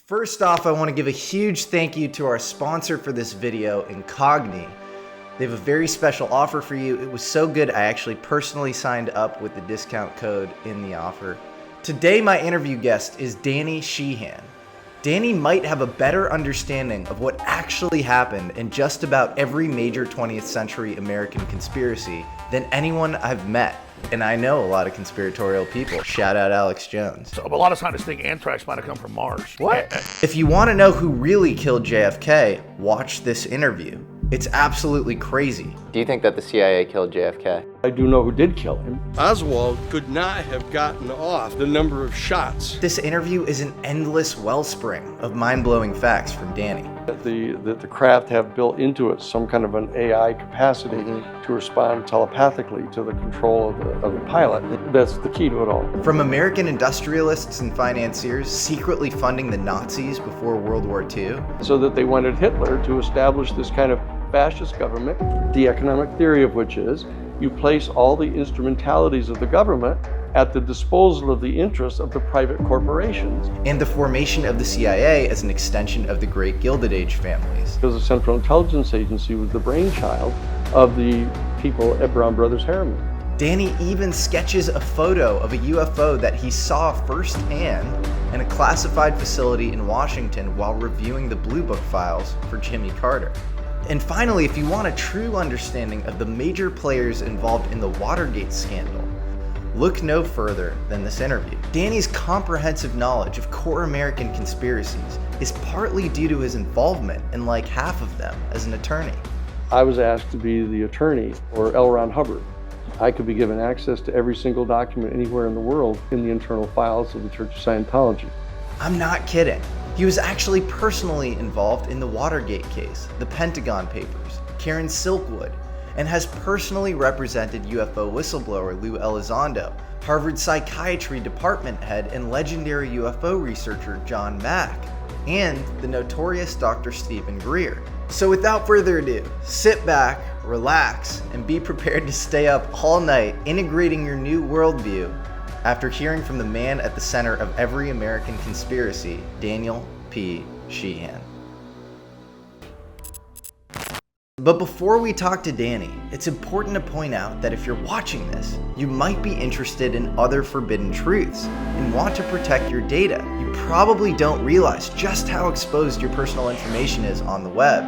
First off, I want to give a huge thank you to our sponsor for this video, Incogni. They have a very special offer for you. It was so good, I actually personally signed up with the discount code in the offer. Today, my interview guest is Danny Sheehan. Danny might have a better understanding of what actually happened in just about every major 20th century American conspiracy than anyone I've met. And I know a lot of conspiratorial people. Shout out Alex Jones. So a lot of scientists think anthrax might have come from Mars. What? If you want to know who really killed JFK, watch this interview. It's absolutely crazy. Do you think that the CIA killed JFK? I do know who did kill him. Oswald could not have gotten off the number of shots. This interview is an endless wellspring of mind-blowing facts from Danny. That the craft have built into it some kind of an AI capacity to respond telepathically to the control of the pilot. That's the key to it all. From American industrialists and financiers secretly funding the Nazis before World War II. So that they wanted Hitler to establish this kind of fascist government, the economic theory of which is you place all the instrumentalities of the government at the disposal of the interests of the private corporations. And the formation of the CIA as an extension of the great Gilded Age families. Because the Central Intelligence Agency was the brainchild of the people at Brown Brothers Harriman. Danny even sketches a photo of a UFO that he saw firsthand in a classified facility in Washington while reviewing the Blue Book files for Jimmy Carter. And finally, if you want a true understanding of the major players involved in the Watergate scandal, look no further than this interview. Danny's comprehensive knowledge of core American conspiracies is partly due to his involvement in like half of them as an attorney. I was asked to be the attorney for L. Ron Hubbard. I could be given access to every single document anywhere in the world in the internal files of the Church of Scientology. I'm not kidding. He was actually personally involved in the Watergate case, the Pentagon Papers, Karen Silkwood, and has personally represented UFO whistleblower Lou Elizondo, Harvard Psychiatry Department head and legendary UFO researcher John Mack, and the notorious Dr. Stephen Greer. So without further ado, sit back, relax, and be prepared to stay up all night integrating your new worldview after hearing from the man at the center of every American conspiracy, Daniel P. Sheehan. But before we talk to Danny, it's important to point out that if you're watching this, you might be interested in other forbidden truths and want to protect your data. You probably don't realize just how exposed your personal information is on the web.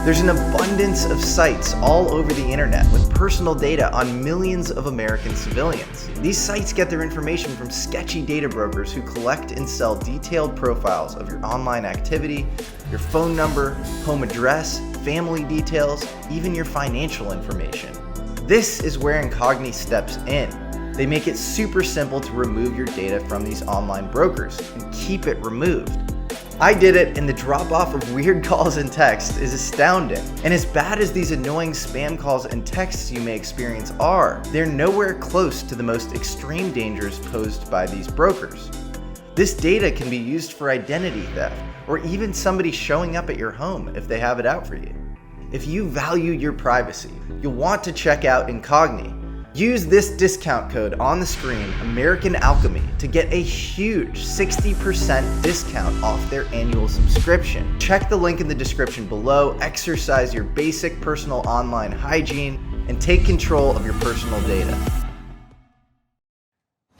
There's an abundance of sites all over the internet with personal data on millions of American civilians. These sites get their information from sketchy data brokers who collect and sell detailed profiles of your online activity, your phone number, home address, family details, even your financial information. This is where Incogni steps in. They make it super simple to remove your data from these online brokers and keep it removed. I did it, and the drop-off of weird calls and texts is astounding. And as bad as these annoying spam calls and texts you may experience are, they're nowhere close to the most extreme dangers posed by these brokers. This data can be used for identity theft, or even somebody showing up at your home if they have it out for you. If you value your privacy, you'll want to check out Incogni. Use this discount code on the screen, American Alchemy, to get a huge 60% discount off their annual subscription. Check the link in the description below, exercise your basic personal online hygiene, and take control of your personal data.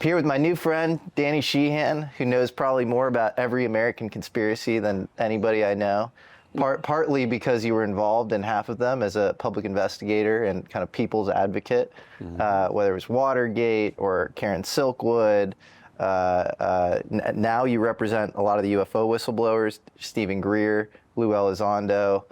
Here with my new friend, Danny Sheehan, who knows probably more about every American conspiracy than anybody I know. Partly because you were involved in half of them as a public investigator and kind of people's advocate, whether it was Watergate or Karen Silkwood. Now you represent a lot of the UFO whistleblowers, Stephen Greer, Lou Elizondo,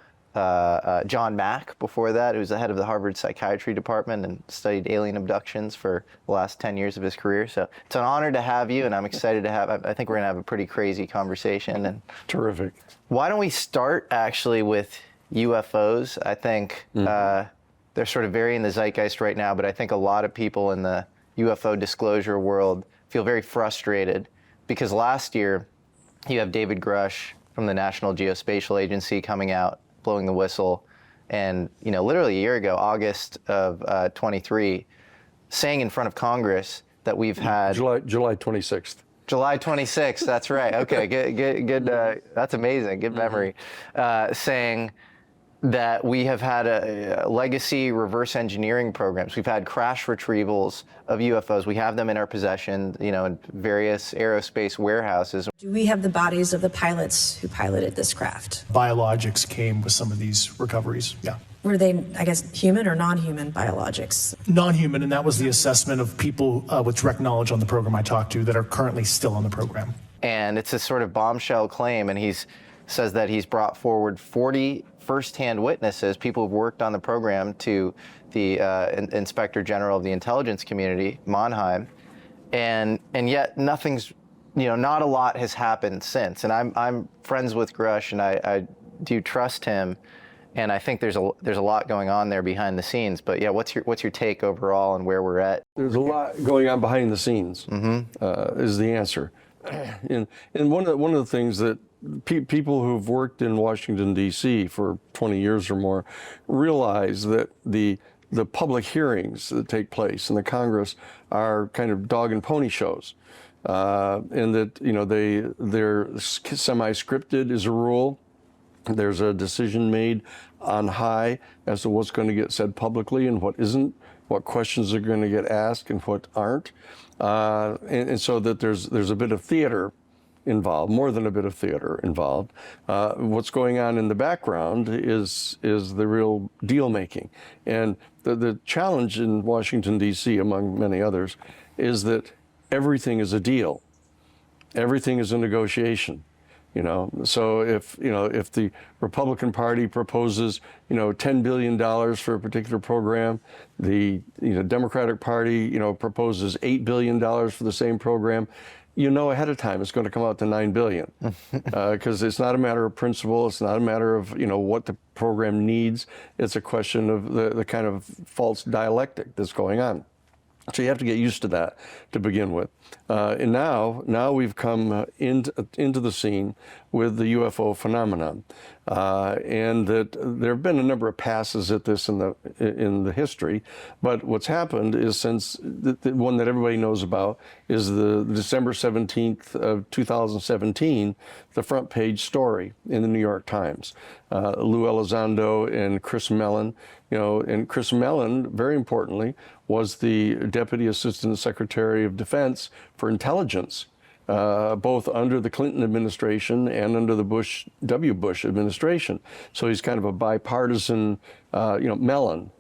John Mack before that, who was the head of the Harvard Psychiatry Department and studied alien abductions for the last 10 years of his career. So it's an honor to have you, and I'm excited to have, I think we're gonna have a pretty crazy conversation. And Terrific. why don't we start actually with UFOs? I think they're sort of very in the zeitgeist right now, but I think a lot of people in the UFO disclosure world feel very frustrated because last year you have David Grush from the National Geospatial Agency coming out, blowing the whistle, and literally a year ago, August of 23, saying in front of Congress that we've had July 26th. July 26th, that's right. Okay, good. That's amazing. Good memory. Saying that we have had a legacy reverse engineering programs. We've had crash retrievals of UFOs. We have them in our possession, in various aerospace warehouses. Do we have the bodies of the pilots who piloted this craft? Biologics came with some of these recoveries, yeah. Were they, I guess, human or non-human biologics? Non-human, and that was the assessment of people with direct knowledge on the program I talked to that are currently still on the program. And it's a sort of bombshell claim, and he says that he's brought forward 40 first-hand witnesses, people who've worked on the program, to the Inspector General of the intelligence community, Monheim, and yet nothing's, not a lot has happened since. And I'm friends with Grush, and I do trust him, and I think there's a lot going on there behind the scenes. But yeah, what's your take overall on where we're at? There's a lot going on behind the scenes, is the answer. And one of the things that people who've worked in Washington, D.C. for 20 years or more realize that the public hearings that take place in the Congress are kind of dog and pony shows, and that they're semi-scripted as a rule. There's a decision made on high as to what's going to get said publicly and what isn't, what questions are going to get asked and what aren't, and so that there's a bit of theater involved, more than a bit of theater involved. What's going on in the background is the real deal making, and the challenge in Washington, D.C., among many others, is that everything is a deal, everything is a negotiation. So if the Republican Party proposes, $10 billion for a particular program, the Democratic Party, proposes $8 billion for the same program, ahead of time it's going to come out to $9 billion, because it's not a matter of principle, it's not a matter of what the program needs. It's a question of the kind of false dialectic that's going on. So you have to get used to that to begin with. And now we've come into the scene with the UFO phenomenon, and that there have been a number of passes at this in the history. But what's happened is, since the one that everybody knows about is the December 17th of 2017, the front page story in the New York Times. Lou Elizondo and Chris Mellon, and Chris Mellon, very importantly, was the Deputy Assistant Secretary of Defense for Intelligence, both under the Clinton administration and under the W. Bush administration. So he's kind of a bipartisan, Mellon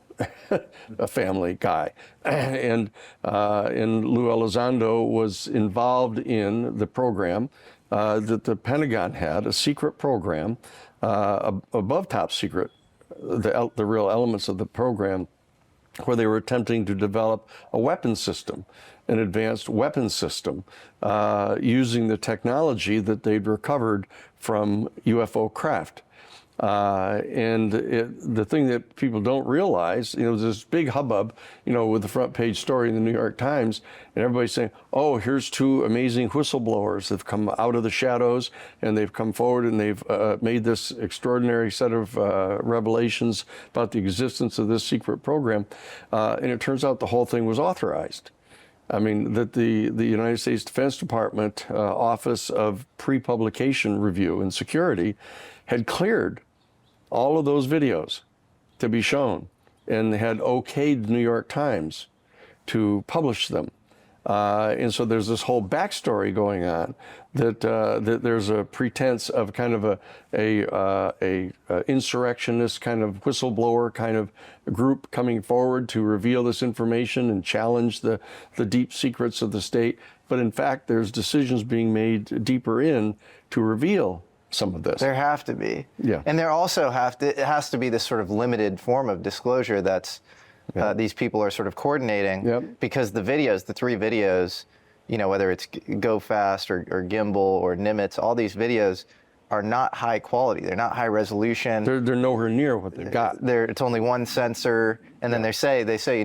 a family guy. And Lou Elizondo was involved in the program that the Pentagon had, a secret program, above top secret, the real elements of the program, where they were attempting to develop a weapons system, an advanced weapons system, using the technology that they'd recovered from UFO craft. And the thing that people don't realize, there's this big hubbub, with the front page story in the New York Times, and everybody's saying, oh, here's two amazing whistleblowers that have come out of the shadows, and they've come forward and they've made this extraordinary set of revelations about the existence of this secret program. And it turns out the whole thing was authorized. I mean, that the United States Defense Department Office of Pre-Publication Review and Security had cleared all of those videos to be shown and had okayed the New York Times to publish them. And so there's this whole backstory going on that there's a pretense of kind of a insurrectionist kind of whistleblower kind of group coming forward to reveal this information and challenge the deep secrets of the state. But in fact, there's decisions being made deeper in to reveal some of this. There have to be. Yeah. And there also it has to be this sort of limited form of disclosure that's these people are sort of coordinating, because the three videos, whether it's Go Fast or Gimbal or Nimitz, all these videos are not high quality. They're not high resolution. They're nowhere near what they've got. It's only one sensor, and then they say,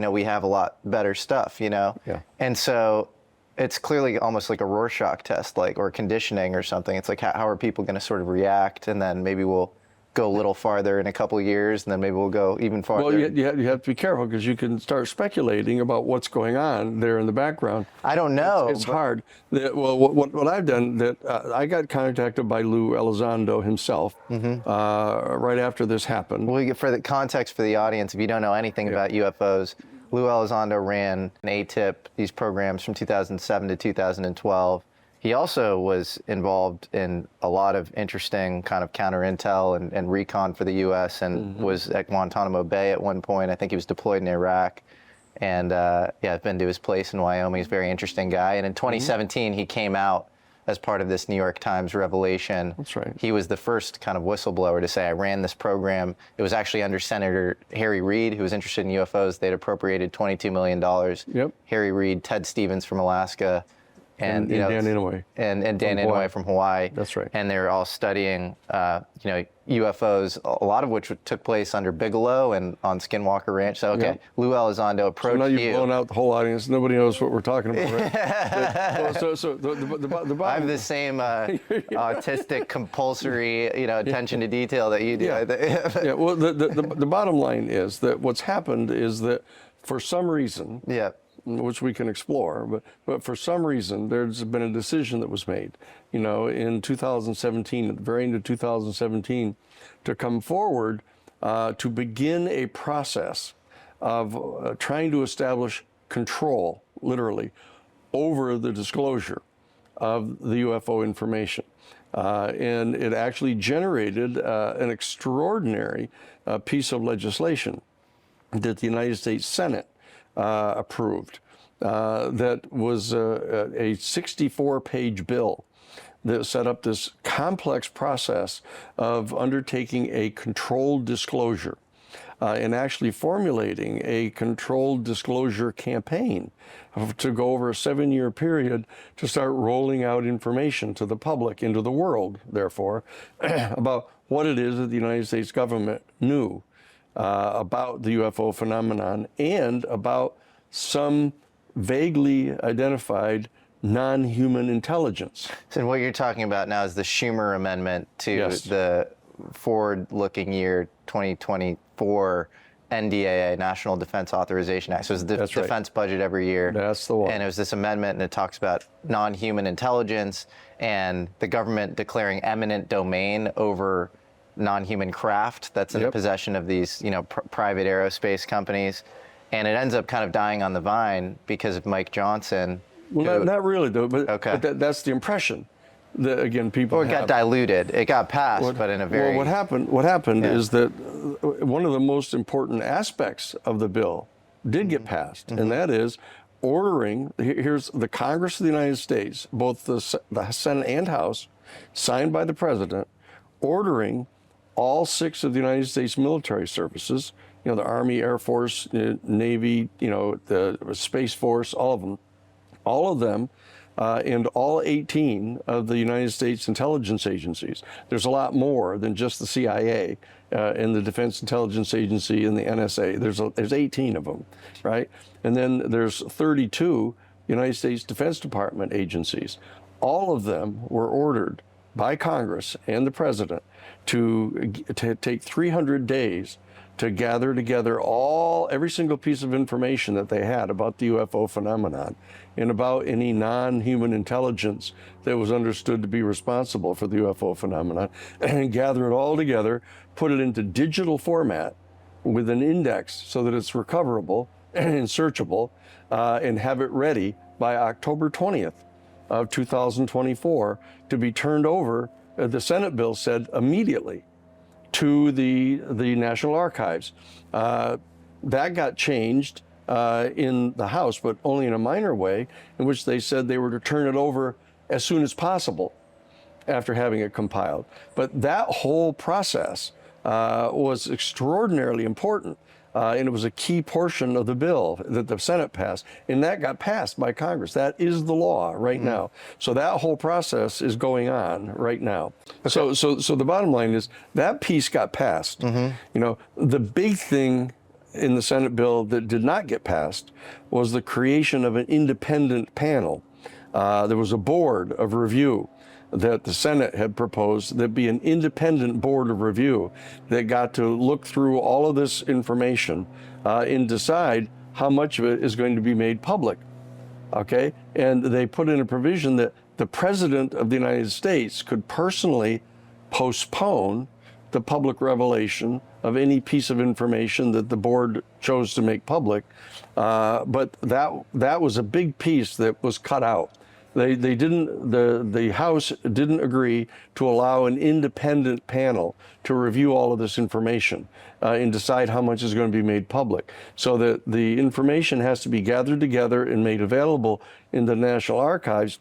we have a lot better stuff, Yeah. And so it's clearly almost like a Rorschach test, or conditioning or something. It's like, how are people going to sort of react? And then maybe we'll go a little farther in a couple of years, and then maybe we'll go even farther. Well, you have to be careful because you can start speculating about what's going on there in the background. I don't know. It's hard. Well, what I've done, that I got contacted by Lou Elizondo himself right after this happened. Well, for the context for the audience, if you don't know anything about UFOs, Lou Elizondo ran an ATIP, these programs from 2007 to 2012. He also was involved in a lot of interesting kind of counter intel and recon for the U.S. and was at Guantanamo Bay at one point. I think he was deployed in Iraq. And I've been to his place in Wyoming. He's a very interesting guy. And in 2017, he came out as part of this New York Times revelation. That's right. He was the first kind of whistleblower to say, I ran this program. It was actually under Senator Harry Reid, who was interested in UFOs. They'd appropriated $22 million. Yep. Harry Reid, Ted Stevens from Alaska, and Dan Inouye. And Dan Inouye from Hawaii. That's right. And they're all studying, UFOs, a lot of which took place under Bigelow and on Skinwalker Ranch. So, okay, Lou Elizondo approached you. So now you've blown out the whole audience. Nobody knows what we're talking about, right? I have the same autistic, compulsory, attention to detail that you do. Yeah. Well, the bottom line is that what's happened is that for some reason, which we can explore, but for some reason, there's been a decision that was made, in 2017, at the very end of 2017, to come forward to begin a process of trying to establish control, literally, over the disclosure of the UFO information. And it actually generated an extraordinary piece of legislation that the United States Senate approved. That was a 64-page bill that set up this complex process of undertaking a controlled disclosure and actually formulating a controlled disclosure campaign to go over a 7-year period to start rolling out information to the public, into the world, therefore, about what it is that the United States government knew about the UFO phenomenon and about some vaguely identified non-human intelligence. So what you're talking about now is the Schumer amendment to the forward-looking year 2024 NDAA, National Defense Authorization Act. So it's the defense budget every year. That's the one. And it was this amendment, and it talks about non-human intelligence and the government declaring eminent domain over non-human craft that's in the possession of these, private aerospace companies. And it ends up kind of dying on the vine because of Mike Johnson. Well, not really, though, but that's the impression that, again, people got diluted. It got passed, but in a very... Well, what happened is that one of the most important aspects of the bill did get passed, and that is ordering, here's the Congress of the United States, both the Senate and House, signed by the President, ordering all 6 of the United States military services, the Army, Air Force, Navy, the Space Force, all of them, and all 18 of the United States intelligence agencies. There's a lot more than just the CIA and the Defense Intelligence Agency and the NSA. There's 18 of them, right? And then there's 32 United States Defense Department agencies. All of them were ordered by Congress and the President to take 300 days to gather together every single piece of information that they had about the UFO phenomenon and about any non-human intelligence that was understood to be responsible for the UFO phenomenon, and gather it all together, put it into digital format with an index so that it's recoverable and searchable, and have it ready by October 20th of 2024 to be turned over, the Senate bill said, immediately to the National Archives. That got changed in the House, but only in a minor way, in which they said they were to turn it over as soon as possible after having it compiled. But that whole process was extraordinarily important, and it was a key portion of the bill that the Senate passed, and that got passed by Congress. That is the law right now. So that whole process is going on right now. Okay. So the bottom line is that piece got passed. The big thing in the Senate bill that did not get passed was the creation of an independent panel. There was a board of review that the Senate had proposed that be an independent board of review that got to look through all of this information and decide how much of it is going to be made public. Okay? And they put in a provision that the President of the United States could personally postpone the public revelation of any piece of information that the board chose to make public. But that was a big piece that was cut out. The House didn't agree to allow an independent panel to review all of this information and decide how much is going to be made public. So that the information has to be gathered together and made available in the National Archives,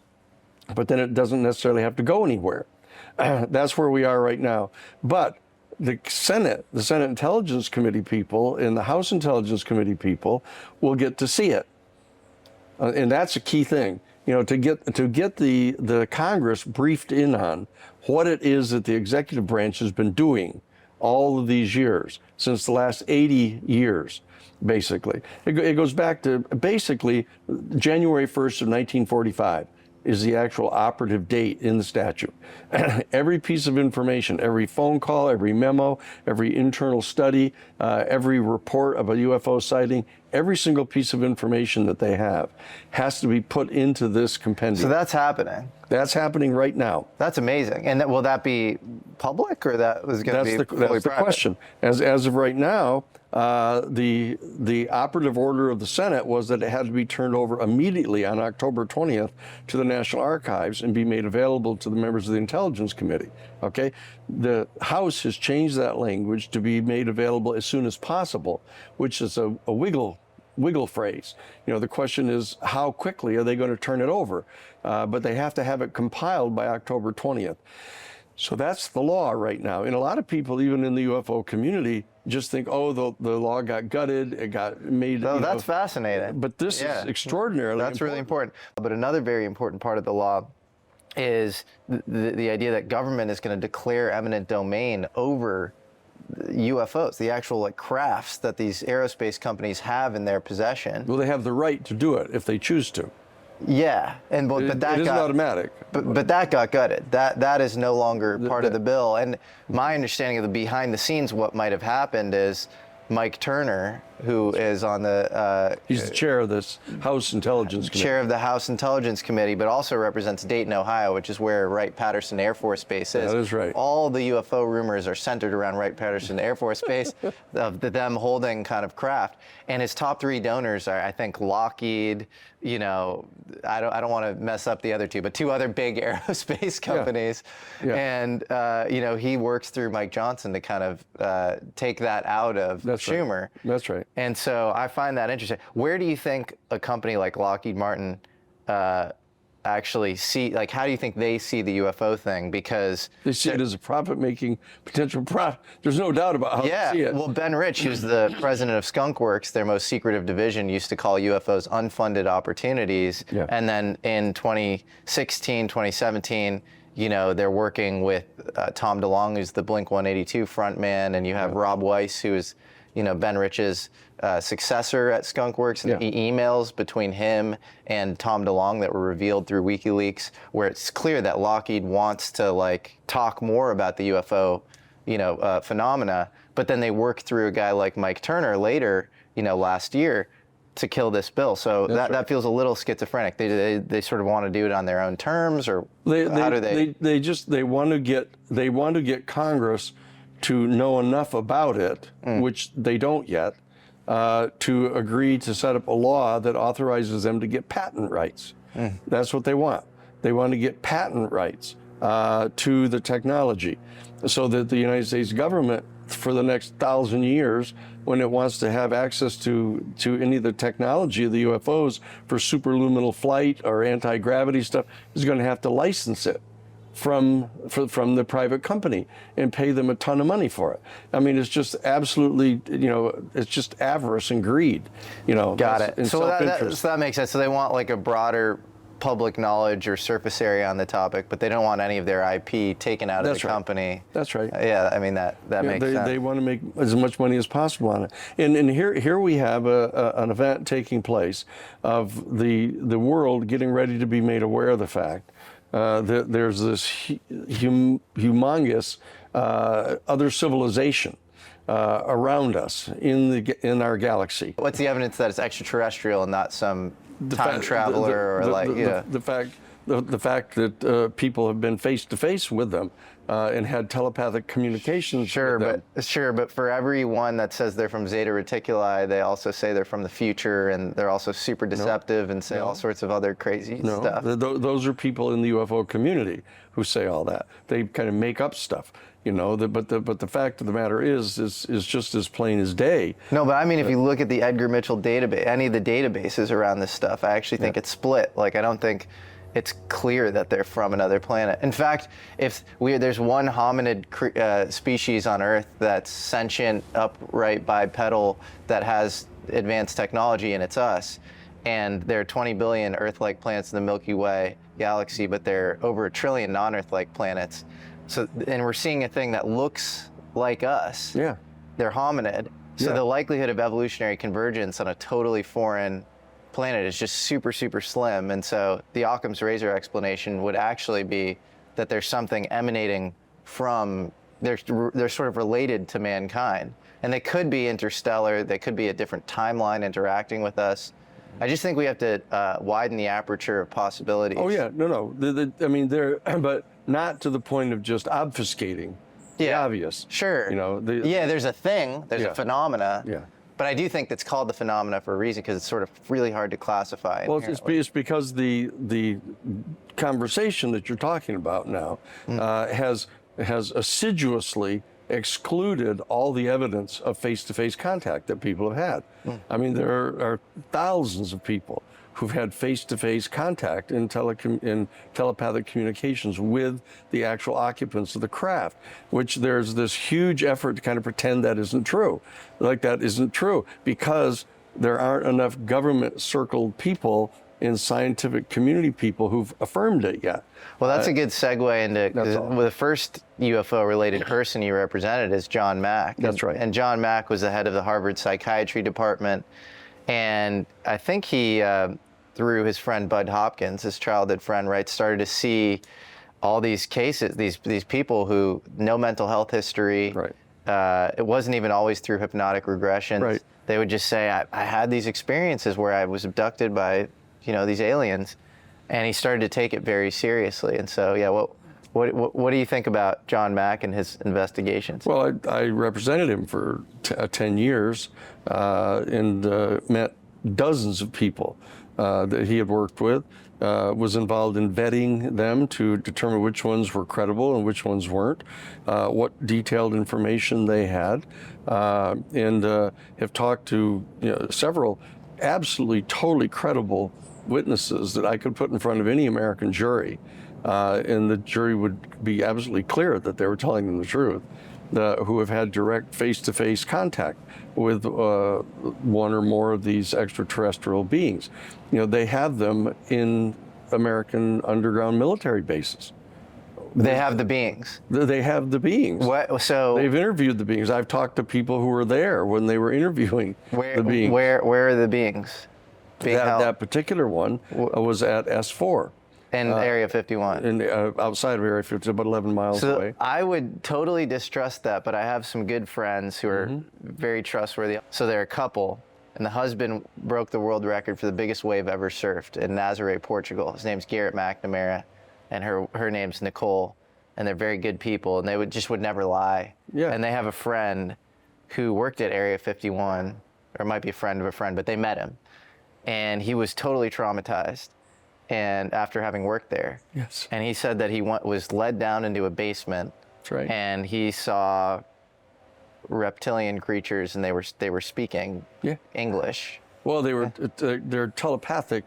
but then it doesn't necessarily have to go anywhere. That's where we are right now. But the Senate Intelligence Committee people and the House Intelligence Committee people will get to see it. And that's a key thing. You know, to get the Congress briefed in on what it is that the executive branch has been doing all of these years, since the last 80 years, basically. It goes back to basically January 1st of 1945 is the actual operative date in the statute. Every piece of information, every phone call, every memo, every internal study, every report of a UFO sighting, every single piece of information that they have has to be put into this compendium. So that's happening. That's happening right now. That's amazing. And will that be public, or that was going to be fully That's the private? question. As of right now, the operative order of the Senate was that it had to be turned over immediately on October 20th to the National Archives and be made available to the members of the Intelligence Committee. Okay? The House has changed that language to be made available as soon as possible, which is a wiggle phrase. You know, the question is, how quickly are they going to turn it over? But they have to have it compiled by October 20th. So that's the law right now. And a lot of people, even in the UFO community, just think, oh, the law got gutted, it got made. No, that's fascinating. But this is extraordinarily That's really important. But another very important part of the law is the idea that government is going to declare eminent domain over UFOs, the actual like crafts that these aerospace companies have in their possession. Well, they have the right to do it if they choose to. Yeah, and but that it isn't got automatic. But that got gutted. That is no longer part of the bill. And my understanding of the behind the scenes, what might have happened is Mike Turner, who is on the he's the chair of this House Intelligence Committee. Chair of the House Intelligence Committee, but also represents Dayton, Ohio, which is where Wright-Patterson Air Force Base is. That is right. All the UFO rumors are centered around Wright-Patterson Air Force Base, of them holding kind of craft. And his top three donors are, I think, Lockheed. You know, I don't want to mess up the other two, but two other big aerospace companies. Yeah. And you know, he works through Mike Johnson to kind of take that out of Schumer. Right. That's right. And so I find that interesting. Where do you think a company like Lockheed Martin actually see, like, how do you think they see the UFO thing? Because they see it as a profit-making potential profit. There's no doubt about how they see it. Well, Ben Rich, who's the president of Skunk Works, their most secretive division, used to call UFOs unfunded opportunities. Yeah. And then in 2016, 2017, you know, they're working with Tom DeLonge, who's the Blink-182 frontman, and you have Rob Weiss, who is, you know, Ben Rich's successor at Skunk Works, and emails between him and Tom DeLonge that were revealed through WikiLeaks, where it's clear that Lockheed wants to like talk more about the UFO, you know, phenomena. But then they work through a guy like Mike Turner later, you know, last year, to kill this bill. So that feels a little schizophrenic. They sort of want to do it on their own terms, or how do they? They want to get Congress to know enough about it, which they don't yet, to agree to set up a law that authorizes them to get patent rights. That's what they want. They want to get patent rights to the technology, so that the United States government, for the next 1,000 years, when it wants to have access to any of the technology of the UFOs for superluminal flight or anti-gravity stuff, is going to have to license it from the private company and pay them a ton of money for it. I mean, it's just absolutely, you know, it's just avarice and greed, you know. Got it. And So self-interest. that makes sense. So they want like a broader public knowledge or surface area on the topic, but they don't want any of their IP taken out of the company. That's right. Yeah, I mean that makes sense. They want to make as much money as possible on it. And here we have an event taking place of the world getting ready to be made aware of the fact there's this humongous other civilization around us in our galaxy. What's the evidence that it's extraterrestrial and not some time traveler The fact that people have been face to face with them and had telepathic communications. Sure, but for every one that says they're from Zeta Reticuli, they also say they're from the future, and they're also super deceptive and say all sorts of other crazy stuff. Those are people in the UFO community who say all that. They kind of make up stuff, you know. But the fact of the matter is just as plain as day. No, but I mean, if you look at the Edgar Mitchell database, any of the databases around this stuff, I actually think it's split. Like, I don't think it's clear that they're from another planet. In fact, there's one hominid species on Earth that's sentient, upright, bipedal, that has advanced technology, and it's us. And there are 20 billion Earth-like planets in the Milky Way galaxy, but there are over 1 trillion non-Earth-like planets. So, and we're seeing a thing that looks like us. Yeah. They're hominid. So the likelihood of evolutionary convergence on a totally foreign planet is just super, super slim. And so the Occam's razor explanation would actually be that there's something emanating from, they're sort of related to mankind. And they could be interstellar, they could be a different timeline interacting with us. I just think we have to widen the aperture of possibilities. Oh yeah, no. I mean, but not to the point of just obfuscating the obvious. Sure. You know. There's a thing, there's a phenomena. Yeah. But I do think that's called the phenomena for a reason, because it's sort of really hard to classify. Well, it's because the conversation that you're talking about now has assiduously excluded all the evidence of face-to-face contact that people have had. I mean, there are thousands of people who've had face-to-face contact in telepathic communications with the actual occupants of the craft, which there's this huge effort to kind of pretend that isn't true. Like, that isn't true because there aren't enough government-circled people and scientific community people who've affirmed it yet. Well, that's a good segue into the first UFO-related person you represented is John Mack. That's right. And John Mack was the head of the Harvard Psychiatry Department. And I think he, through his friend Bud Hopkins, his childhood friend, right, started to see all these cases, these people who no mental health history. Right. It wasn't even always through hypnotic regressions. Right. They would just say, I had these experiences where I was abducted by, these aliens, and he started to take it very seriously. And so, what do you think about John Mack and his investigations? Well, I represented him for 10 years and met dozens of people that he had worked with, was involved in vetting them to determine which ones were credible and which ones weren't, what detailed information they had, and have talked to several absolutely, totally credible witnesses that I could put in front of any American jury, and the jury would be absolutely clear that they were telling them the truth, who have had direct face-to-face contact with one or more of these extraterrestrial beings. They have them in American underground military bases. They have the beings. They have the beings. What? So they've interviewed the beings. I've talked to people who were there when they were interviewing the beings. Where are the beings? That particular one was at S4. In Area 51. Outside of Area 50, about 11 miles away. I would totally distrust that, but I have some good friends who are very trustworthy. So they're a couple, and the husband broke the world record for the biggest wave ever surfed in Nazaré, Portugal. His name's Garrett McNamara, and her name's Nicole, and they're very good people, and they would never lie. Yeah. And they have a friend who worked at Area 51, or might be a friend of a friend, but they met him. And he was totally traumatized, and after having worked there. Yes. And he said that he was led down into a basement. That's right. And he saw reptilian creatures, and they were speaking English. Well, they're telepathic.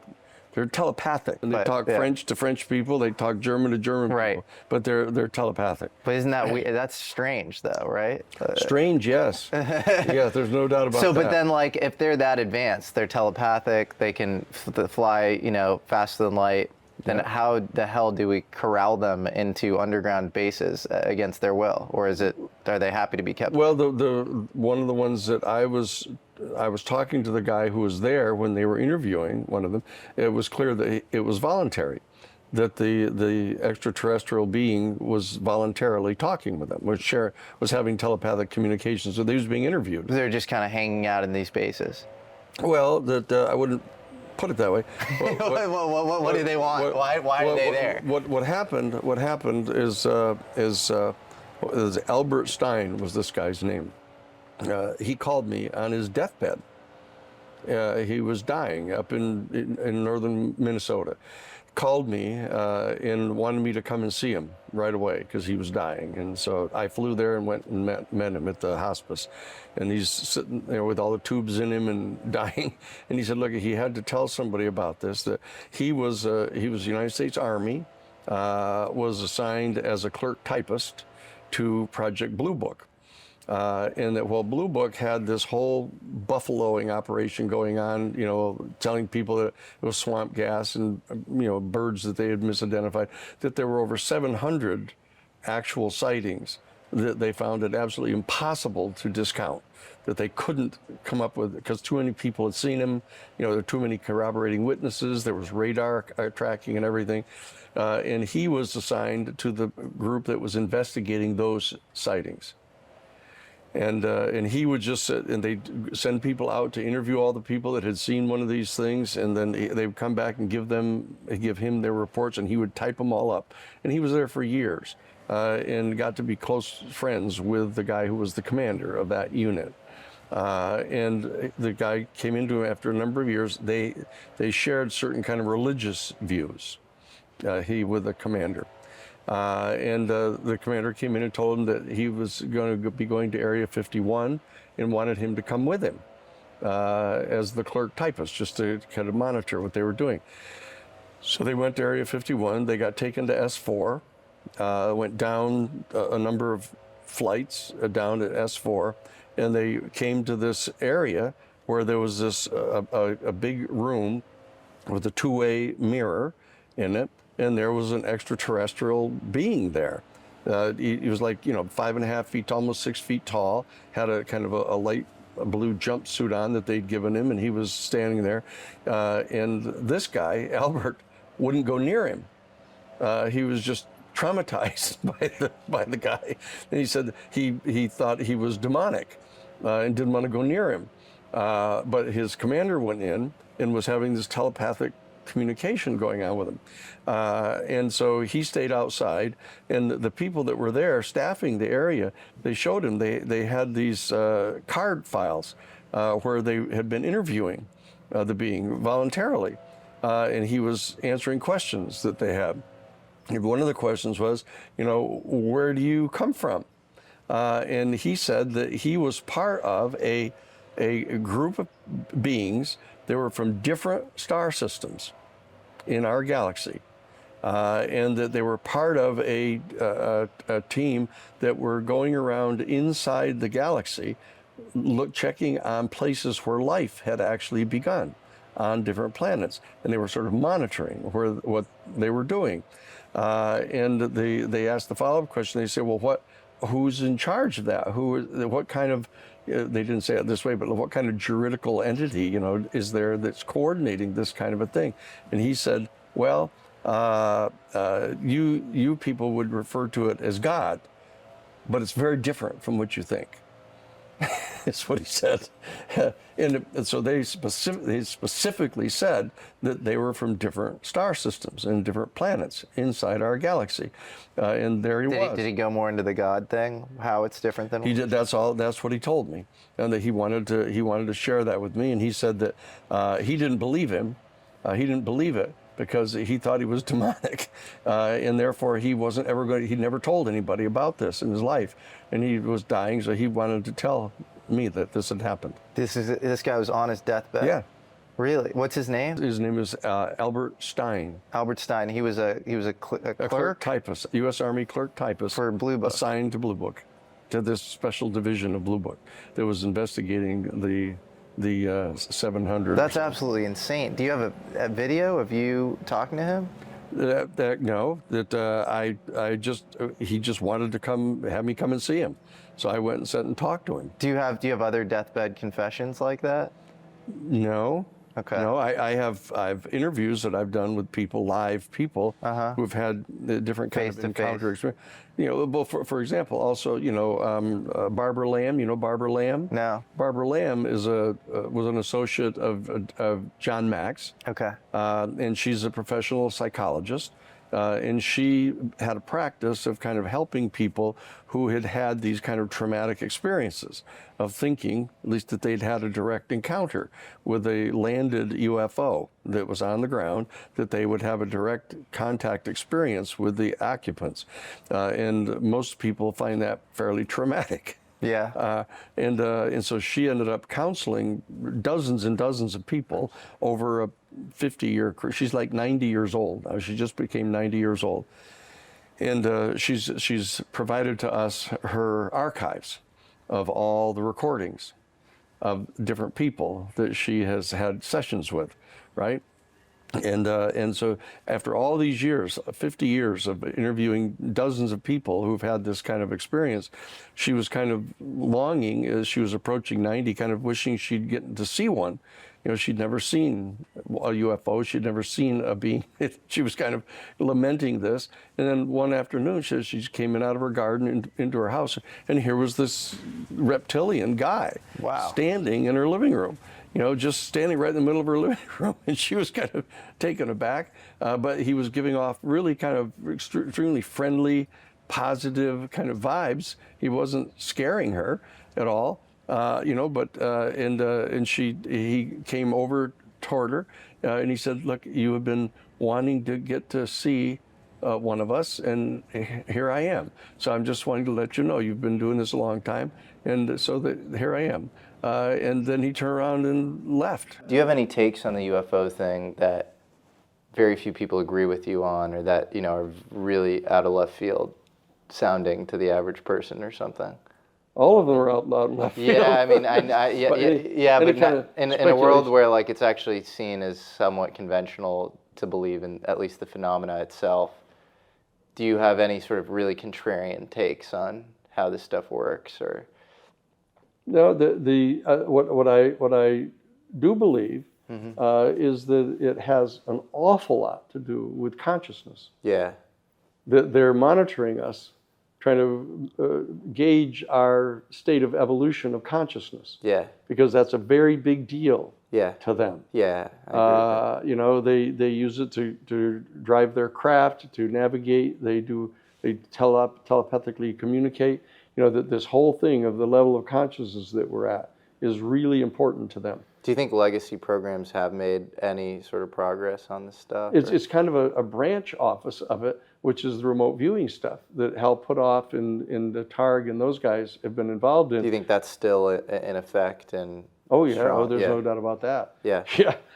They're telepathic, and they talk French to French people. They talk German to German people. But they're telepathic. But isn't that weird? That's strange, though, right? Strange, yes. Yeah, there's no doubt about that. So, but then, like, if they're that advanced, they're telepathic. They can fly, faster than light. Then how the hell do we corral them into underground bases against their will, or are they happy to be kept? Well, the one of the ones that I was talking to the guy who was there when they were interviewing one of them. It was clear that it was voluntary. that the extraterrestrial being was voluntarily talking with them, was having telepathic communications. So they was being interviewed. They're just kind of hanging out in these spaces. Well, that I wouldn't put it that way. What do they want? Why are they there? What happened is Albert Stein was this guy's name. He called me on his deathbed. He was dying up in northern Minnesota. Called me and wanted me to come and see him right away because he was dying. And so I flew there and went and met him at the hospice. And he's sitting there with all the tubes in him and dying. And he said, look, he had to tell somebody about this, that he was United States Army, was assigned as a clerk typist to Project Blue Book. And that while Blue Book had this whole buffaloing operation going on, telling people that it was swamp gas and, birds that they had misidentified, that there were over 700 actual sightings that they found it absolutely impossible to discount, that they couldn't come up with, because too many people had seen him, there were too many corroborating witnesses, there was radar tracking and everything. And he was assigned to the group that was investigating those sightings. And he would just sit, and they'd send people out to interview all the people that had seen one of these things, and then they would come back and give him their reports, and he would type them all up. And he was there for years, and got to be close friends with the guy who was the commander of that unit. And the guy came into him after a number of years. They shared certain kind of religious views, he with the commander. And the commander came in and told him that he was going to be going to Area 51 and wanted him to come with him as the clerk typist, just to kind of monitor what they were doing. So they went to Area 51. They got taken to S4, went down a number of flights down to S4, and they came to this area where there was this a big room with a two-way mirror in it. And there was an extraterrestrial being there. He was like, 5.5 feet, almost 6 feet tall, had a kind of a light blue jumpsuit on that they'd given him, and he was standing there. And this guy, Albert, wouldn't go near him. He was just traumatized by the guy. And he said he thought he was demonic and didn't want to go near him. But his commander went in and was having this telepathic communication going on with him. And so he stayed outside, and the people that were there staffing the area, they showed him, they had these card files where they had been interviewing the being voluntarily. And he was answering questions that they had. And one of the questions was, where do you come from? And he said that he was part of a group of beings that were from different star systems in our galaxy, and that they were part of a team that were going around inside the galaxy, checking on places where life had actually begun on different planets, and they were sort of monitoring what they were doing. And they asked the follow-up question. They said, well, who's in charge of that? What kind of, they didn't say it this way, but what kind of juridical entity, is there that's coordinating this kind of a thing? And he said, well, you people would refer to it as God, but it's very different from what you think. That's what he said. And so they specifically said that they were from different star systems and different planets inside our galaxy. And there he was. Did he go more into the God thing? How it's different than he did? That's what he told me, and that he wanted to share that with me. And he said that he didn't believe him. He didn't believe it because he thought he was demonic, and therefore he wasn't ever going. He never told anybody about this in his life, and he was dying, so he wanted to tell me that this had happened. This guy was on his deathbed? Yeah. Really? What's his name? His name is Albert Stein. Albert Stein. He was a clerk? A clerk typist, U.S. Army clerk typist. For Blue Book. Assigned to Blue Book, to this special division of Blue Book that was investigating the 700. That's absolutely insane. Do you have a video of you talking to him? No, he just wanted to have me come and see him. So I went and sat and talked to him. Do you have other deathbed confessions like that? No. Okay. You know, I've interviews that I've done with people, live people, who've had the different kind of encounter experience. You know, well, for example, also, you know, Barbara Lamb. You know Barbara Lamb? No. Barbara Lamb was an associate of John Mack's. Okay. And she's a professional psychologist. And she had a practice of kind of helping people who had had these kind of traumatic experiences of thinking, at least that they'd had a direct encounter with a landed UFO that was on the ground, that they would have a direct contact experience with the occupants. And most people find that fairly traumatic. Yeah. And so she ended up counseling dozens and dozens of people over a 50-year career. She's like 90 years old. She just became 90 years old. And she's provided to us her archives of all the recordings of different people that she has had sessions with, right? And so after all these years, 50 years of interviewing dozens of people who've had this kind of experience, she was kind of longing as she was approaching 90, kind of wishing she'd get to see one. You know, she'd never seen a UFO. She'd never seen a being. She was kind of lamenting this. And then one afternoon, she just came in out of her garden into her house, and here was this reptilian guy standing in her living room. You know, just standing right in the middle of her living room, and she was kind of taken aback. But he was giving off really kind of extremely friendly, positive kind of vibes. He wasn't scaring her at all. You know, but he came over toward her, and he said, "Look, you have been wanting to get to see one of us, and here I am. So I'm just wanting to let you know you've been doing this a long time, and so here I am." And then he turned around and left. Do you have any takes on the UFO thing that very few people agree with you on, or that, you know, are really out of left field sounding to the average person or something? All of them are out loud left field. Yeah, I mean, but not, in a world where like it's actually seen as somewhat conventional to believe in at least the phenomena itself, do you have any sort of really contrarian takes on how this stuff works, or? No, what I do believe is that it has an awful lot to do with consciousness. Yeah. That they're monitoring us, trying to gauge our state of evolution of consciousness. Yeah. Because that's a very big deal to them. Yeah. I agree with that. You know, they use it to drive their craft, to navigate. They telepathically communicate. You know, that this whole thing of the level of consciousness that we're at is really important to them. Do you think legacy programs have made any sort of progress on this stuff? It's kind of a branch office of it, which is the remote viewing stuff that Hal Puthoff and the Targ and those guys have been involved in. Do you think that's still in effect? And oh yeah, there's no doubt about that. Yeah.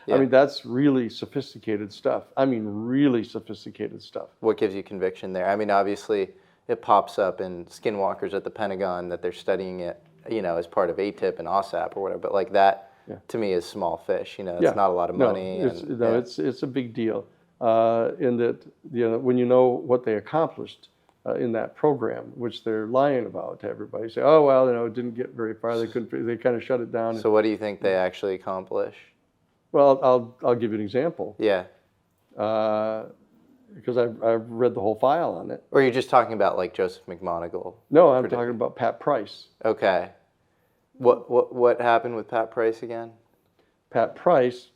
I mean, that's really sophisticated stuff. I mean, really sophisticated stuff. What gives you conviction there? I mean, obviously, it pops up in skinwalkers at the Pentagon that they're studying it, you know, as part of ATIP and OSAP or whatever. But like that, to me, is small fish. You know, it's not a lot of money. It's a big deal. In that, you know, when you know what they accomplished in that program, which they're lying about to everybody, say, oh well, you know, it didn't get very far. They couldn't. They kind of shut it down. So what do you think they actually accomplish? Well, I'll give you an example. Yeah. Because I've read the whole file on it. Or you're just talking about like Joseph McMonigal? No, I'm talking about Pat Price. Okay. What happened with Pat Price again? Pat Price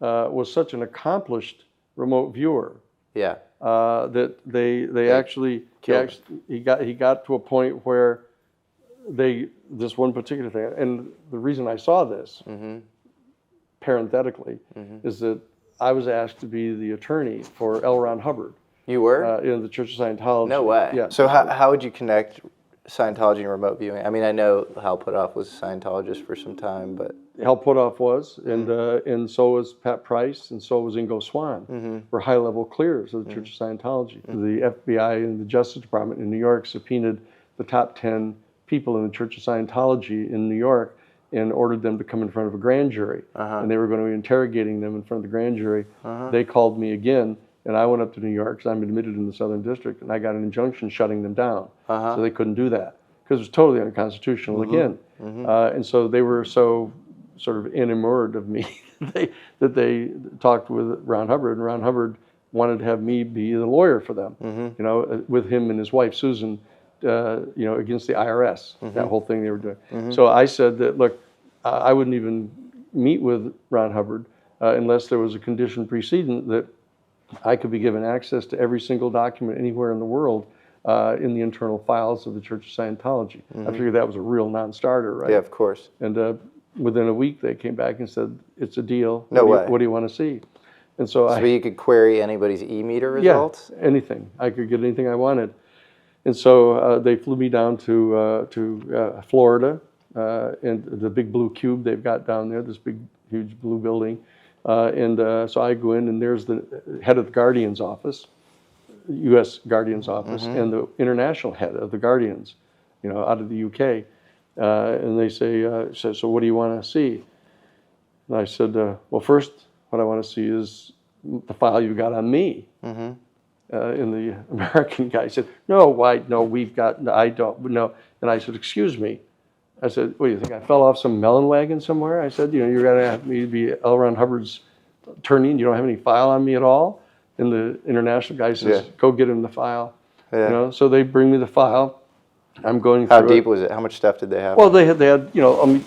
was such an accomplished remote viewer. Yeah. That they actually he got to a point where this one particular thing, and the reason I saw this parenthetically is that I was asked to be the attorney for L. Ron Hubbard. You were? In the Church of Scientology. No way. Yeah. So how would you connect Scientology and remote viewing? I mean, I know Hal Puthoff was a Scientologist for some time, but... Hal Puthoff was, and so was Pat Price, and so was Ingo Swann, were high-level clears of the Church of Scientology. The FBI and the Justice Department in New York subpoenaed the top 10 people in the Church of Scientology in New York and ordered them to come in front of a grand jury. And they were going to be interrogating them in front of the grand jury. They called me again, and I went up to New York because I'm admitted in the Southern District, and I got an injunction shutting them down. So they couldn't do that because it was totally unconstitutional again. And so they were so sort of enamored of me that they talked with Ron Hubbard, and Ron Hubbard wanted to have me be the lawyer for them, you know, with him and his wife Susan, you know, against the IRS, that whole thing they were doing. So I said that, look, I wouldn't even meet with Ron Hubbard unless there was a condition precedent that I could be given access to every single document anywhere in the world in the internal files of the Church of Scientology. I figured that was a real non-starter, right? Yeah, of course. And within a week, they came back and said, it's a deal. No way. What do you want to see? And so you could query anybody's e-meter results? Yeah, anything. I could get anything I wanted. And so they flew me down to Florida, and the big blue cube they've got down there, this big, huge blue building. So I go in, and there's the head of the Guardian's office, U.S. Guardian's office, and the international head of the Guardians, you know, out of the UK. And they say, so what do you want to see? And I said, well, first, what I want to see is the file you got on me. And the American guy said, no, I don't, no. And I said, excuse me. I said, what do you think, I fell off some melon wagon somewhere? I said, you know, you're going to have me be L. Ron Hubbard's attorney, and you don't have any file on me at all? And the international guy says, go get him the file. Yeah. You know, so they bring me the file. I'm going through How deep was it? How much stuff did they have? Well, they had you know,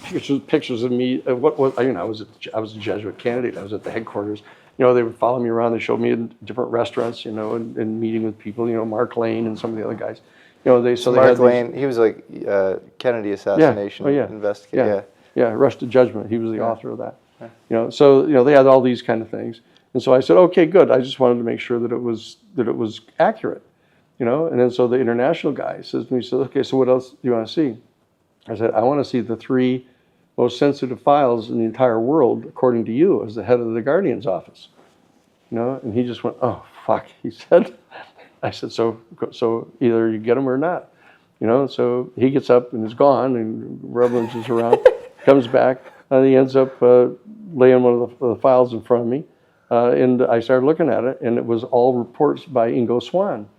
pictures of me. What was, you know, I was a Jesuit candidate. I was at the headquarters. You know, they would follow me around. They showed me in different restaurants, you know, and meeting with people. You know, Mark Lane and some of the other guys. You know, they Mark Lane, he was like Kennedy assassination investigator. Yeah, Rush to Judgment. He was the author of that. You know, so you know they had all these kind of things, and so I said, okay, good. I just wanted to make sure that it was accurate. You know, and then so the international guy says to me, okay, so what else do you want to see? I said, I want to see the 3 most sensitive files in the entire world, according to you, as the head of the Guardian's office. You know, and he just went, oh, fuck, he said. I said, so either you get them or not. You know, so he gets up and is gone and rummages around, comes back, and he ends up laying one of the files in front of me. And I started looking at it, and it was all reports by Ingo Swann.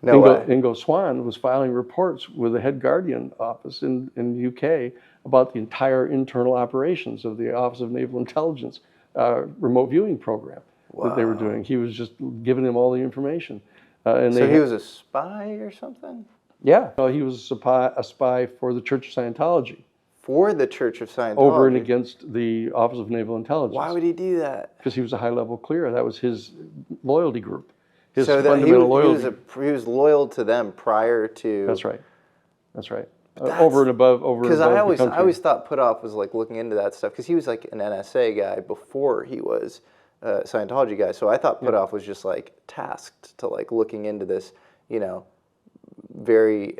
Ingo Swann was filing reports with the head Guardian office in the UK about the entire internal operations of the Office of Naval Intelligence remote viewing program that they were doing. He was just giving them all the information. So he was a spy or something? Yeah, he was a spy for the Church of Scientology. For the Church of Scientology? Over and against the Office of Naval Intelligence. Why would he do that? Because he was a high-level clearer. That was his loyalty group. His so fundamental loyalty. He was loyal to them prior to... That's right. That's right. Over and above Because I always thought Put Off was like looking into that stuff, because he was like an NSA guy before he was a Scientology guy. So I thought Put Off was just like tasked to like looking into this, you know, very,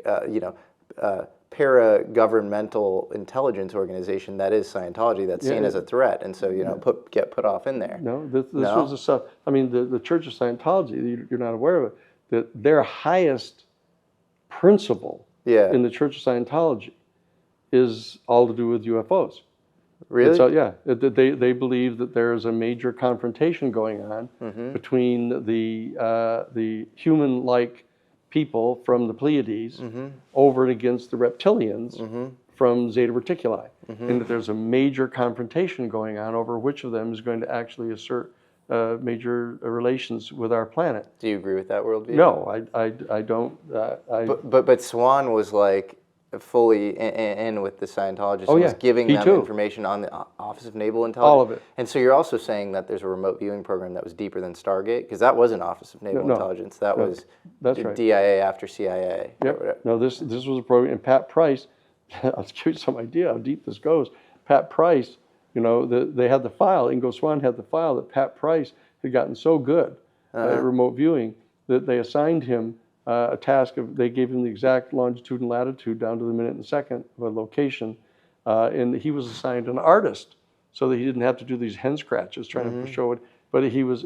para-governmental intelligence organization that is Scientology, that's seen as a threat, and so, you know, get Put Off in there. No, this was a stuff. I mean, the Church of Scientology, you're not aware of it, that their highest principle in the Church of Scientology is all to do with UFOs. Really? So, yeah, they believe that there is a major confrontation going on between the human-like people from the Pleiades over and against the reptilians from Zeta Reticuli, and that there's a major confrontation going on over which of them is going to actually assert major relations with our planet. Do you agree with that worldview? No, I don't. But Swann was like fully in with the Scientologists and was giving them information on the Office of Naval Intelligence. All of it. And so you're also saying that there's a remote viewing program that was deeper than Stargate? Because that wasn't Office of Naval Intelligence. That was DIA after CIA. Yep. No, this was a program. And Pat Price, I'll give you some idea how deep this goes. Pat Price, you know, they had the file, Ingo Swann had the file that Pat Price had gotten so good at remote viewing that they assigned him a task of, they gave him the exact longitude and latitude down to the minute and second of a location, and he was assigned an artist so that he didn't have to do these hen scratches trying to show it. But he was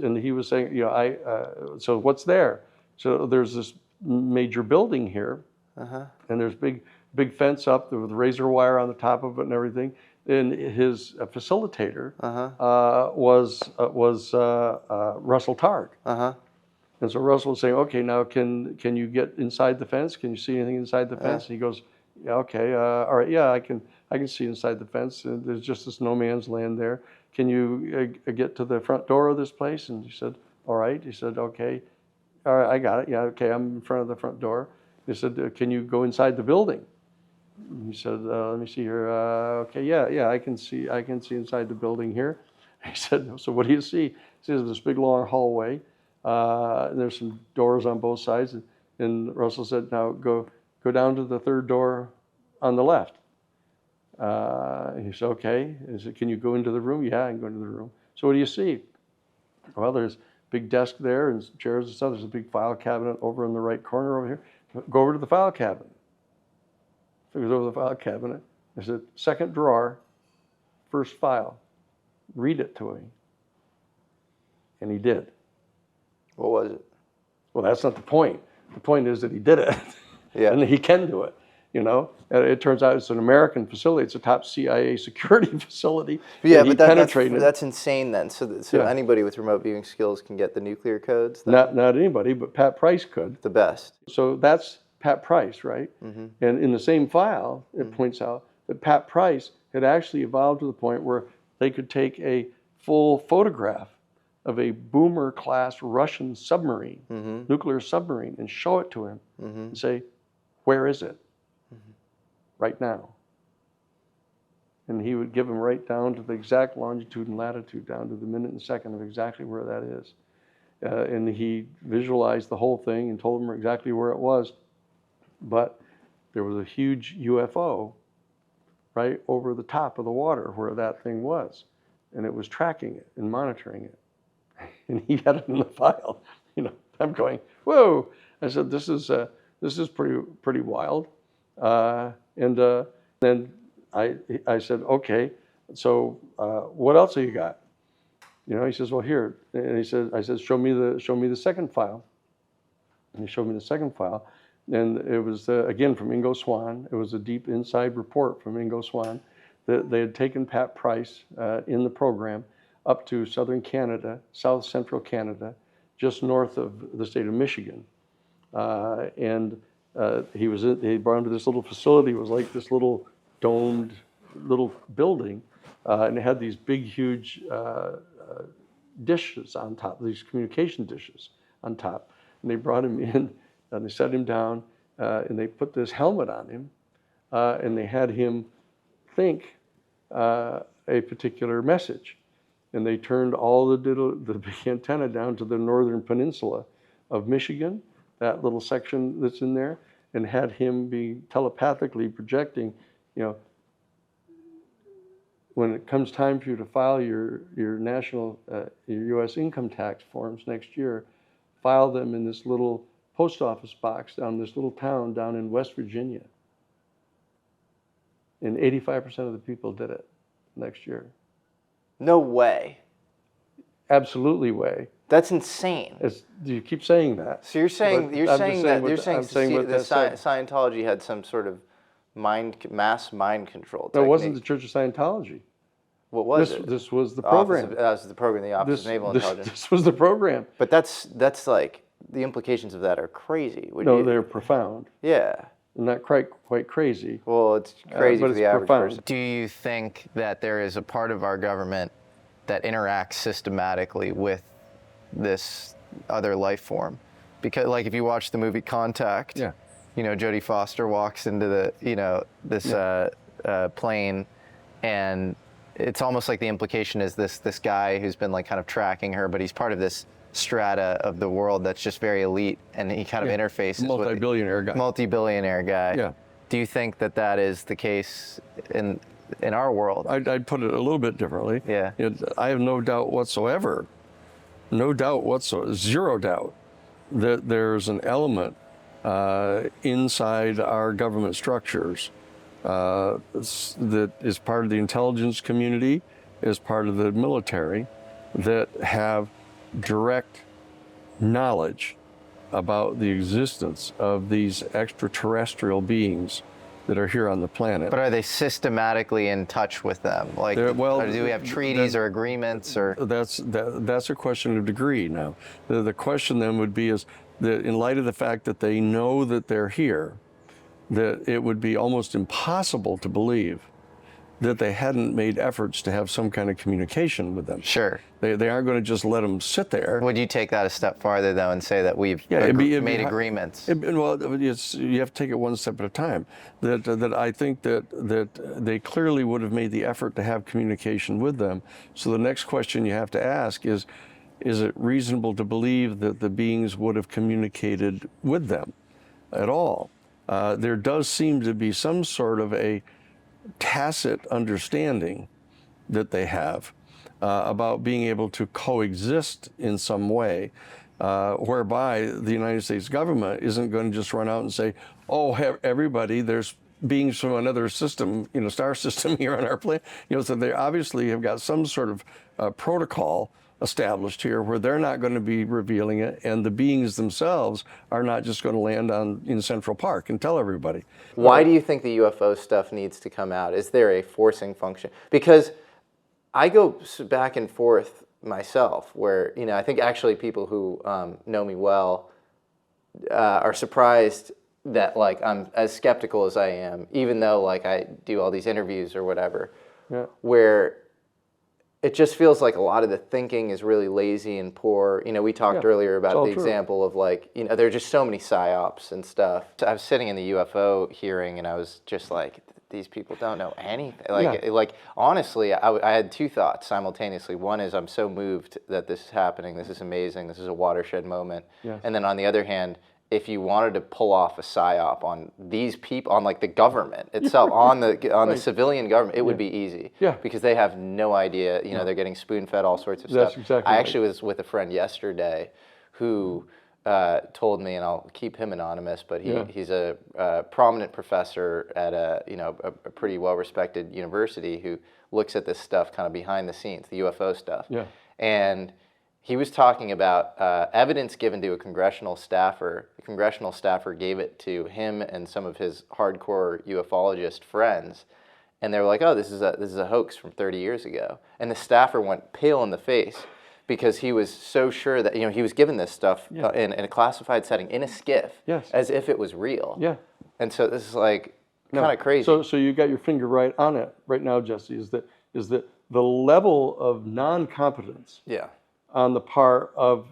saying, you know, so what's there? So there's this major building here, and there's big fence up with razor wire on the top of it and everything. And his facilitator was Russell Targ. And so Russell was saying, okay, now can you get inside the fence? Can you see anything inside the fence? And he goes, Yeah, okay, all right, yeah, I can see inside the fence. There's just this no man's land there. Can you get to the front door of this place? And he said, all right. He said, okay, all right, I got it. Yeah, okay, I'm in front of the front door. He said, can you go inside the building? And he said, let me see here. Okay, yeah, I can see inside the building here. He said, so what do you see? He says, there's this big long hallway. And there's some doors on both sides. And Russell said, now go down to the third door on the left. He said, okay. He said, can you go into the room? Yeah, I can go into the room. So what do you see? Well, there's a big desk there and chairs and stuff. There's a big file cabinet over in the right corner over here. Go over to the file cabinet. So he goes over to the file cabinet. I said, second drawer, first file. Read it to me. And he did. What was it? Well, that's not the point. The point is that he did it. Yeah. And he can do it. And it turns out it's an American facility. It's a top CIA security facility. Yeah, but that's insane then. So Yeah. anybody with remote viewing skills can get the nuclear codes? Not anybody, but Pat Price could. The best. So that's Pat Price, right? Mm-hmm. And in the same file, it points out that Pat Price had actually evolved to the point where they could take a full photograph of a boomer-class Russian submarine, nuclear submarine, and show it to him and say, where is it? Right now. And he would give him right down to the exact longitude and latitude, down to the minute and second of exactly where that is. And he visualized the whole thing and told him exactly where it was. But there was a huge UFO right over the top of the water where that thing was. And it was tracking it and monitoring it. And he had it in the file. I'm going, whoa. I said, this is pretty wild. And then I said, okay, so what else have you got? He says, well, here. And I said, show me the second file. And he showed me the second file. And it was, again, from Ingo Swann. It was a deep inside report from Ingo Swann that they had taken Pat Price in the program up to southern Canada, south central Canada, just north of the state of Michigan. And he brought him to this little facility. It was like this little domed little building. And it had these big, huge dishes on top, these communication dishes on top. And they brought him in and they set him down and they put this helmet on him and they had him think a particular message. And they turned all the big antenna down to the northern peninsula of Michigan, that little section that's in there, and had him be telepathically projecting, when it comes time for you to file your national, your U.S. income tax forms next year, file them in this little post office box down in this little town down in West Virginia. And 85% of the people did it next year. No way. Absolutely way. That's insane. You keep saying that. So you're saying Scientology had some sort of mass mind control technique. No, it wasn't the Church of Scientology. What was it? This was the program. That was the program, the Office of Naval Intelligence. This was the program. But that's like, the implications of that are crazy. They're profound. Yeah. Not quite crazy. Well, it's crazy for the average person. Do you think that there is a part of our government that interacts systematically with this other life form? Because, like, if you watch the movie Contact, Jodie Foster walks into the, plane, and it's almost like the implication is this guy who's been like kind of tracking her, but he's part of this strata of the world that's just very elite, and he kind of interfaces with multi-billionaire guy. Yeah. Do you think that is the case in our world? I'd put it a little bit differently. Yeah. I have no doubt whatsoever, zero doubt that there's an element inside our government structures that is part of the intelligence community, is part of the military, that have direct knowledge about the existence of these extraterrestrial beings that are here on the planet. But are they systematically in touch with them? Like, do we have treaties or agreements? Or that's a question of degree now. The question then would be is that in light of the fact that they know that they're here, that it would be almost impossible to believe that they hadn't made efforts to have some kind of communication with them. Sure. They aren't going to just let them sit there. Would you take that a step farther, though, and say that we've made agreements? You have to take it one step at a time. That I think that they clearly would have made the effort to have communication with them. So the next question you have to ask is it reasonable to believe that the beings would have communicated with them at all? There does seem to be some sort of a tacit understanding that they have about being able to coexist in some way, whereby the United States government isn't going to just run out and say, oh, everybody, there's beings from another system, star system here on our planet. So they obviously have got some sort of protocol established here where they're not going to be revealing it, and the beings themselves are not just going to land in Central Park and tell everybody. Why do you think the UFO stuff needs to come out? Is there a forcing function? Because I go back and forth myself where, I think actually people who know me well are surprised that I'm as skeptical as I am, even though I do all these interviews or whatever, where it just feels like a lot of the thinking is really lazy and poor. We talked earlier about the example of there are just so many Psy-Ops and stuff. So I was sitting in the UFO hearing and I was just like, these people don't know anything. Honestly, I had two thoughts simultaneously. One is I'm so moved that this is happening. This is amazing. This is a watershed moment. Yes. And then on the other hand, if you wanted to pull off a psyop on these people, on the government itself, on the civilian government, it would be easy. Yeah. Because they have no idea. They're getting spoon-fed all sorts of stuff. Exactly I actually was with a friend yesterday who told me, and I'll keep him anonymous, but he's a prominent professor at a pretty well-respected university who looks at this stuff kind of behind the scenes, the UFO stuff. Yeah. And he was talking about evidence given to a congressional staffer. The congressional staffer gave it to him and some of his hardcore ufologist friends, and they were like, "Oh, this is a hoax from 30 years ago." And the staffer went pale in the face because he was so sure that he was given this stuff in a classified setting in a skiff, as if it was real. Yeah. And so this is kind of crazy. So you got your finger right on it right now, Jesse. Is that the level of non-competence? Yeah. On the part of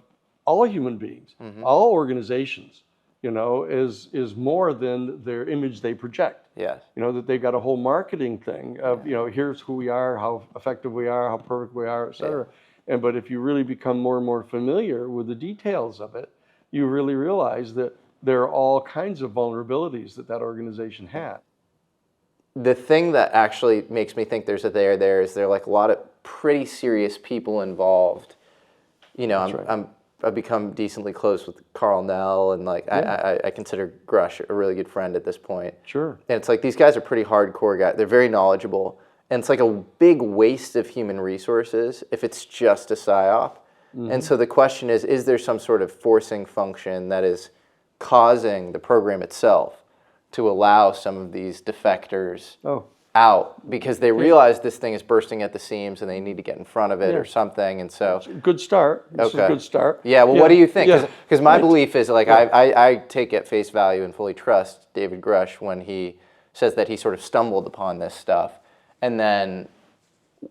all human beings, all organizations, is more than their image they project. Yes. That they've got a whole marketing thing of, here's who we are, how effective we are, how perfect we are, et cetera. Yeah. But if you really become more and more familiar with the details of it, you really realize that there are all kinds of vulnerabilities that organization had. The thing that actually makes me think there's a there is there are a lot of pretty serious people involved. I've become decently close with Carl Nell, and I consider Grush a really good friend at this point. Sure. And it's these guys are pretty hardcore guys. They're very knowledgeable, and it's a big waste of human resources if it's just a psyop. And so the question is there some sort of forcing function that is causing the program itself to allow some of these defectors out because they realize this thing is bursting at the seams and they need to get in front of it or something, and so good start. This is a good start. Yeah. Well, what do you think? Because my belief is I take at face value and fully trust David Grush when he says that he sort of stumbled upon this stuff, and then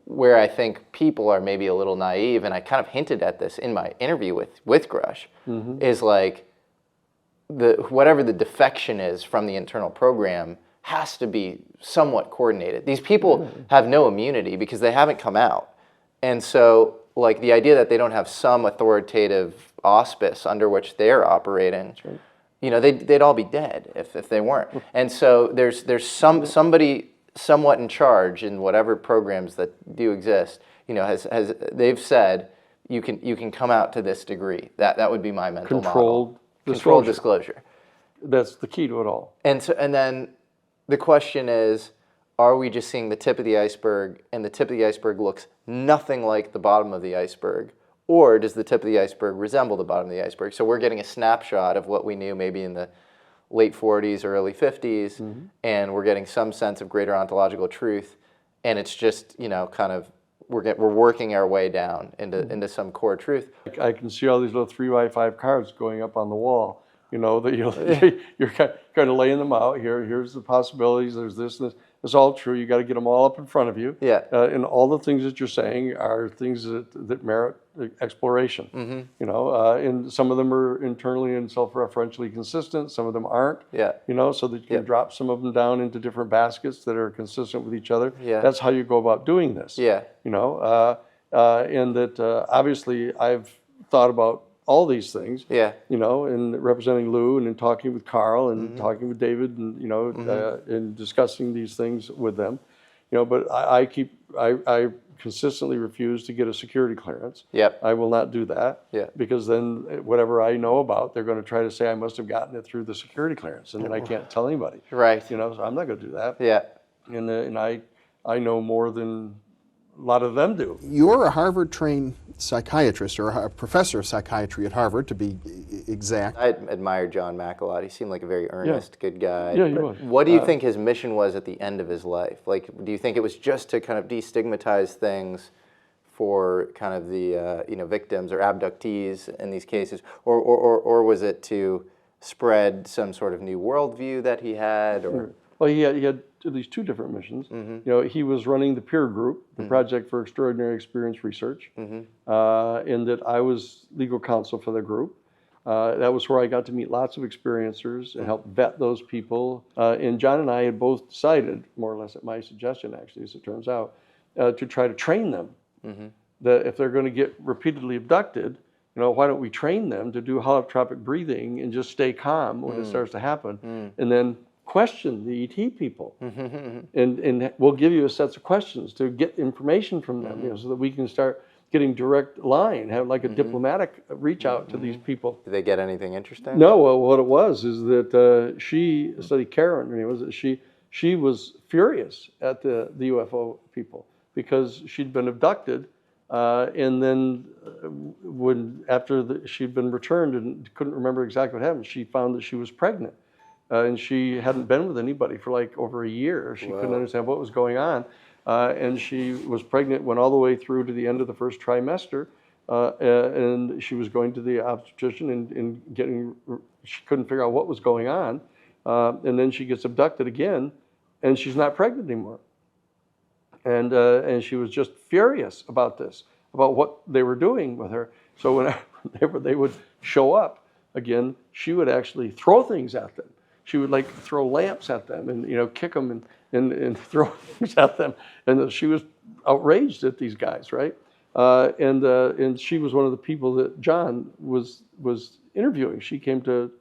where I think people are maybe a little naive, and I kind of hinted at this in my interview with Grush, is whatever the defection is from the internal program has to be somewhat coordinated. These people have no immunity because they haven't come out. And so, the idea that they don't have some authoritative auspice under which they're operating, they'd all be dead if they weren't. And so there's somebody somewhat in charge in whatever programs that do exist, they've said you can come out to this degree. That would be my mental model. Controlled disclosure. That's the key to it all. And then the question is, are we just seeing the tip of the iceberg, and the tip of the iceberg looks nothing like the bottom of the iceberg, or does the tip of the iceberg resemble the bottom of the iceberg? So we're getting a snapshot of what we knew maybe in the late 40s or early 50s, and we're getting some sense of greater ontological truth, and it's just, kind of, we're working our way down into some core truth. I can see all these little 3x5 cards going up on the wall You know, that you're kind of laying them out. Here's the possibilities. There's this and this. It's all true. You got to get them all up in front of you. Yeah. And all the things that you're saying are things that merit exploration. Mm-hmm. You know, and some of them are internally and self-referentially consistent. Some of them aren't. Yeah. You know, so that you can drop some of them down into different baskets that are consistent with each other. Yeah. That's how you go about doing this. Yeah. You know, and that obviously I've thought about all these things, Yeah. you know, and representing Lou and in talking with Carl and talking with David and, you know, and discussing these things with them, you know, but I consistently refuse to get a security clearance. Yep. I will not do that. Yeah. Because then whatever I know about, they're going to try to say I must have gotten it through the security clearance, and then I can't tell anybody. Right. You know, so I'm not going to do that. Yeah. And I know more than a lot of them do. You're a Harvard-trained psychiatrist, or a professor of psychiatry at Harvard, to be exact. I admired John Mack a lot. He seemed like a very earnest, good guy. Yeah, he was. What do you think his mission was at the end of his life? Like, do you think it was just to kind of destigmatize things for kind of the victims or abductees in these cases, or was it to spread some sort of new worldview that he had? Or Well, he had at least two different missions. You know, he was running the peer group, the Project for Extraordinary Experience Research, in that I was legal counsel for the group. That was where I got to meet lots of experiencers and help vet those people. And John and I had both decided, more or less at my suggestion actually, as it turns out, to try to train them. That if they're going to get repeatedly abducted, you know, why don't we train them to do holotropic breathing and just stay calm when it starts to happen, and then question the ET people, and we'll give you a set of questions to get information from them, you know, so that we can start getting direct line, have like a diplomatic reach out to these people. did they get anything interesting? No, well, what it was is that she studied Karen, and it was that she was furious at the UFO people because she'd been abducted, and then after she'd been returned and couldn't remember exactly what happened, she found that she was pregnant. And she hadn't been with anybody for like over a year. She couldn't understand what was going on. And she was pregnant, went all the way through to the end of the first trimester. And she was going to the obstetrician and she couldn't figure out what was going on. And then she gets abducted again, and she's not pregnant anymore. And she was just furious about this, about what they were doing with her. So whenever they would show up again, she would actually throw things at them. She would like throw lamps at them and, you know, kick them and throw things at them. And she was outraged at these guys, right? And she was one of the people that John was interviewing. She came to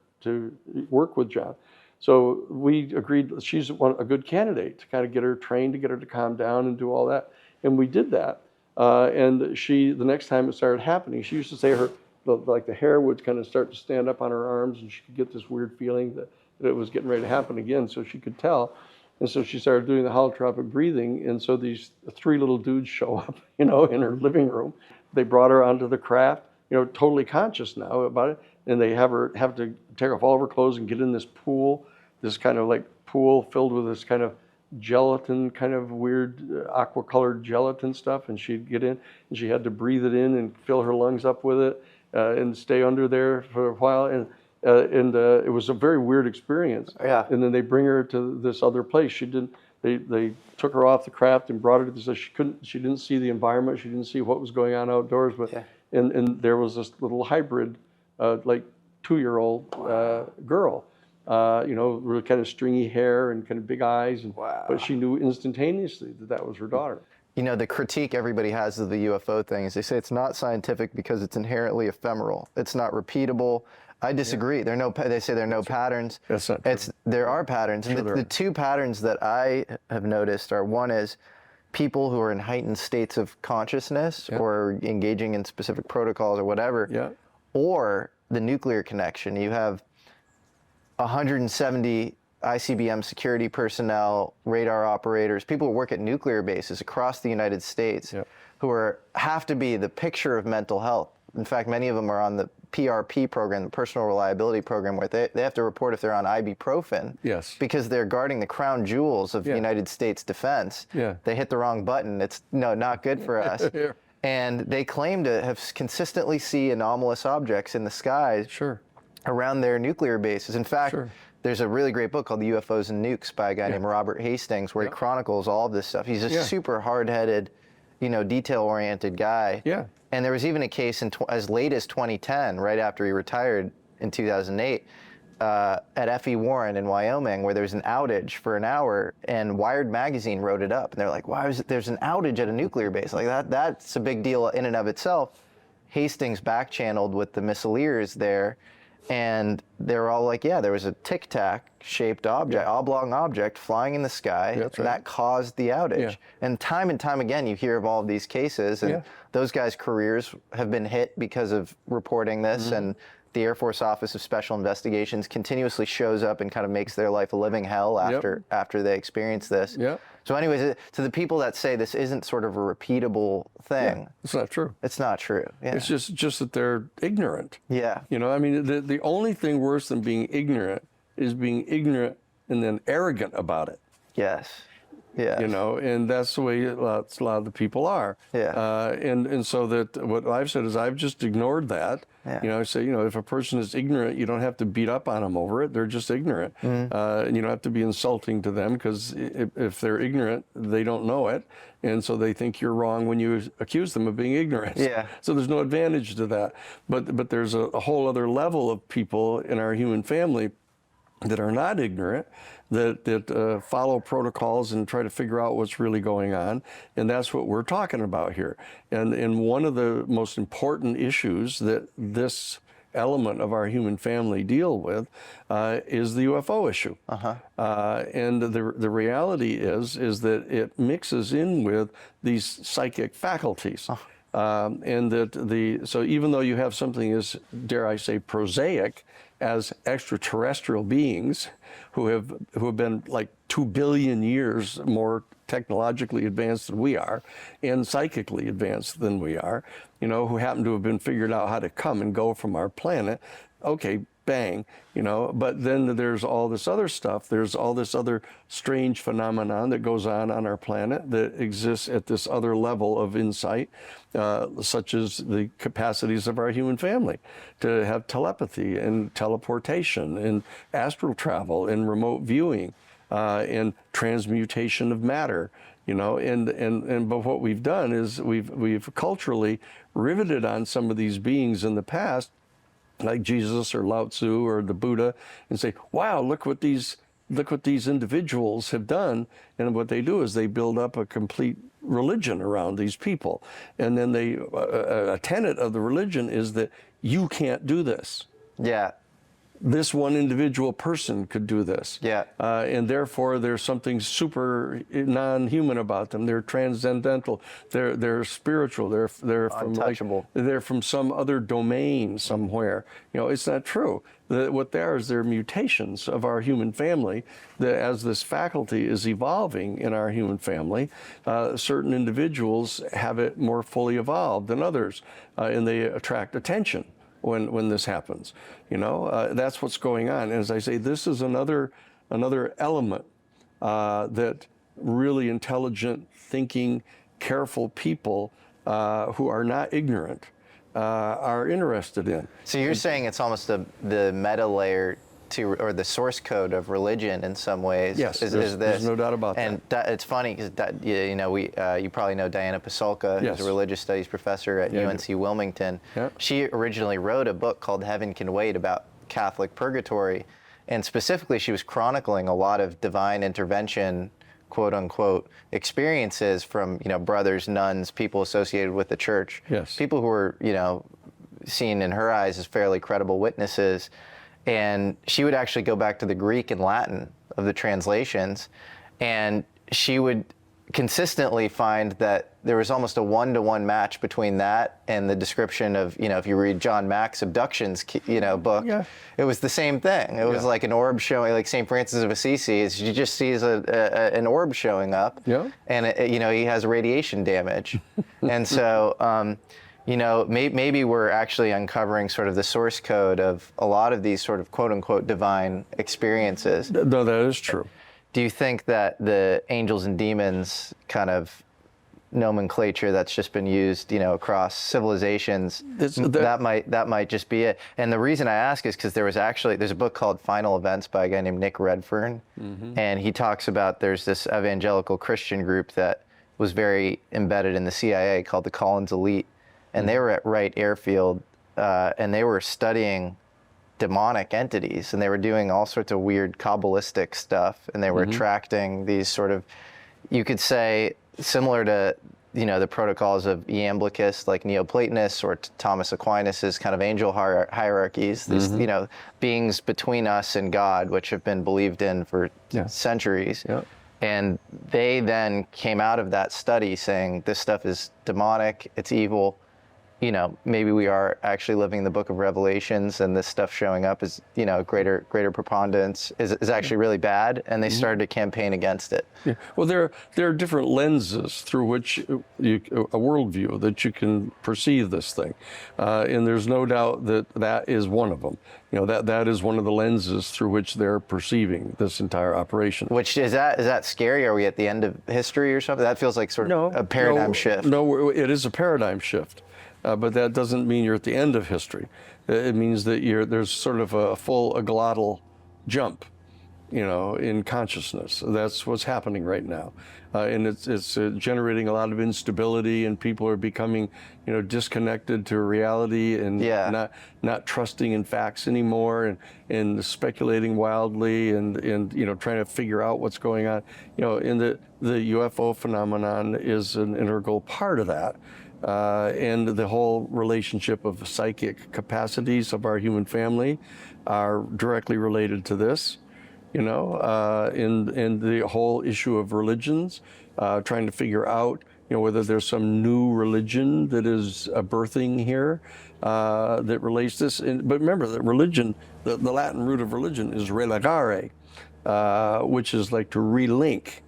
work with John. So we agreed she's a good candidate to kind of get her trained, to get her to calm down and do all that. And we did that. And the next time it started happening, she used to say the hair would kind of start to stand up on her arms, and she could get this weird feeling that it was getting ready to happen again, so she could tell. And so she started doing the holotropic breathing, and so these three little dudes show up, you know, in her living room. They brought her onto the craft, you know, totally conscious now about it, and they have to take off all of her clothes and get in this pool, this kind of like pool filled with this kind of gelatin, kind of weird aqua-colored gelatin stuff, and she'd get in, and she had to breathe it in and fill her lungs up with it, and stay under there for a while, and it was a very weird experience. Yeah. And then they bring her to this other place. They took her off the craft and brought her to this. She didn't see the environment. She didn't see what was going on outdoors. But and there was this little hybrid, like 2-year-old girl, you know, really kind of stringy hair and kind of big eyes. But she knew instantaneously that was her daughter. You know, the critique everybody has of the UFO thing is they say it's not scientific because it's inherently ephemeral. It's not repeatable. I disagree. Yeah. They say there are no patterns. That's not true. There are patterns. And the two patterns that I have noticed are, one is people who are in heightened states of consciousness or engaging in specific protocols or whatever, or the nuclear connection. You have 170 ICBM security personnel, radar operators, people who work at nuclear bases across the United States who have to be the picture of mental health. In fact, many of them are on the PRP program, the personal reliability program, where they have to report if they're on ibuprofen. Yes. Because they're guarding the crown jewels of United States defense. Yeah. They hit the wrong button. It's not good for us. And they claim to have consistently see anomalous objects in the skies. Sure. around their nuclear bases. In fact, there's a really great book called UFOs and Nukes by a guy named Robert Hastings, where he chronicles all of this stuff. He's a super hard-headed, detail-oriented guy. Yeah. And there was even a case as late as 2010, right after he retired in 2008, at F.E. Warren in Wyoming, where there was an outage for an hour, and Wired magazine wrote it up. And they're like, there's an outage at a nuclear base? Like that's a big deal in and of itself. Hastings back-channeled with the missileers there, and they were all like, there was a tic-tac shaped object, oblong object flying in the sky, that caused the outage. And time again, you hear of all of these cases, and those guys' careers have been hit because of reporting this, and the Air Force Office of Special Investigations continuously shows up and kind of makes their life a living hell after they experience this. So anyways, to the people that say this isn't sort of a repeatable thing, it's not true. It's not true. It's just that they're ignorant. Yeah. I mean, the only thing worse than being ignorant is being ignorant and then arrogant about it. Yes. Yeah. And that's the way a lot of the people are. Yeah. And so that what I've said is I've just ignored that. Yeah. I say, if a person is ignorant, you don't have to beat up on them over it. They're just ignorant. And you don't have to be insulting to them, because if they're ignorant, they don't know it. And so they think you're wrong when you accuse them of being ignorant. Yeah. So there's no advantage to that. But there's a whole other level of people in our human family that are not ignorant, that follow protocols and try to figure out what's really going on. And that's what we're talking about here. And one of the most important issues that this element of our human family deal with is the UFO issue. And the reality is that it mixes in with these psychic faculties. And that so even though you have something as, dare I say, prosaic as extraterrestrial beings who have been like 2 billion years more technologically advanced than we are and psychically advanced than we are, who happen to have been figured out how to come and go from our planet, okay, bang, but then there's all this other stuff. There's all this other strange phenomenon that goes on our planet that exists at this other level of insight, such as the capacities of our human family to have telepathy and teleportation and astral travel and remote viewing and transmutation of matter. But what we've done is we've culturally riveted on some of these beings in the past, like Jesus or Lao Tzu or the Buddha, and say, wow, look what these individuals have done. And what they do is they build up a complete religion around these people. And then a tenet of the religion is that you can't do this. Yeah. This one individual person could do this. Yeah. And therefore there's something super non-human about them. They're transcendental. They're spiritual. They're from untouchable. They're from some other domain somewhere. It's not true. What they are is they're mutations of our human family. That as this faculty is evolving in our human family, certain individuals have it more fully evolved than others, and they attract attention when this happens. That's what's going on. And as I say, this is another element that really intelligent, thinking, careful people who are not ignorant are interested in. So you're saying it's almost the meta layer or the source code of religion in some ways. Yes, there's no doubt about that. And it's funny because you probably know Diana Pasulka, who's a religious studies professor at UNC Wilmington. Yeah. She originally wrote a book called Heaven Can Wait about Catholic purgatory, and specifically she was chronicling a lot of divine intervention, quote unquote, experiences from brothers, nuns, people associated with the church, people who were seen in her eyes as fairly credible witnesses. And she would actually go back to the Greek and Latin of the translations, and she would consistently find that there was almost a one-to-one match between that and the description of, if you read John Mack's Abductions, book, it was the same thing. It was like an orb showing, like St. Francis of Assisi. You just sees an orb showing up, and he has radiation damage, and so. Maybe we're actually uncovering sort of the source code of a lot of these sort of quote-unquote divine experiences. No, that is true. Do you think that the angels and demons kind of nomenclature that's just been used, across civilizations. That might just be it. And the reason I ask is because there's a book called Final Events by a guy named Nick Redfern, and he talks about there's this evangelical Christian group that was very embedded in the CIA called the Collins Elite, and they were at Wright Airfield, and they were studying demonic entities, and they were doing all sorts of weird Kabbalistic stuff, and they were attracting these sort of, you could say, similar to the protocols of Iamblichus, like Neoplatonists, or Thomas Aquinas's kind of angel hierarchies, these beings between us and God, which have been believed in for centuries. And they then came out of that study saying this stuff is demonic, it's evil. Maybe we are actually living the book of Revelations, and this stuff showing up is, greater preponderance is actually really bad, and they started to campaign against it. Yeah. Well, there are different lenses through which a worldview that you can perceive this thing, and there's no doubt that is one of them. That is one of the lenses through which they're perceiving this entire operation. Which is that scary? Are we at the end of history or something? That feels like sort of a paradigm shift. No, it is a paradigm shift. But that doesn't mean you're at the end of history. It means that there's sort of a full glottal jump, in consciousness. That's what's happening right now. And it's generating a lot of instability, and people are becoming, disconnected to reality, and not trusting in facts anymore, and speculating wildly, and trying to figure out what's going on. And the UFO phenomenon is an integral part of that. And the whole relationship of psychic capacities of our human family are directly related to this, and the whole issue of religions, trying to figure out, whether there's some new religion that is birthing here that relates this. But remember that religion, the Latin root of religion is religare, which is like to relink.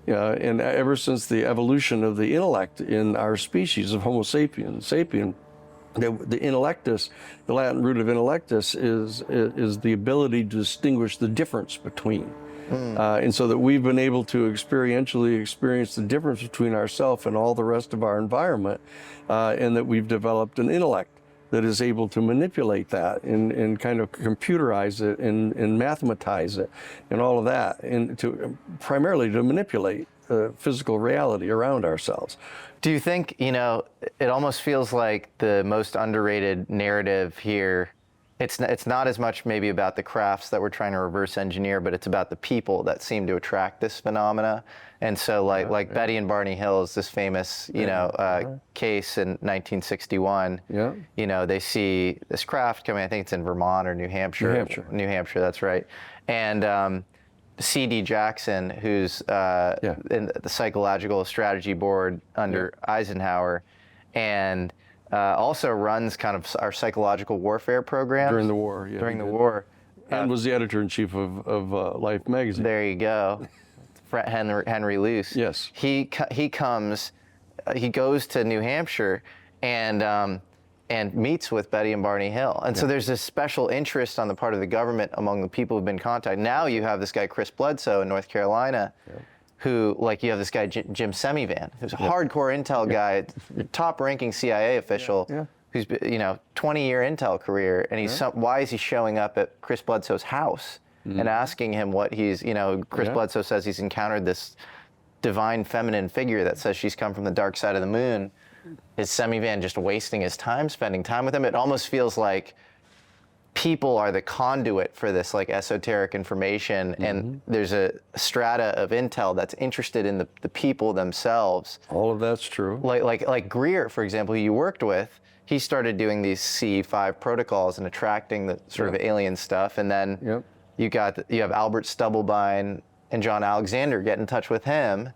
And ever since the evolution of the intellect in our species of Homo sapiens, the intellectus, the Latin root of intellectus is the ability to distinguish the difference between. And so that we've been able to experientially experience the difference between ourselves and all the rest of our environment, and that we've developed an intellect that is able to manipulate that and kind of computerize it and mathematize it and all of that, and primarily to manipulate physical reality around ourselves. Do you think, it almost feels like the most underrated narrative here, it's not as much maybe about the crafts that we're trying to reverse engineer, but it's about the people that seem to attract this phenomena. And so like Betty and Barney Hill's this famous, case in 1961, they see this craft coming, I think it's in Vermont or New Hampshire. New Hampshire, that's right. And C.D. Jackson, who's in the Psychological Strategy Board under Eisenhower, and also runs kind of our psychological warfare program. During the war, During the war. And was the editor-in-chief of Life magazine. There you go. Henry Luce. Yes. He goes to New Hampshire and meets with Betty and Barney Hill. And so there's this special interest on the part of the government among the people who've been contacted. Now you have this guy, Chris Bledsoe in North Carolina, who, you have this guy, Jim Semivan, who's a hardcore intel guy, top-ranking CIA official, who's, 20-year intel career, and why is he showing up at Chris Bledsoe's house and asking him what he's, Chris Bledsoe says he's encountered this divine feminine figure that says she's come from the dark side of the moon. Is Semivan just wasting his time, spending time with him? It almost feels like people are the conduit for this esoteric information, and there's a strata of intel that's interested in the people themselves. All of that's true. Like Greer, for example, who you worked with, he started doing these C5 protocols and attracting the sort of alien stuff, and then you have Albert Stubblebine and John Alexander get in touch with him,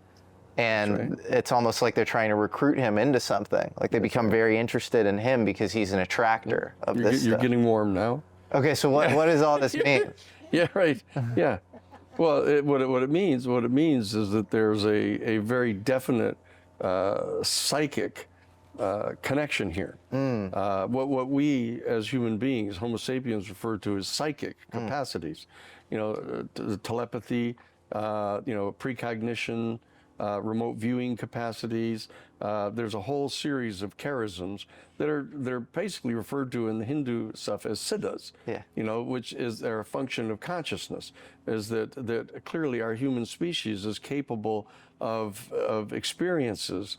and it's almost like they're trying to recruit him into something. They become very interested in him because he's an attractor of this stuff. You're getting warm now. Okay, so what does all this mean? Yeah, right. Yeah. Well, what it means is that there's a very definite psychic connection here. What we as human beings, Homo sapiens, refer to as psychic capacities. Telepathy, precognition, remote viewing capacities. There's a whole series of charisms that are basically referred to in the Hindu stuff as siddhas, which is they're a function of consciousness, is that clearly our human species is capable of experiences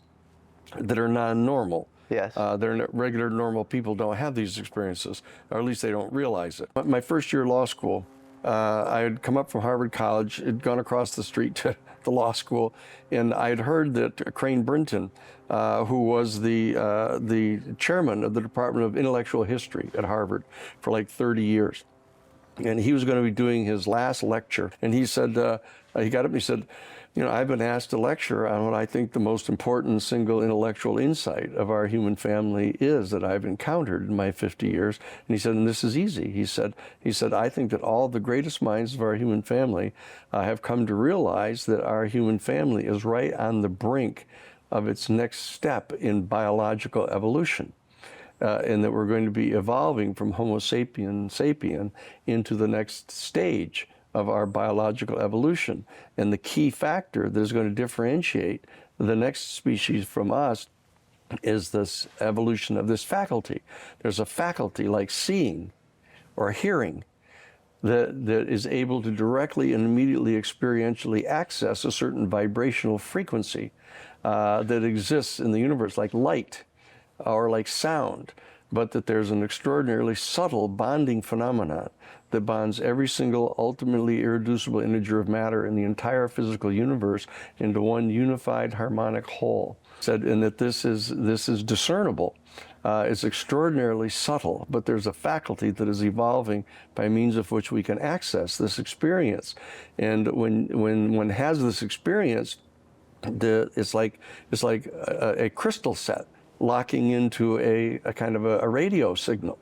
that are non-normal. Yes. Regular, normal people don't have these experiences, or at least they don't realize it. My first year of law school, I had come up from Harvard College, had gone across the street to the law school, and I had heard that Crane Brinton, who was the chairman of the Department of Intellectual History at Harvard for like 30 years, and he was going to be doing his last lecture, and he said, he got up and he said, I've been asked to lecture on what I think the most important single intellectual insight of our human family is that I've encountered in my 50 years. And he said, and this is easy. He said, I think that all the greatest minds of our human family have come to realize that our human family is right on the brink of its next step in biological evolution. And that we're going to be evolving from Homo sapien into the next stage of our biological evolution. And the key factor that is going to differentiate the next species from us is this evolution of this faculty. There's a faculty like seeing or hearing that is able to directly and immediately experientially access a certain vibrational frequency that exists in the universe, like light or like sound, but that there's an extraordinarily subtle bonding phenomenon that bonds every single ultimately irreducible integer of matter in the entire physical universe into one unified harmonic whole. And that this is discernible. It's extraordinarily subtle, but there's a faculty that is evolving by means of which we can access this experience. And when one has this experience, it's like a crystal set locking into a kind of a radio signal,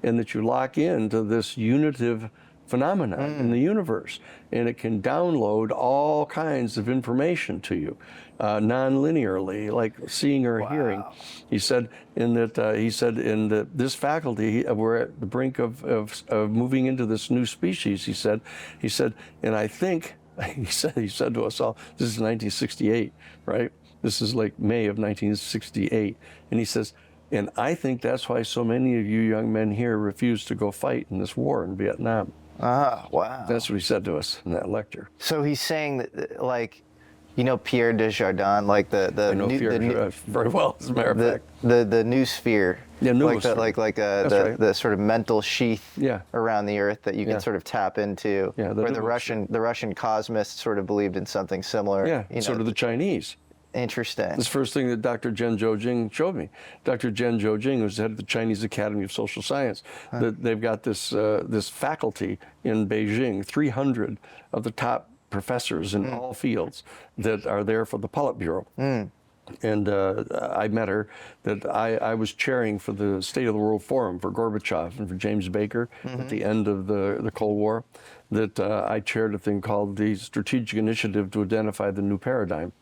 and that you lock into this unitive phenomenon in the universe, and it can download all kinds of information to you non-linearly, like seeing or hearing. He said in that this faculty, we're at the brink of moving into this new species. He said, and I think he said to us all, this is 1968, right? This is like May of 1968. And he says, and I think that's why so many of you young men here refuse to go fight in this war in Vietnam. Ah, wow. That's what he said to us in that lecture. So he's saying that, like, Pierre Desjardins, like I know Pierre very well, as a matter of fact. The new sphere. Yeah, noosphere. Right. The sort of mental sheath around the Earth that you can sort of tap into. Yeah, where the Russian cosmists sort of believed in something similar. Yeah, so do the Chinese. Interesting. This first thing that Dr. Jen Zhou-Jing showed me. Dr. Jen Zhou-Jing, who's head of the Chinese Academy of Social Science, that they've got this faculty in Beijing, 300 of the top professors in all fields that are there for the Politburo. And I met her, that I was chairing for the State of the World Forum for Gorbachev and for James Baker at the end of the Cold War, that I chaired a thing called the Strategic Initiative to Identify the New Paradigm.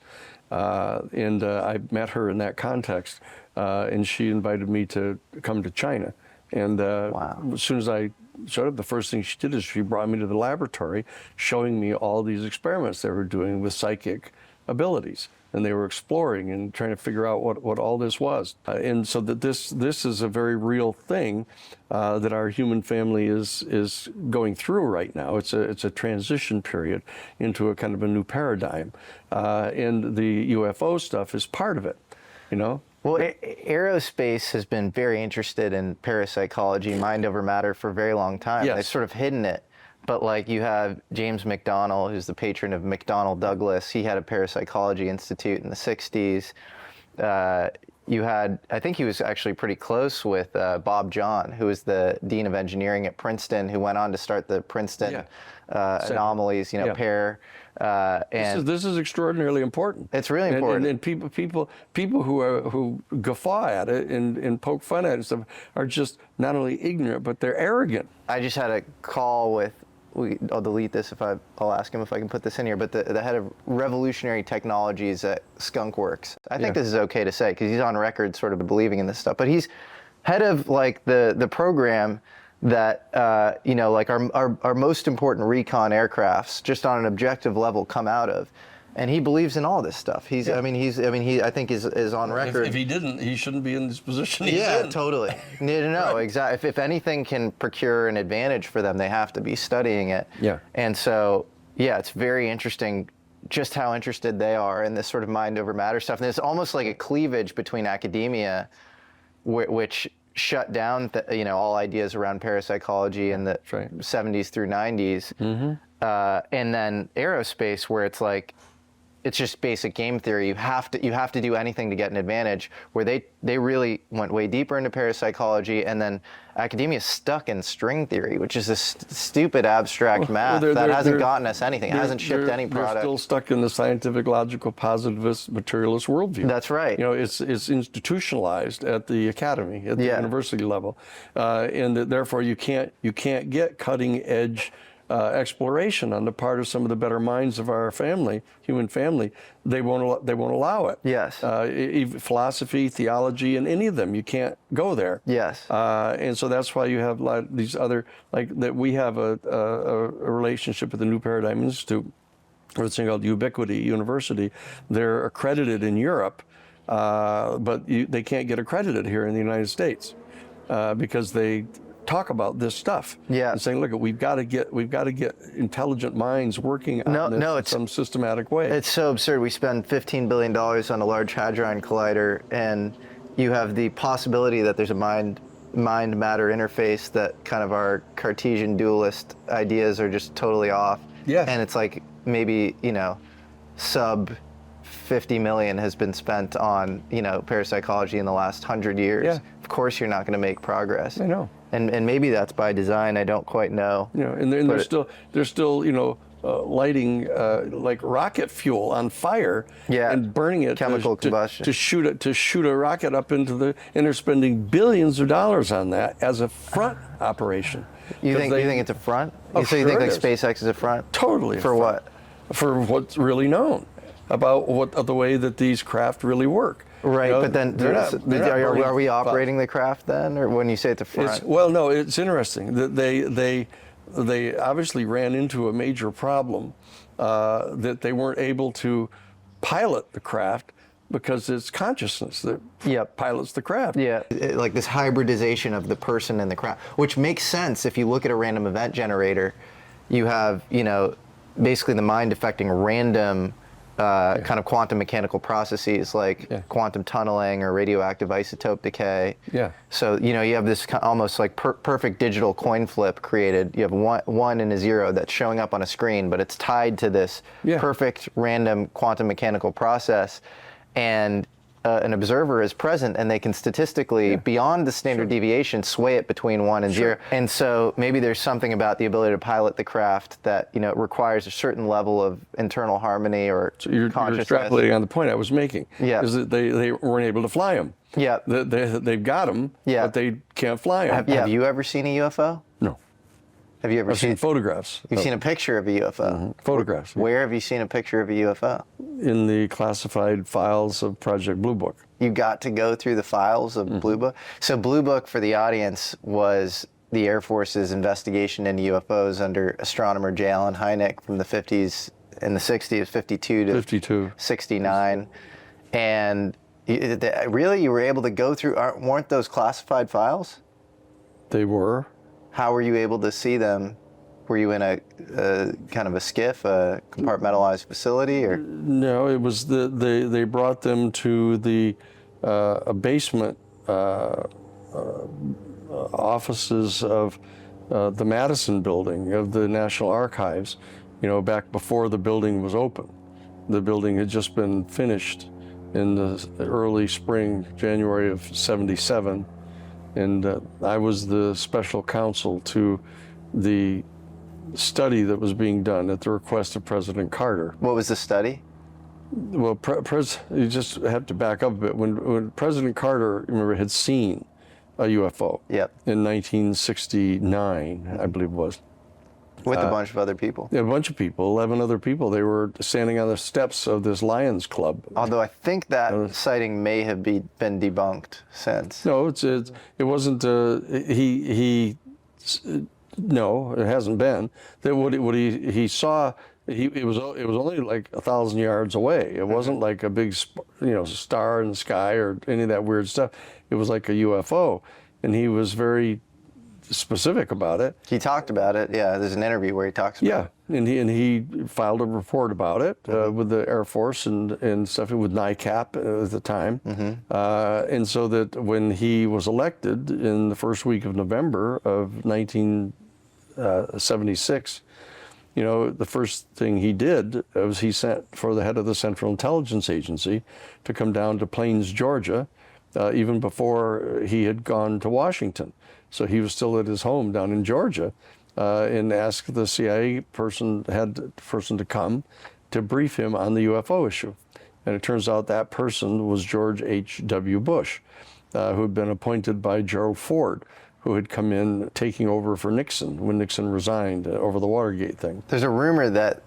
And I met her in that context, and she invited me to come to China. And as soon as I showed up, the first thing she did is she brought me to the laboratory, showing me all these experiments they were doing with psychic abilities. And they were exploring and trying to figure out what all this was. And so that this is a very real thing that our human family is going through right now. It's a transition period into a kind of a new paradigm. And the UFO stuff is part of it, Well, aerospace has been very interested in parapsychology, mind over matter, for a very long time. Yes. They've sort of hidden it. But like you have James McDonnell, who's the patron of McDonnell Douglas. He had a parapsychology institute in the 60s. You had, I think he was actually pretty close with Bob John, who was the dean of engineering at Princeton, who went on to start the Princeton anomalies, pair. And this is extraordinarily important. It's really important. And people who guffaw at it and poke fun at it and stuff are just not only ignorant, but they're arrogant. I just had a call with, I'll delete this I'll ask him if I can put this in here, but the head of revolutionary technologies at Skunkworks. I think this is okay to say because he's on record sort of believing in this stuff, but he's head of like the program that, like our most important recon aircrafts just on an objective level come out of. And he believes in all this stuff. I think is on record. If he didn't, he shouldn't be in this position he's in. Totally. No, exactly. If anything can procure an advantage for them, they have to be studying it. Yeah. And so, it's very interesting just how interested they are in this sort of mind over matter stuff. And it's almost like a cleavage between academia, which shut down all ideas around parapsychology in the 70s through 90s. Mm-hmm. And then aerospace, where it's like, it's just basic game theory. You have to do anything to get an advantage, where they really went way deeper into parapsychology, and then academia is stuck in string theory, which is this stupid abstract math that hasn't gotten us anything. It hasn't shipped any product. They're still stuck in the scientific, logical, positivist, materialist worldview. That's right. It's institutionalized at the academy, at the university level, and therefore you can't get cutting edge exploration on the part of some of the better minds of our human family. They won't allow it. Yes. Philosophy, theology, and any of them, you can't go there. Yes. And so that's why you have these other, like that. We have a relationship with the New Paradigm Institute, or it's called Ubiquity University. They're accredited in Europe, but they can't get accredited here in the United States because they talk about this stuff. Yeah. And saying, look, we've got to get intelligent minds working on this in some systematic way. It's so absurd. We spend $15 billion on a Large Hadron Collider, and you have the possibility that there's a mind-matter interface, that kind of our Cartesian dualist ideas are just totally off. Yeah. And it's like maybe, sub 50 million has been spent on, parapsychology in the last 100 years. Yeah. Of course you're not going to make progress. I know. And maybe that's by design. I don't quite know. And they're still lighting like rocket fuel on fire and burning it, chemical combustion, to shoot a rocket up into and they're spending billions of dollars on that as a front operation. You think it's a front? So you think like SpaceX is a front? Totally. For what? For what's really known about the way that these craft really work. Right, but then are we operating the craft then, or when you say it's a front? No, it's interesting that they obviously ran into a major problem that they weren't able to pilot the craft because it's consciousness that pilots the craft. Yeah, like this hybridization of the person and the craft, which makes sense if you look at a random event generator. You have, basically the mind affecting random kind of quantum mechanical processes like quantum tunneling or radioactive isotope decay. Yeah. So, you have this almost like perfect digital coin flip created. You have one and a zero that's showing up on a screen, but it's tied to this perfect random quantum mechanical process. And an observer is present, and they can statistically, beyond the standard deviation, sway it between 1 and 0. And so maybe there's something about the ability to pilot the craft that requires a certain level of internal harmony or consciousness. You're extrapolating on the point I was making. Yeah. Is that they weren't able to fly them. Yeah. They've got them, but they can't fly them. Have you ever seen a UFO? No. Have you ever seen photographs? You've seen a picture of a UFO? Mm-hmm. Photographs. Where have you seen a picture of a UFO? In the classified files of Project Blue Book. You got to go through the files of Blue Book? So Blue Book, for the audience, was the Air Force's investigation into UFOs under astronomer J. Allen Hynek from the 50s and the 60s, 52 to 69. And really, you were able to go through, weren't those classified files? They were. How were you able to see them? Were you in a kind of a skiff, a compartmentalized facility, or? No, it was they brought them to a basement offices of the Madison building of the National Archives, back before the building was open. The building had just been finished in the early spring, January of '77. And I was the special counsel to the study that was being done at the request of President Carter. What was the study? Well, you just have to back up a bit. When President Carter, remember, had seen a UFO in 1969, I believe it was. With a bunch of other people. Yeah, a bunch of people, 11 other people. They were standing on the steps of this Lions Club. Although I think that sighting may have been debunked since. No, it wasn't. No, it hasn't been. That what he saw It was only like 1,000 yards away. It wasn't like a big, star in the sky or any of that weird stuff. It was like a UFO, and he was very specific about it. He talked about it. Yeah, there's an interview where he talks about it. Yeah, and he filed a report about it with the Air Force and stuff, with NICAP at the time. And so that when he was elected in the first week of November of 1976, the first thing he did was he sent for the head of the Central Intelligence Agency to come down to Plains, Georgia, even before he had gone to Washington. So he was still at his home down in Georgia, and asked the CIA person to come to brief him on the UFO issue. And it turns out that person was George H.W. Bush, who had been appointed by Gerald Ford, who had come in taking over for Nixon when Nixon resigned over the Watergate thing. There's a rumor that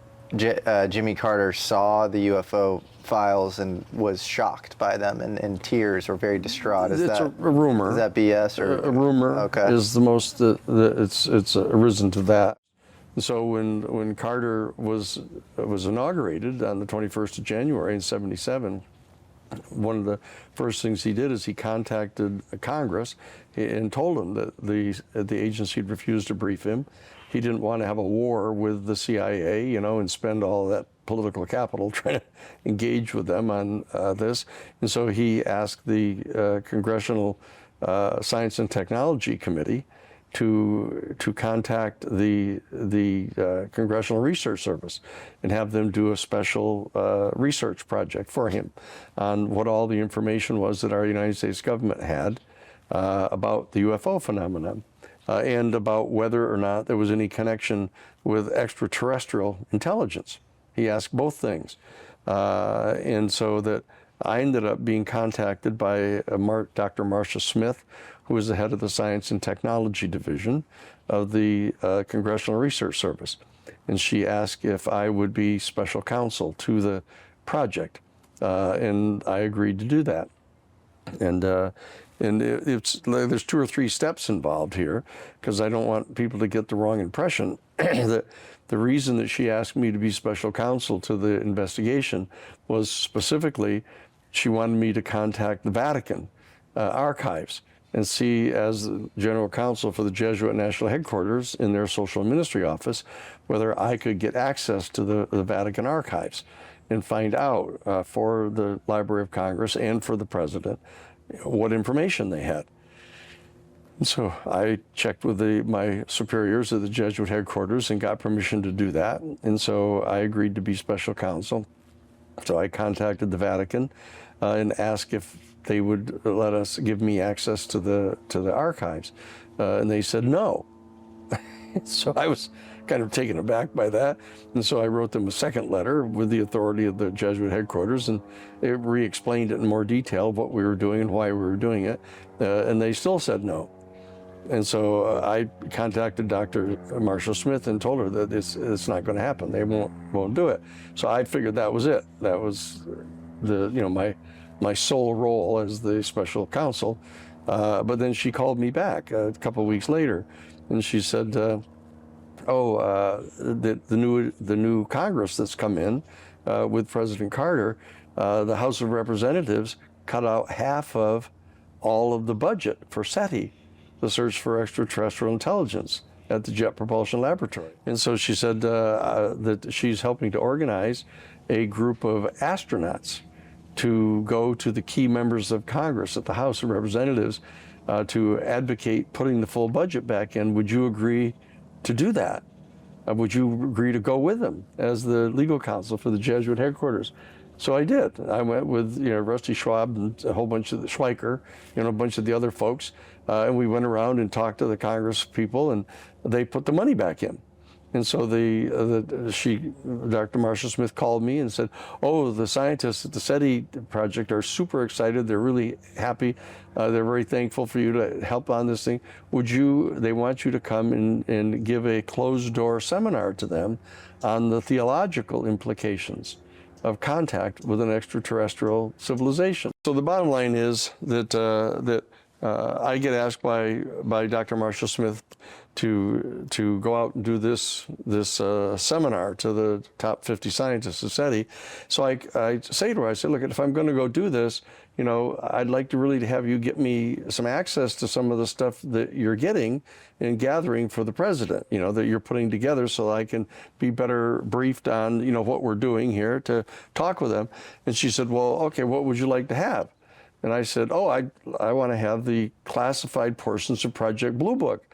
Jimmy Carter saw the UFO files and was shocked by them and in tears or very distraught. It's a rumor. Is that BS or a rumor? Is the most it's arisen to that. So when Carter was inaugurated on the 21st of January in '77, one of the first things he did is he contacted Congress and told them that the agency had refused to brief him. He didn't want to have a war with the CIA, and spend all that political capital trying to engage with them on this. And so he asked the Congressional Science and Technology Committee to contact the Congressional Research Service and have them do a special research project for him on what all the information was that our United States government had about the UFO phenomenon. And about whether or not there was any connection with extraterrestrial intelligence. He asked both things. And so that I ended up being contacted by Dr. Marcia Smith, who was the head of the Science and Technology Division of the Congressional Research Service. And she asked if I would be special counsel to the project. And I agreed to do that. And there's 2 or 3 steps involved here, because I don't want people to get the wrong impression that the reason that she asked me to be special counsel to the investigation was specifically she wanted me to contact the Vatican archives and see, as the general counsel for the Jesuit National Headquarters in their social ministry office, whether I could get access to the Vatican archives and find out for the Library of Congress and for the President what information they had. And so I checked with my superiors at the Jesuit headquarters and got permission to do that. And so I agreed to be special counsel. So I contacted the Vatican and asked if they would give me access to the archives. And they said no. So I was kind of taken aback by that. And so I wrote them a second letter with the authority of the Jesuit headquarters, and they re-explained it in more detail, what we were doing and why we were doing it. And they still said no. And so I contacted Dr. Marcia Smith and told her that it's not going to happen. They won't do it. So I figured that was it. That was my sole role as the special counsel. But then she called me back a couple of weeks later, and she said, the new Congress that's come in with President Carter, the House of Representatives cut out half of all of the budget for SETI, the search for extraterrestrial intelligence, at the Jet Propulsion Laboratory. And so she said that she's helping to organize a group of astronauts to go to the key members of Congress at the House of Representatives to advocate putting the full budget back in. Would you agree to do that? Would you agree to go with them as the legal counsel for the Jesuit headquarters? So I did. I went with Rusty Schwab and a whole bunch of the Schweiker, a bunch of the other folks, and we went around and talked to the Congress people, and they put the money back in. And so Dr. Marcia Smith called me and said, "Oh, the scientists at the SETI project are super excited. They're really happy. They're very thankful for you to help on this thing. They want you to come and give a closed-door seminar to them on the theological implications of contact with an extraterrestrial civilization." So the bottom line is that I get asked by Dr. Marcia Smith to go out and do this seminar to the top 50 scientists of SETI. So I say to her, I said, look, if I'm going to go do this, you know, I'd like to really have you get me some access to some of the stuff that you're getting and gathering for the president, you know, that you're putting together, so I can be better briefed on, you know, what we're doing here to talk with them. And she said, well, okay, what would you like to have? And I said, oh, I want to have the classified portions of Project Blue Book.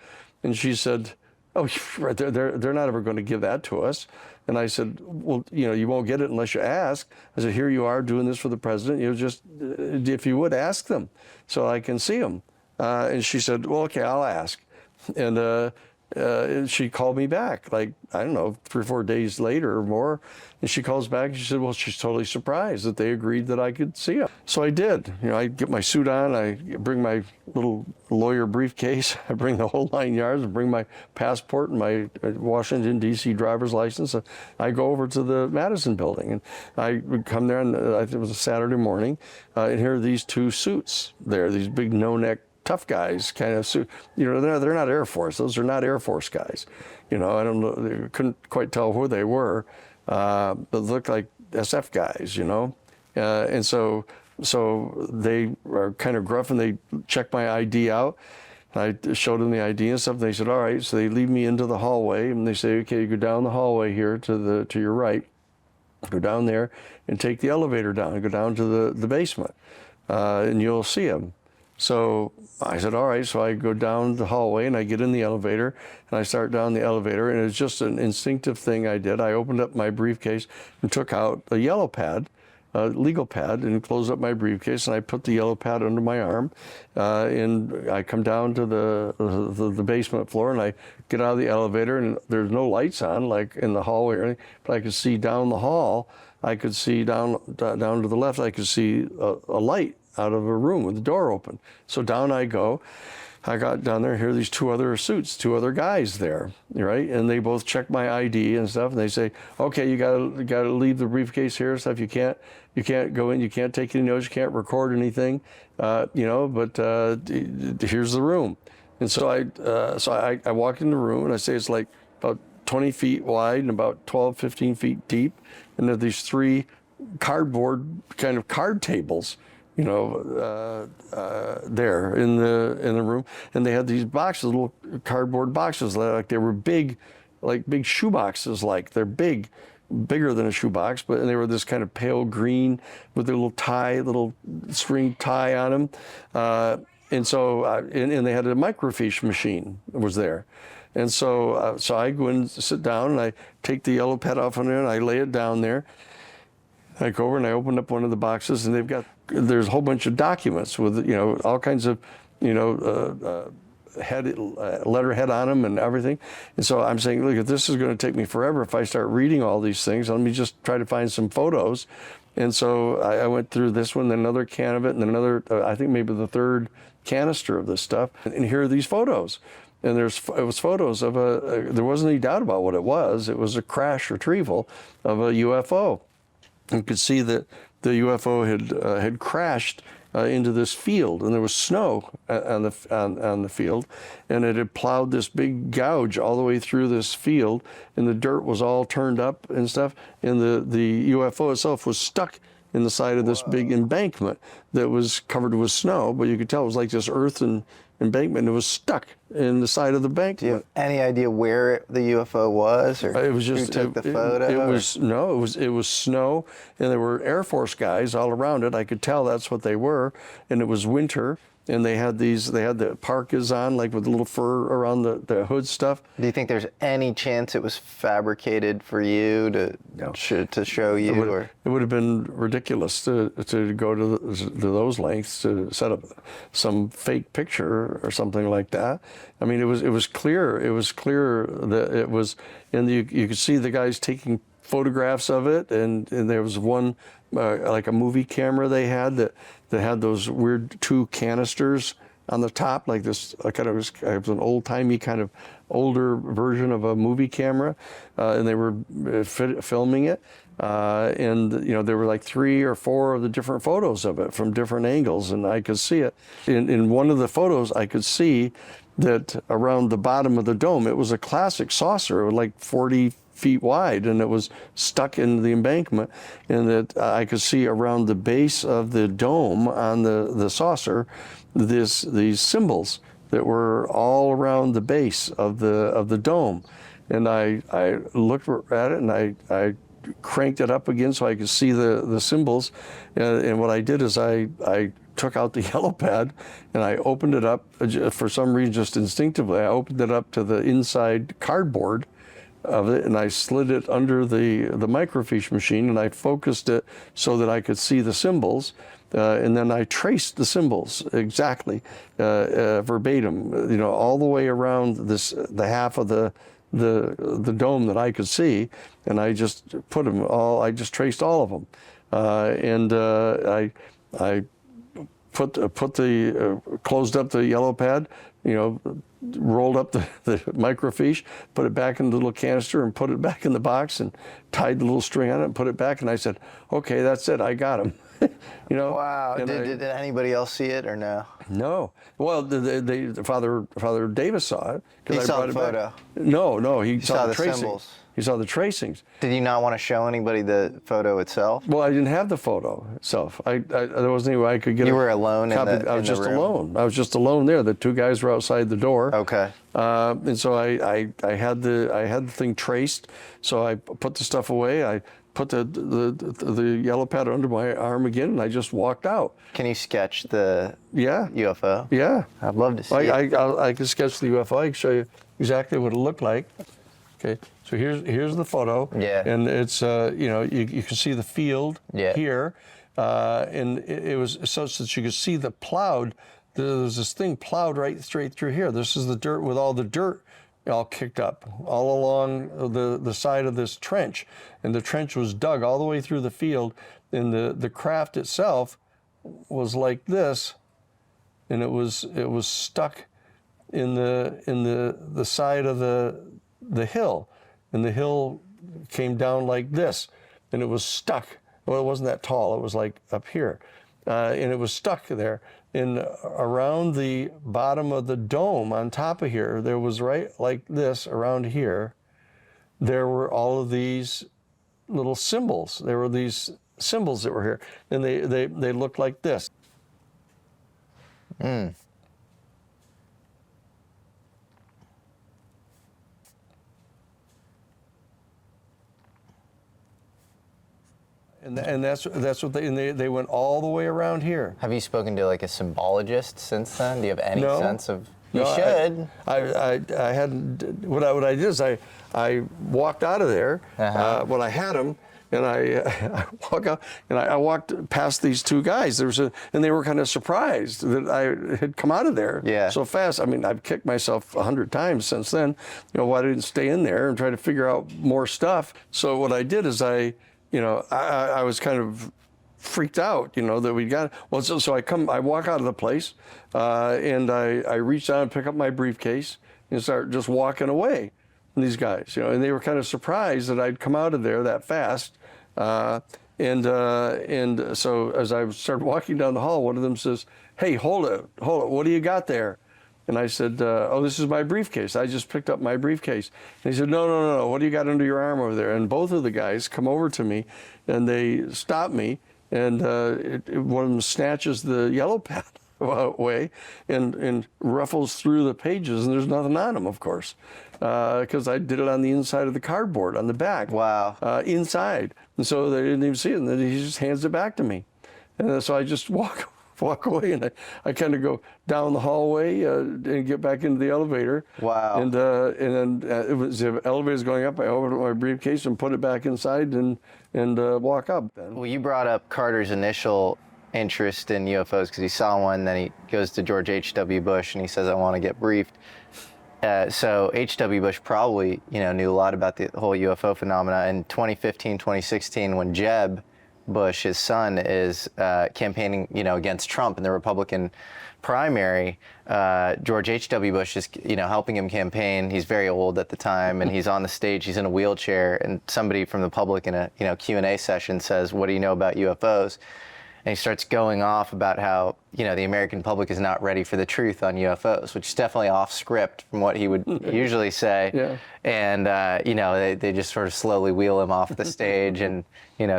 And she said, oh, they're not ever going to give that to us. And I said, well, you know, you won't get it unless you ask. I said, here you are doing this for the president. You know, just, if you would, ask them so I can see them. And she said, well, okay, I'll ask. And she called me back, like, I don't know, 3 or 4 days later or more. And she calls back and she said, well, she's totally surprised that they agreed that I could see them. So I did. You know, I get my suit on, I bring my little lawyer briefcase, I bring the whole 9 yards, I bring my passport and my Washington, D.C. driver's license. I go over to the Madison building, and I would come there, and I think it was a Saturday morning, and here are these 2 suits there, these big no-neck tough guys kind of suit. You know, they're not Air Force. Those are not Air Force guys. You know, I don't know, they couldn't quite tell who they were, but looked like SF guys, you know. And so they are kind of gruff, and they check my ID out. I showed them the ID and stuff, and they said, all right. So they lead me into the hallway, and they say, okay, you go down the hallway here to your right, go down there and take the elevator down and go down to the basement, and you'll see them. So I said, all right. So I go down the hallway, and I get in the elevator, and I start down the elevator, and it's just an instinctive thing I did. I opened up my briefcase and took out a yellow pad, legal pad, and closed up my briefcase, and I put the yellow pad under my arm, and I come down to the basement floor, and I get out of the elevator, and there's no lights on like in the hallway or anything, but I could see down the hall. I could see down to the left. I could see a light out of a room with the door open. So down I go. I got down there, here are these 2 other suits, 2 other guys there, right? And they both check my ID and stuff, and they say, okay, you gotta leave the briefcase here and stuff. You can't go in, you can't take any notes, you can't record anything, you know, but here's the room. And so I walk in the room, and I say it's like about 20 feet wide and about 12, 15 feet deep. And there are these 3 cardboard kind of card tables, you know, there in the room, and they had these boxes, little cardboard boxes, like they were big, like big shoe boxes. Like they're bigger than a shoe box, and they were this kind of pale green with a little string tie on them, and so and they had a microfiche machine that was there, and so I go and sit down, and I take the yellow pad off on there, and I lay it down there. I go over and I open up one of the boxes, and there's a whole bunch of documents with, you know, all kinds of, you know, letterhead on them and everything. And so I'm saying, look, if this is going to take me forever, if I start reading all these things, let me just try to find some photos. And so I went through this one, then another can of it, and then another, I think maybe the 3rd canister of this stuff. And here are these photos. And it was photos of there wasn't any doubt about what it was. It was a crash retrieval of a UFO. You could see that the UFO had crashed into this field, and there was snow on the field, and it had plowed this big gouge all the way through this field, and the dirt was all turned up and stuff, and the UFO itself was stuck in the side of this big embankment that was covered with snow, but you could tell it was like this earth and embankment. It was stuck in the side of the embankment. Do you have any idea where the UFO was, or it was just, who took the photo? It was snow, and there were Air Force guys all around it. I could tell that's what they were, and it was winter. And they had the parkas on, like with a little fur around the hood stuff. Do you think there's any chance it was fabricated for you to show you? It would have been ridiculous to go to those lengths to set up some fake picture or something like that. I mean, it was clear. It was clear that it was, and you could see the guys taking photographs of it, and there was one like a movie camera they had that had those weird 2 canisters on the top, like this it was an old-timey kind of older version of a movie camera, and they were filming it. And there were like 3 or 4 of the different photos of it from different angles, and I could see it. In one of the photos, I could see that around the bottom of the dome, it was a classic saucer, like 40 feet wide, and it was stuck in the embankment, and that I could see around the base of the dome on the saucer these symbols that were all around the base of the dome. And I looked at it, and I cranked it up again so I could see the symbols, and what I did is I took out the yellow pad and I opened it up, for some reason just instinctively, I opened it up to the inside cardboard of it, and I slid it under the microfiche machine, and I focused it so that I could see the symbols, and then I traced the symbols exactly, verbatim, all the way around the half of the dome that I could see, and I just put them all. I just traced all of them, and I closed up the yellow pad, rolled up the microfiche, put it back in the little canister, and put it back in the box, and tied the little string on it, and put it back. And I said, "Okay, that's it. I got him." Wow. Did anybody else see it or no? No. Well, Father Davis saw it. He saw the photo. No, he saw the tracings. Symbols. He saw the tracings. Did you not want to show anybody the photo itself? Well, I didn't have the photo itself. There wasn't any way I could get. You were alone in the I was just room? alone. I was just alone there. The 2 guys were outside the door. Okay. And so I had the thing traced. So I put the stuff away. I put the yellow pad under my arm again, and I just walked out. Can you sketch the UFO? Yeah. I'd love to see it. I can sketch the UFO. I can show you exactly what it looked like. Okay, so here's the photo. Yeah. And it's you can see the field here, and it was such that you could see the plowed. There was this thing plowed right straight through here. This is the dirt with all the dirt all kicked up all along the side of this trench, and the trench was dug all the way through the field, and the craft itself was like this, and it was stuck in the side of the hill, and the hill came down like this, and it was stuck. Well, it wasn't that tall. It was like up here, and it was stuck there. And around the bottom of the dome on top of here, there was right like this around here, there were all of these little symbols. There were these symbols that were here, and they looked like this. Mm. And that's what they went all the way around here. Have you spoken to like a symbologist since then? Do you have any sense of? You No, should. I hadn't. What I did is I walked out of there when I had them, and I walk out, and I walked past these 2 guys. And they were kind of surprised that I had come out of there so fast. I mean, I've kicked myself 100 times since then. Why I didn't stay in there and try to figure out more stuff. So what I did is I was kind of freaked out, that we got. Well, so I walk out of the place, and I reach out and pick up my briefcase and start just walking away from these guys, and they were kind of surprised that I'd come out of there that fast. And so as I started walking down the hall, one of them says, "Hey, hold it, what do you got there?" And I said, "Oh, this is my briefcase. I just picked up my briefcase." And he said, No. What do you got under your arm over there? And both of the guys come over to me, and they stop me, and one of them snatches the yellow pad away and ruffles through the pages, and there's nothing on them, of course, because I did it on the inside of the cardboard, on the back. Wow. Inside. And so they didn't even see it, and then he just hands it back to me. And so I just walk away, and I kind of go down the hallway and get back into the elevator. Wow. And then it was the elevator's going up. I opened up my briefcase and put it back inside and walk up. Well, you brought up Carter's initial interest in UFOs because he saw one. Then he goes to George H.W. Bush and he says, "I want to get briefed." So H.W. Bush probably knew a lot about the whole UFO phenomena. In 2015, 2016, when Jeb Bush, his son, is campaigning, against Trump in the Republican primary. George H.W. Bush is, helping him campaign. He's very old at the time, and he's on the stage. He's in a wheelchair, and somebody from the public in a Q&A session says, "What do you know about UFOs?" And he starts going off about how, the American public is not ready for the truth on UFOs, which is definitely off script from what he would usually say. Yeah. And, they just sort of slowly wheel him off the stage and,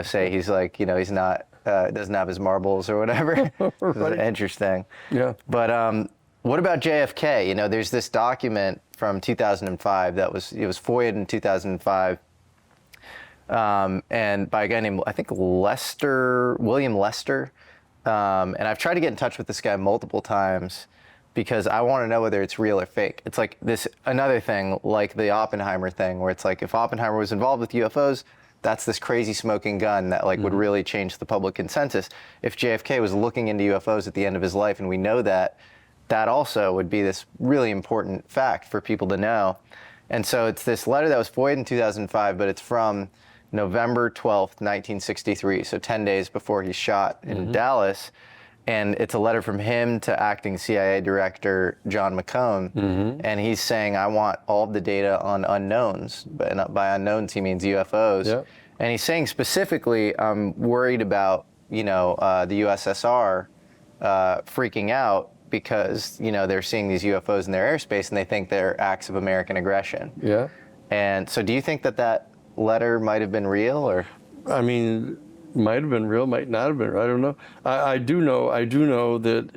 say he's like, he's not, doesn't have his marbles or whatever. Right. Interesting. Yeah. But what about JFK? There's this document from 2005 it was FOIA'd in 2005. And by a guy named, I think, William Lester. And I've tried to get in touch with this guy multiple times because I want to know whether it's real or fake. It's like another thing, like the Oppenheimer thing, where it's like if Oppenheimer was involved with UFOs, that's this crazy smoking gun that would really change the public consensus. If JFK was looking into UFOs at the end of his life, and we know that also would be this really important fact for people to know. And so it's this letter that was FOIA'd in 2005, but it's from November 12th, 1963, so 10 days before he's shot in Dallas. And it's a letter from him to acting CIA Director John McCone. And he's saying, I want all of the data on unknowns. But by unknowns, he means UFOs. Yep. And he's saying specifically, I'm worried about, the USSR freaking out because, they're seeing these UFOs in their airspace and they think they're acts of American aggression. Yeah. And so do you think that letter might have been real, or? I mean, might have been real, might not have been real. I don't know. I do know that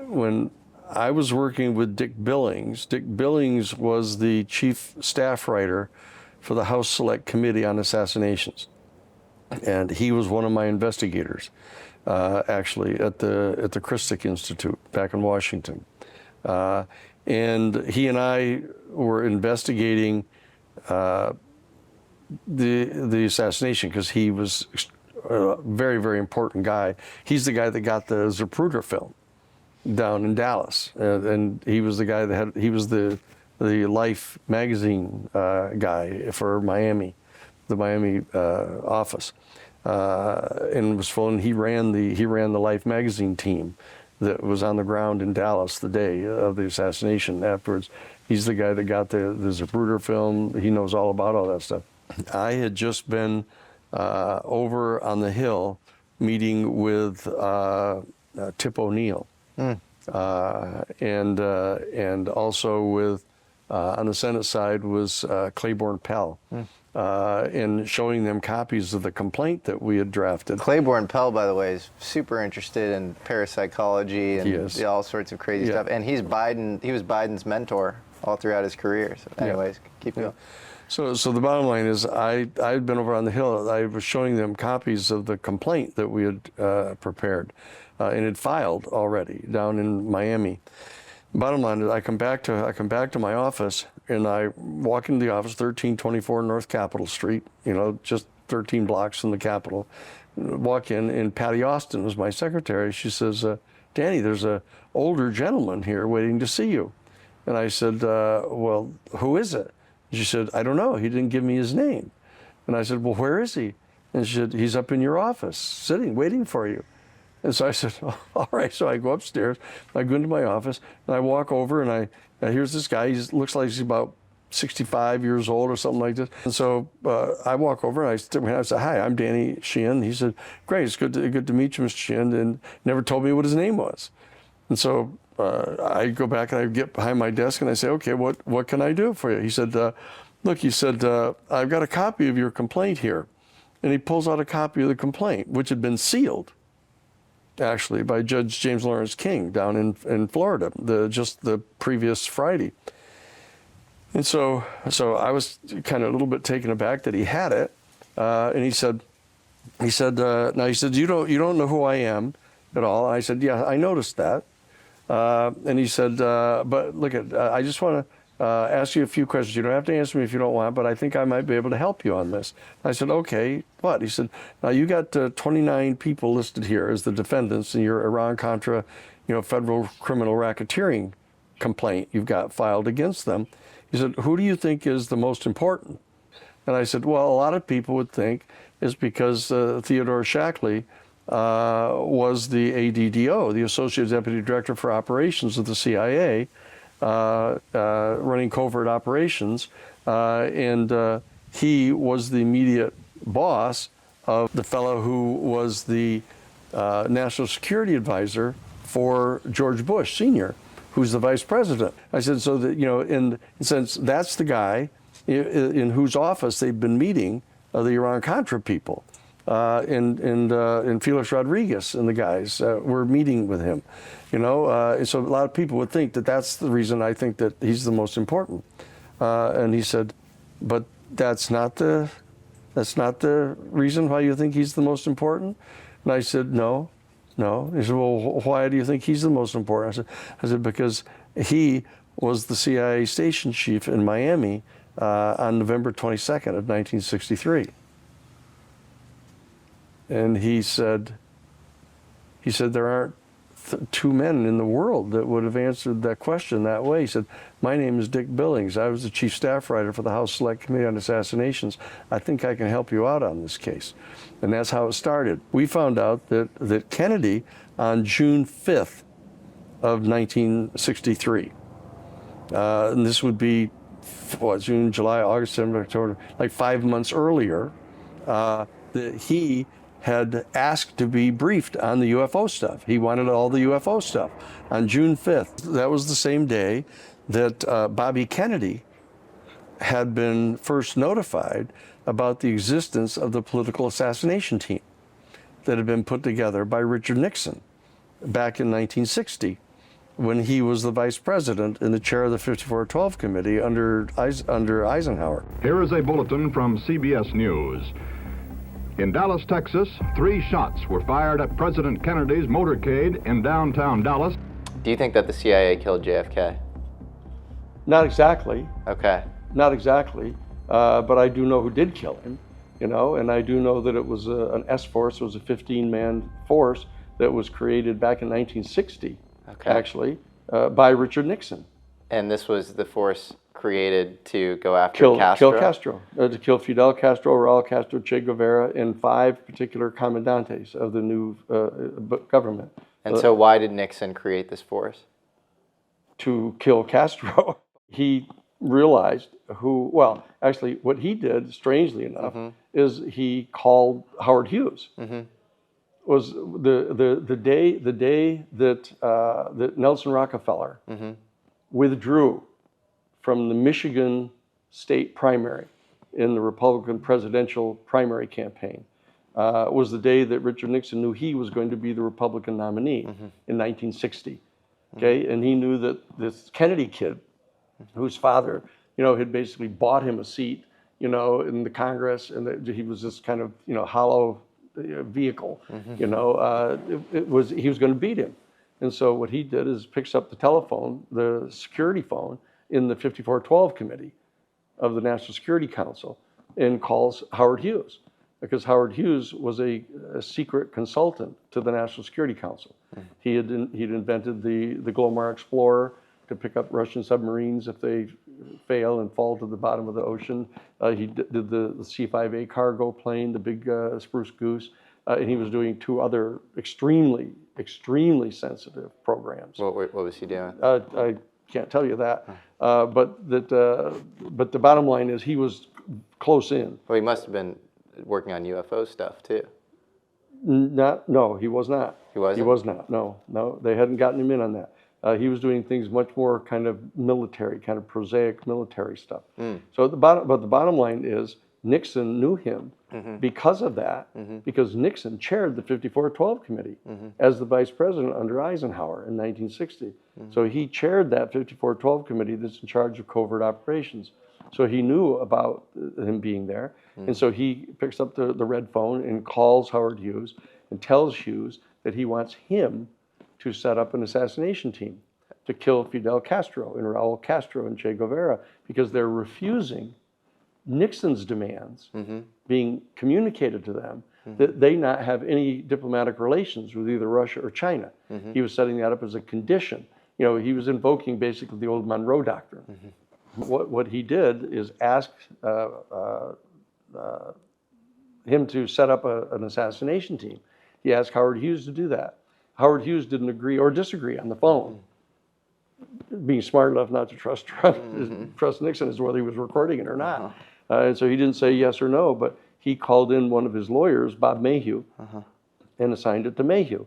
when I was working with Dick Billings. Dick Billings was the chief staff writer for the House Select Committee on Assassinations, and he was one of my investigators, actually at the Christic Institute back in Washington. And he and I were investigating the assassination because he was a very, very important guy. He's the guy that got the Zapruder film down in Dallas, and he was the guy he was the Life magazine guy for Miami, the Miami office, and was full. And he ran the Life magazine team that was on the ground in Dallas the day of the assassination. Afterwards, he's the guy that got the Zapruder film. He knows all about all that stuff. I had just been over on the Hill meeting with Tip O'Neill, and also with on the Senate side was Claiborne Pell. And showing them copies of the complaint that we had drafted. Claiborne Pell, by the way, is super interested in parapsychology and all sorts of crazy stuff. And he was Biden's mentor all throughout his career. So anyways, keep going. So the bottom line is I'd been over on the Hill. I was showing them copies of the complaint that we had prepared and had filed already down in Miami. Bottom line is I come back to my office, and I walk into the office, 1324 North Capitol Street, just 13 blocks from the Capitol. Walk in, and Patty Austin was my secretary. She says, Danny, there's an older gentleman here waiting to see you. And I said, well, who is it? She said, I don't know. He didn't give me his name. And I said, well, where is he? And she said, he's up in your office, sitting, waiting for you. And so I said, oh, all right. So I go upstairs, I go into my office, and I walk over, and here's this guy. He looks like he's about 65 years old or something like this. And so I walk over, and I said, hi, I'm Danny Sheehan. He said, great, it's good to meet you, Mr. Sheehan, and never told me what his name was. And so I go back, and I get behind my desk, and I say, okay, what can I do for you? He said, look, he said, I've got a copy of your complaint here. And he pulls out a copy of the complaint, which had been sealed, actually, by Judge James Lawrence King down in Florida, just the previous Friday. And so I was kind of a little bit taken aback that he had it, and he said, you don't know who I am at all. And I said, yeah, I noticed that. And he said, but look, I just want to ask you a few questions. You don't have to answer me if you don't want, but I think I might be able to help you on this. I said, okay, what? He said, now you got 29 people listed here as the defendants in your Iran-Contra, federal criminal racketeering complaint you've got filed against them. He said, who do you think is the most important? And I said, well, a lot of people would think it's because Theodore Shackley was the ADDO, the Associate Deputy Director for Operations of the CIA, running covert operations, and he was the immediate boss of the fellow who was the National Security Advisor for George Bush Sr., who's the Vice President. I said, so that, and since that's the guy in whose office they've been meeting the Iran-Contra people, and Felix Rodriguez and the guys were meeting with him, and so a lot of people would think that that's the reason I think that he's the most important. And he said, but that's not the reason why you think he's the most important. And I said, no. He said, well, why do you think he's the most important? I said, because he was the CIA station chief in Miami on November 22nd of 1963. And he said there aren't two men in the world that would have answered that question that way. He said, my name is Dick Billings. I was the chief staff writer for the House Select Committee on Assassinations. I think I can help you out on this case. And that's how it started. We found out that Kennedy, on June 5th of 1963, and this would be June, July, August, September, October, like 5 months earlier, that he had asked to be briefed on the UFO stuff. He wanted all the UFO stuff on June 5th. That was the same day that Bobby Kennedy had been first notified about the existence of the political assassination team that had been put together by Richard Nixon back in 1960 when he was the vice president and the chair of the 5412 committee under Eisenhower. Here is a bulletin from CBS News. In Dallas, Texas, 3 shots were fired at President Kennedy's motorcade in downtown Dallas. Do you think that the CIA killed JFK? Not exactly. Okay. Not exactly, but I do know who did kill him, and I do know that it was an S-force. It was a 15-man force that was created back in 1960, actually, by Richard Nixon. And this was the force created to go after Castro? Kill Castro, to kill Fidel Castro, Raul Castro, Che Guevara, and 5 particular commandantes of the new government. And so why did Nixon create this force? To kill Castro. He realized actually what he did, strangely enough, is he called Howard Hughes. Was the day that Nelson Rockefeller withdrew from the Michigan state primary in the Republican presidential primary campaign was the day that Richard Nixon knew he was going to be the Republican nominee in 1960. Okay, and he knew that this Kennedy kid, whose father, had basically bought him a seat, in the Congress, and that he was this kind of, hollow vehicle, he was going to beat him. And so what he did is picks up the telephone, the security phone, in the 5412 committee of the National Security Council and calls Howard Hughes, because Howard Hughes was a secret consultant to the National Security Council. He'd invented the Glomar Explorer to pick up Russian submarines if they fail and fall to the bottom of the ocean. He did the C-5A cargo plane, the big Spruce Goose, and he was doing 2 other extremely sensitive programs. What was he doing? I can't tell you that, but the bottom line is he was close in. Well, he must have been working on UFO stuff too. No, he was not. He wasn't? He was not. No, they hadn't gotten him in on that. He was doing things much more kind of military, kind of prosaic military stuff. So the bottom line is Nixon knew him because of that, because Nixon chaired the 5412 committee as the vice president under Eisenhower in 1960. So he chaired that 5412 committee that's in charge of covert operations. So he knew about him being there. And so he picks up the red phone and calls Howard Hughes and tells Hughes that he wants him to set up an assassination team to kill Fidel Castro and Raul Castro and Che Guevara, because they're refusing Nixon's demands being communicated to them that they not have any diplomatic relations with either Russia or China. He was setting that up as a condition. He was invoking basically the old Monroe Doctrine. What he did is ask him to set up an assassination team. He asked Howard Hughes to do that. Howard Hughes didn't agree or disagree on the phone, being smart enough not to trust Nixon as to whether he was recording it or not. And so he didn't say yes or no, but he called in one of his lawyers, Bob Mayhew, and assigned it to Mayhew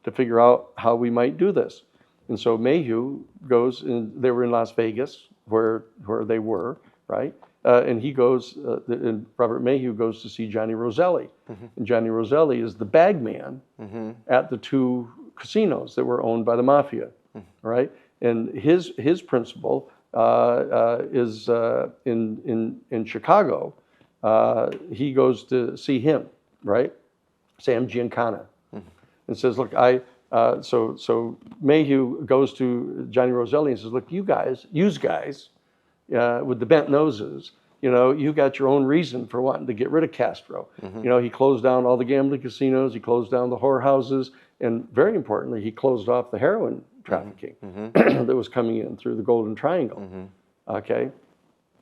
to figure out how we might do this. And so Mayhew goes, and they were in Las Vegas, where they were, right? And he goes, and Robert Mayhew goes to see Johnny Roselli. And Johnny Roselli is the bag man at the two casinos that were owned by the mafia, right? And his principal is in Chicago. He goes to see him, right? Sam Giancana, and says, look, so Mayhew goes to Johnny Roselli and says, look, you guys with the bent noses, you got your own reason for wanting to get rid of Castro. He closed down all the gambling casinos, he closed down the whorehouses, and very importantly, he closed off the heroin trafficking that was coming in through the Golden Triangle. Okay,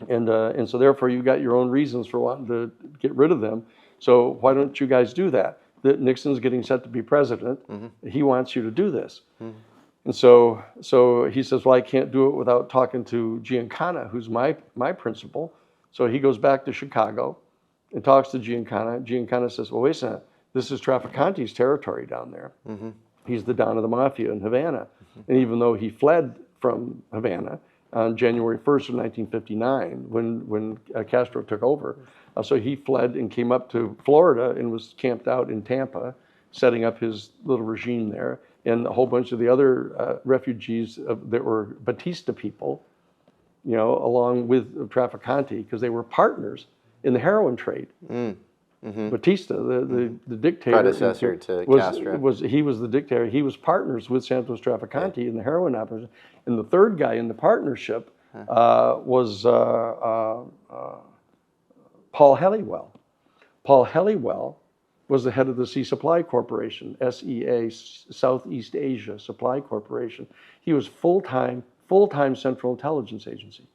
and so therefore you got your own reasons for wanting to get rid of them. So why don't you guys do that? That Nixon's getting set to be president. He wants you to do this. And so he says, well, I can't do it without talking to Giancana, who's my principal. So he goes back to Chicago and talks to Giancana. Giancana says, well, wait a minute, this is Trafficante's territory down there. He's the Don of the Mafia in Havana. And even though he fled from Havana on January 1st of 1959, when Castro took over, so he fled and came up to Florida and was camped out in Tampa, setting up his little regime there. And a whole bunch of the other refugees that were Batista people, along with Trafficante, because they were partners in the heroin trade. Batista, the dictator, predecessor to Castro, he was the dictator. He was partners with Santos Trafficante in the heroin operation. And the third guy in the partnership was Paul Helliwell. Paul Helliwell was the head of the Sea Supply Corporation, SEA, Southeast Asia Supply Corporation. He was full-time Central Intelligence Agency.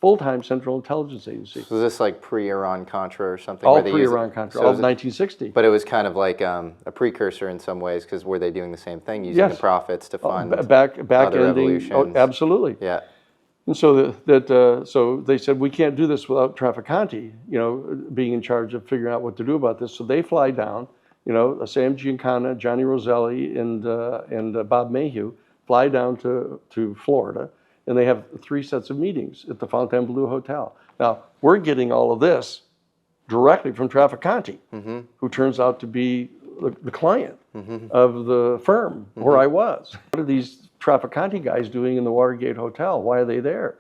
Full-time Central Intelligence Agency. So was this like pre-Iran Contra or something? All pre-Iran Contra, all of 1960. But it was kind of like a precursor in some ways, because were they doing the same thing, using the profits to fund back other ending? revolutions? Absolutely. Yeah. And so so they said, we can't do this without Trafficante, being in charge of figuring out what to do about this. So they fly down, Sam Giancana, Johnny Roselli, and Bob Mayhew fly down to Florida, and they have 3 sets of meetings at the Fontainebleau Hotel. Now, we're getting all of this directly from Trafficante, who turns out to be the client of the firm where I was. What are these Trafficante guys doing in the Watergate Hotel? Why are they there?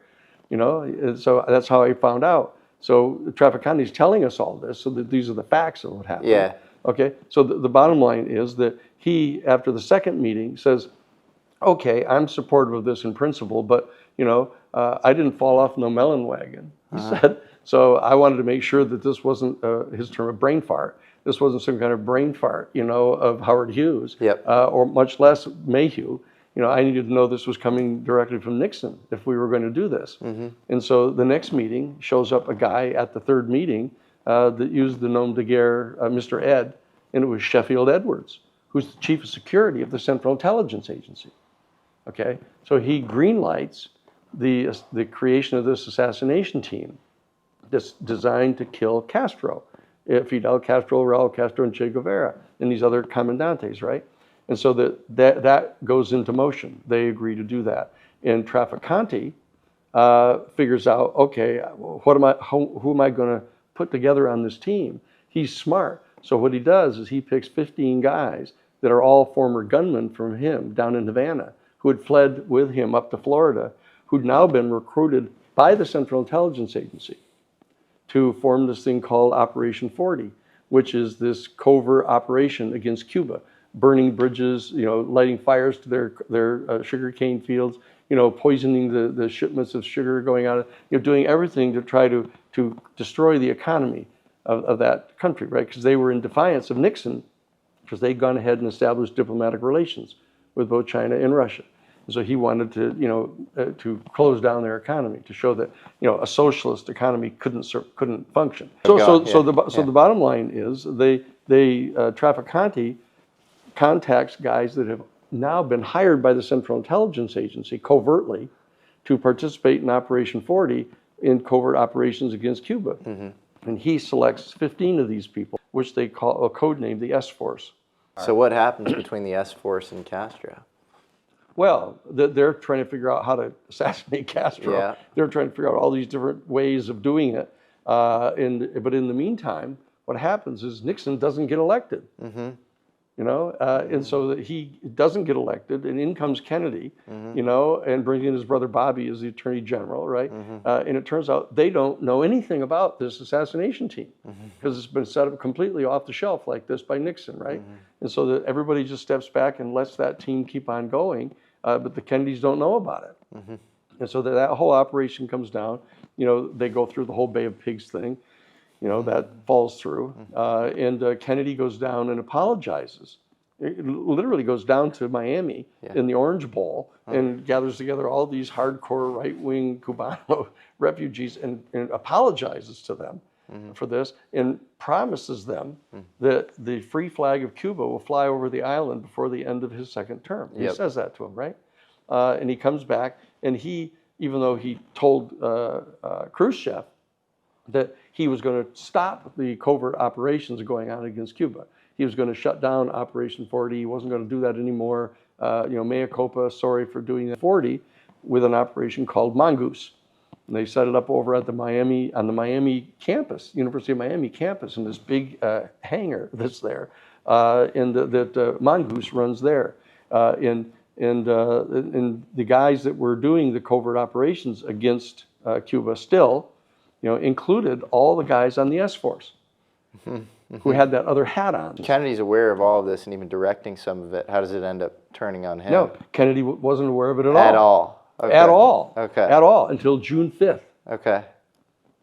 And so that's how I found out. So Trafficante's telling us all this, so that these are the facts of what happened. Yeah. Okay, so the bottom line is that he, after the second meeting, says, okay, I'm supportive of this in principle, but I didn't fall off no melon wagon, he said. So I wanted to make sure that this wasn't his term, a brain fart. This wasn't some kind of brain fart, of Howard Hughes, or much less Mayhew. I needed to know this was coming directly from Nixon if we were going to do this. And so the next meeting shows up a guy at the third meeting that used the nom de guerre, Mr. Ed, and it was Sheffield Edwards, who's the chief of security of the Central Intelligence Agency. Okay, so he greenlights the creation of this assassination team that's designed to kill Castro, Fidel Castro, Raul Castro, and Che Guevara, and these other comandantes, right? And so that goes into motion. They agree to do that. And Trafficante figures out, okay, who am I going to put together on this team? He's smart. So what he does is he picks 15 guys that are all former gunmen from him down in Havana, who had fled with him up to Florida, who'd now been recruited by the Central Intelligence Agency to form this thing called Operation 40, which is this covert operation against Cuba, burning bridges, lighting fires to their sugarcane fields, poisoning the shipments of sugar going out, doing everything to try to destroy the economy of that country, right? Because they were in defiance of Nixon, because they'd gone ahead and established diplomatic relations with both China and Russia. And so he wanted to, to close down their economy, to show that, a socialist economy couldn't function. So the bottom line is Trafficante contacts guys that have now been hired by the Central Intelligence Agency covertly to participate in Operation 40 in covert operations against Cuba. And he selects 15 of these people, which they call a code name the S-Force. So what happens between the S-Force and Castro? Well, they're trying to figure out how to assassinate Castro. Yeah. They're trying to figure out all these different ways of doing it. But in the meantime, what happens is Nixon doesn't get elected. And so that he doesn't get elected, and in comes Kennedy, and brings in his brother Bobby as the Attorney General, right? And it turns out they don't know anything about this assassination team because it's been set up completely off the shelf like this by Nixon, right? And so that everybody just steps back and lets that team keep on going, but the Kennedys don't know about it. And so that whole operation comes down. They go through the whole Bay of Pigs thing. That falls through. And Kennedy goes down and apologizes. It literally goes down to Miami in the Orange Bowl and gathers together all these hardcore right-wing Cubano refugees and apologizes to them for this and promises them that the free flag of Cuba will fly over the island before the end of his second term. He says that to them, right? And he comes back and even though he told Khrushchev that he was going to stop the covert operations going on against Cuba. He was going to shut down Operation 40. He wasn't going to do that anymore. Mea culpa, sorry for doing that. 40 with an operation called Mongoose. And they set it up over at the Miami campus, University of Miami campus, in this big hangar that's there. And that Mongoose runs there. And the guys that were doing the covert operations against Cuba still, included all the guys on the S-Force who had that other hat on. Kennedy's aware of all of this and even directing some of it. How does it end up turning on him? No, Kennedy wasn't aware of it at all. At all? Okay. At all. Okay. At all, until June 5th. Okay.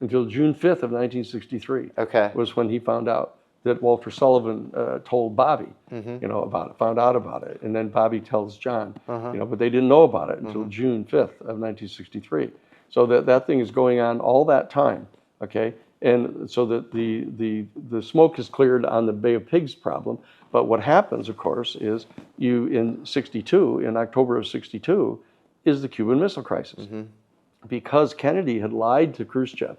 Until June 5th of 1963 was when he found out that Walter Sullivan told Bobby, about it, found out about it. And then Bobby tells John, but they didn't know about it until June 5th of 1963. So that thing is going on all that time, okay? And so that the smoke is cleared on the Bay of Pigs problem. But what happens, of course, is in October of 62, is the Cuban Missile Crisis. Because Kennedy had lied to Khrushchev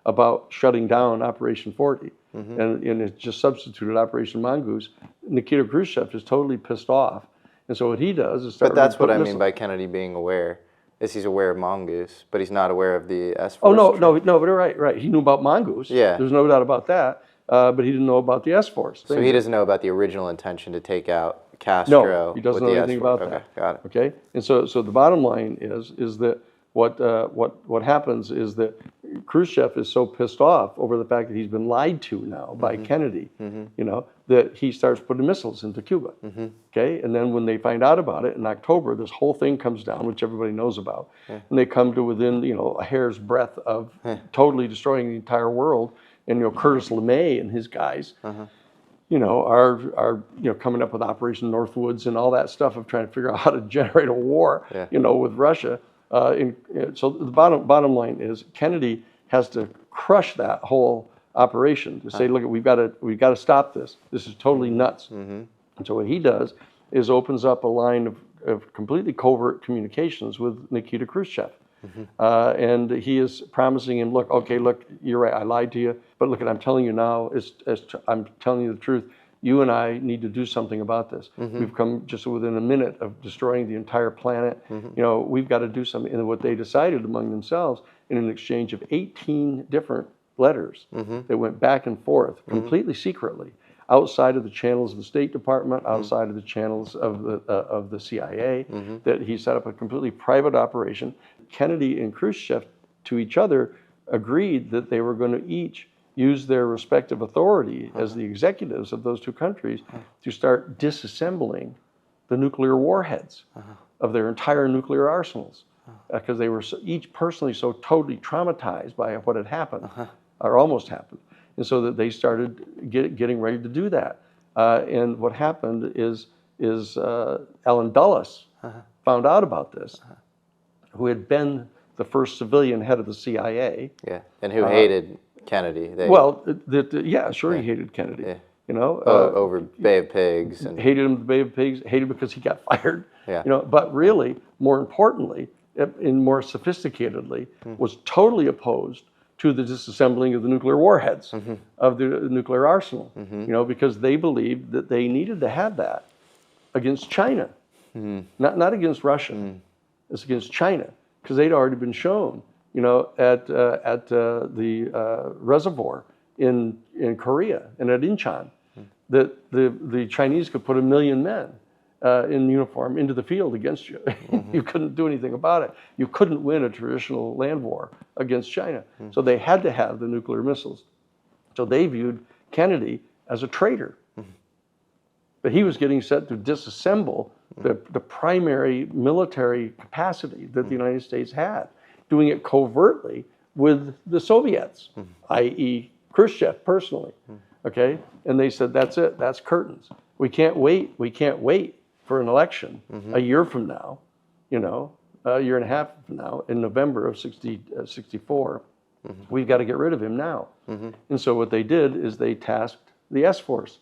about shutting down Operation 40, and it just substituted Operation Mongoose, Nikita Khrushchev is totally pissed off. And so what he does is start... But that's what I mean by Kennedy being aware. He's aware of Mongoose, but he's not aware of the S-Force. Oh, no, but right. He knew about Mongoose. Yeah. There's no doubt about that, but he didn't know about the S-Force. So he doesn't know about the original intention to take out Castro. No, he doesn't know anything about that. Okay, got it. Okay, and so the bottom line is that what happens is that Khrushchev is so pissed off over the fact that he's been lied to now by Kennedy, that he starts putting missiles into Cuba. Okay, and then when they find out about it in October, this whole thing comes down, which everybody knows about, and they come to within a hair's breadth of totally destroying the entire world. And Curtis LeMay and his guys, are coming up with Operation Northwoods and all that stuff of trying to figure out how to generate a war, with Russia. So the bottom line is Kennedy has to crush that whole operation to say, look, we've got to stop this. This is totally nuts. And so what he does is opens up a line of completely covert communications with Nikita Khrushchev. And he is promising him, look, you're right, I lied to you, but look, I'm telling you now, I'm telling you the truth. You and I need to do something about this. We've come just within a minute of destroying the entire planet. We've got to do something. And what they decided among themselves in an exchange of 18 different letters that went back and forth completely secretly, outside of the channels of the State Department, outside of the channels of the CIA, that he set up a completely private operation. Kennedy and Khrushchev to each other agreed that they were going to each use their respective authority as the executives of those two countries to start disassembling the nuclear warheads of their entire nuclear arsenals, because they were each personally so totally traumatized by what had happened, or almost happened. And so that they started getting ready to do that. And what happened is Allen Dulles, found out about this, who had been the first civilian head of the CIA. Yeah, and who hated Kennedy. He hated Kennedy. Yeah. You know, over Bay of Pigs. And hated him, the Bay of Pigs, hated because he got fired. Yeah. You know, but really, more importantly, and more sophisticatedly, was totally opposed to the disassembling of the nuclear warheads of the nuclear arsenal. You know, because they believed that they needed to have that against China, not against Russia. It's against China, because they'd already been shown, you know, at the reservoir in Korea and at Incheon, that the Chinese could put 1 million men in uniform into the field against you. You couldn't do anything about it. You couldn't win a traditional land war against China. So they had to have the nuclear missiles. So they viewed Kennedy as a traitor. But he was getting set to disassemble the primary military capacity that the United States had, doing it covertly with the Soviets, i.e. Khrushchev personally. Okay? And they said, that's it, that's curtains. We can't wait for an election a year from now, you know, a year and a half from now, in November of 64. We've got to get rid of him now. And so what they did is they tasked the S-Force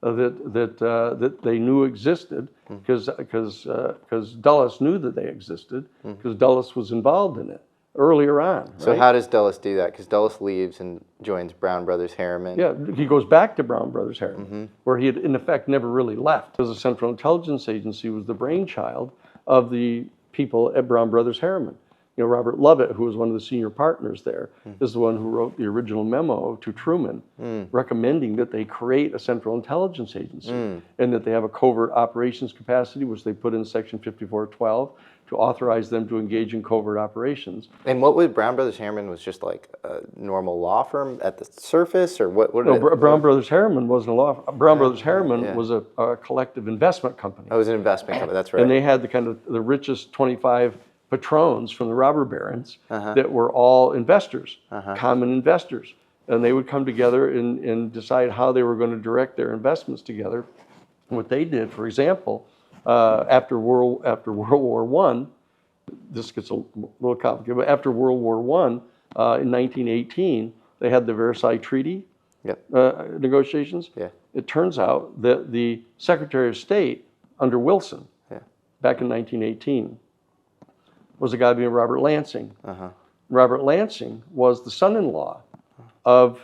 that they knew existed, because Dulles knew that they existed, because Dulles was involved in it earlier on. Right? So how does Dulles do that? Because Dulles leaves and joins Brown Brothers Harriman. Yeah, he goes back to Brown Brothers Harriman, where he had in effect never really left, because the Central Intelligence Agency was the brainchild of the people at Brown Brothers Harriman. You know, Robert Lovett, who was one of the senior partners there, is the one who wrote the original memo to Truman, recommending that they create a Central Intelligence Agency and that they have a covert operations capacity, which they put in Section 5412, to authorize them to engage in covert operations. And what was Brown Brothers Harriman? Was just like a normal law firm at the surface, or what? Brown Brothers Harriman wasn't a law firm. Brown Brothers Harriman was a collective investment company. Oh, it was an investment company. That's right. And they had the kind of the richest 25 patrons from the robber barons that were all investors, common investors. And they would come together and decide how they were going to direct their investments together. And what they did, for example, after World War I, this gets a little complicated, but after World War I, in 1918, they had the Versailles Treaty negotiations. Yeah. It turns out that the Secretary of State under Wilson, back in 1918, was a guy named Robert Lansing. Robert Lansing was the son-in-law of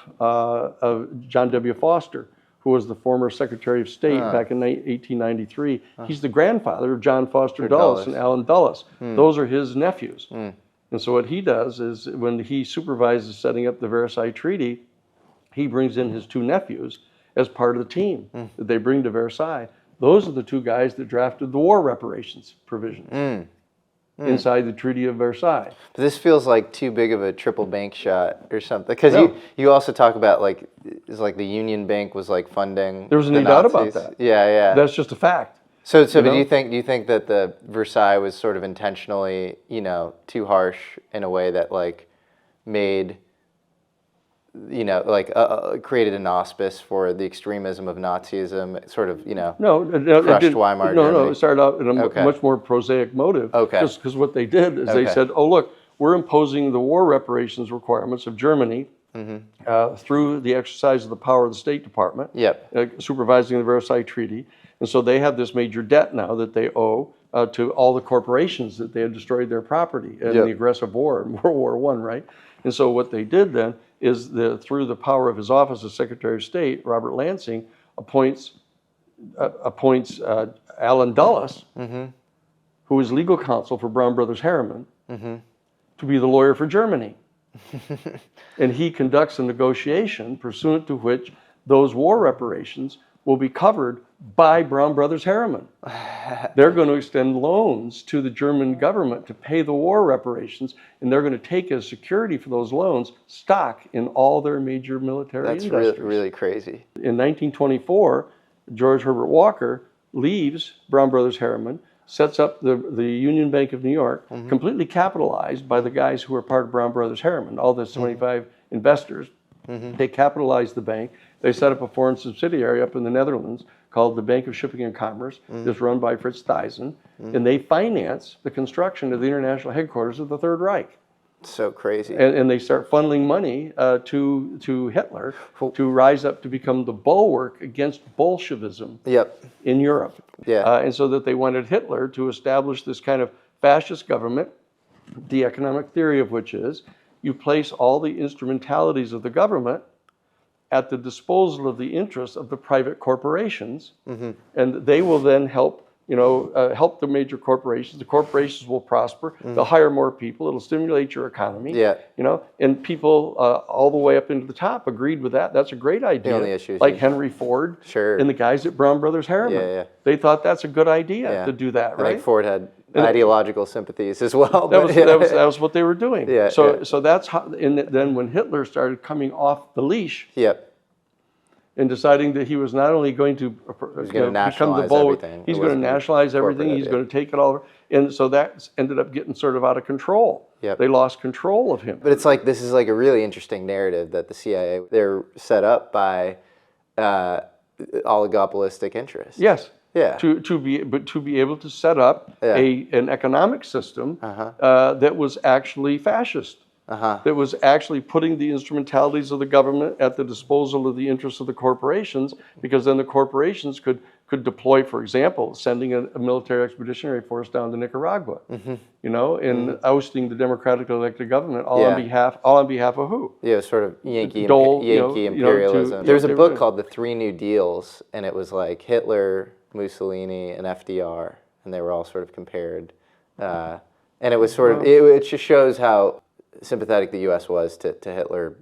John W. Foster, who was the former Secretary of State back in 1893. He's the grandfather of John Foster Dulles and Allen Dulles. Those are his nephews. And so what he does is, when he supervises setting up the Versailles Treaty, he brings in his two nephews as part of the team that they bring to Versailles. Those are the two guys that drafted the war reparations provisions. Inside the Treaty of Versailles. But this feels like too big of a triple bank shot or something. Because you also talk about, like, it's like the Union Bank was like funding. There was no doubt about that. Yeah. That's just a fact. So but do you think that the Versailles was sort of intentionally, you know, too harsh in a way that, like, made, you know, like created an auspice for the extremism of Nazism, sort of, you know, crushed Weimar Germany? No, it started out in a much more prosaic motive. Because what they did is they said, oh, look, we're imposing the war reparations requirements of Germany through the exercise of the power of the State Department, supervising the Versailles Treaty. And so they have this major debt now that they owe to all the corporations that they had destroyed their property in the aggressive war in World War I, right? And so what they did then is, through the power of his office as Secretary of State, Robert Lansing appoints Allen Dulles, who is legal counsel for Brown Brothers Harriman, to be the lawyer for Germany. And he conducts a negotiation pursuant to which those war reparations will be covered by Brown Brothers Harriman. They're going to extend loans to the German government to pay the war reparations, and they're going to take as security for those loans stock in all their major military industries. That's really crazy. In 1924, George Herbert Walker leaves Brown Brothers Harriman, sets up the Union Bank of New York, completely capitalized by the guys who are part of Brown Brothers Harriman, all the 25 investors. They capitalize the bank, They set up a foreign subsidiary up in the Netherlands called the Bank of Shipping and Commerce. It's run by Fritz Thyssen, and they finance the construction of the international headquarters of the Third Reich. So crazy. And they start funneling money to Hitler to rise up to become the bulwark against Bolshevism in Europe. And so that they wanted Hitler to establish this kind of fascist government, the economic theory of which is you place all the instrumentalities of the government at the disposal of the interests of the private corporations, and they will then help help the major corporations. The corporations will prosper. They'll hire more people. It'll stimulate your economy. And people all the way up into the top agreed with that. That's a great idea. The only issue is like Henry Ford and the guys at Brown Brothers Harriman. They thought that's a good idea to do that, right? I think Ford had ideological sympathies as well. That was what they were doing. So that's how. And then when Hitler started coming off the leash. And deciding that he was not only going to become the bulwark, he's going to nationalize everything, he's going to take it all over. And so that ended up getting sort of out of control. They lost control of him. But it's like, this is like a really interesting narrative that the CIA, they're set up by oligopolistic interests. To be able to set up an economic system that was actually fascist. That was actually putting the instrumentalities of the government at the disposal of the interests of the corporations, because then the corporations could deploy, for example, sending a military expeditionary force down to Nicaragua, and ousting the democratically elected government, all on behalf of who? Sort of Yankee imperialism. There's a book called The Three New Deals, and it was like Hitler, Mussolini, and FDR, and they were all sort of compared. And it was sort of, it just shows how sympathetic the U.S. was to Hitler,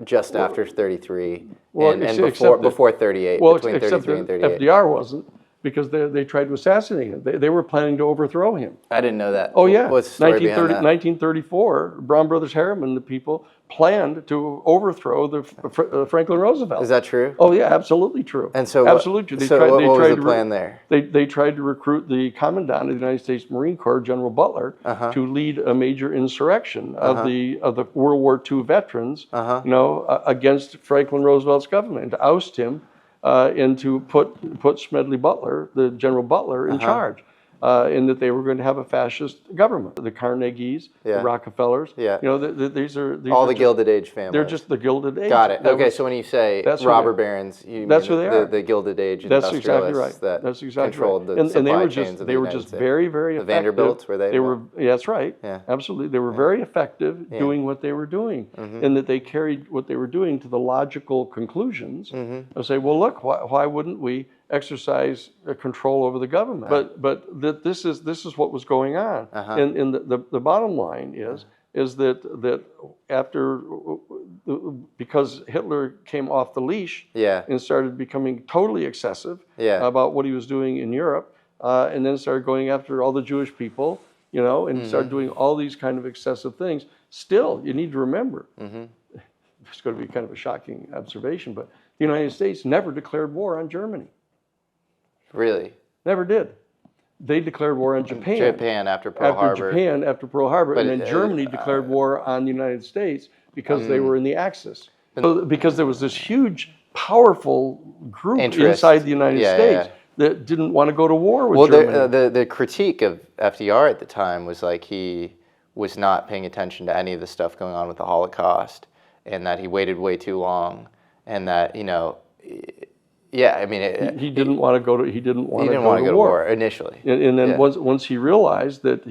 just after 33 and before 38, between 33 and 38. FDR wasn't, because they tried to assassinate him. They were planning to overthrow him. I didn't know that. Oh, yeah. What's the story behind that? 1934, Brown Brothers Harriman, the people, planned to overthrow the Franklin Roosevelt. Is that true? Oh, yeah, absolutely true. And so absolutely. What was the plan there? They tried to recruit the commandant of the United States Marine Corps, General Butler, to lead a major insurrection of the World War II veterans, against Franklin Roosevelt's government, and to oust him and to put Smedley Butler, the General Butler, in charge. In that they were going to have a fascist government. The Carnegies, the Rockefellers, these are all the Gilded Age family. They're just the Gilded Age. Got it. Okay, so when you say robber barons, you that's mean who they are. The Gilded Age that's industrialists exactly right. that that's exactly controlled right. the supply chains of the They were United just States. very, very effective. The Vanderbilts, were they? They were. Yeah, that's right. Yeah. Absolutely. They were very effective doing what they were doing, and that they carried what they were doing to the logical conclusions. And say, well, look, why wouldn't we exercise control over the government? But this is what was going on. And the bottom line is that after, because Hitler came off the leash and started becoming totally excessive about what he was doing in Europe, and then started going after all the Jewish people, and started doing all these kind of excessive things. Still, you need to remember, it's going to be kind of a shocking observation, but the United States never declared war on Germany. Really? Never did. They declared war on Japan. Japan after Pearl Harbor. And then Germany declared war on the United States because they were in the Axis. Because there was this huge, powerful group inside the United States that didn't want to go to war with Germany. The critique of FDR at the time was like he was not paying attention to any of the stuff going on with the Holocaust, and that he waited way too long, and that he didn't want to go to. He didn't want to go to war initially. And then once he realized that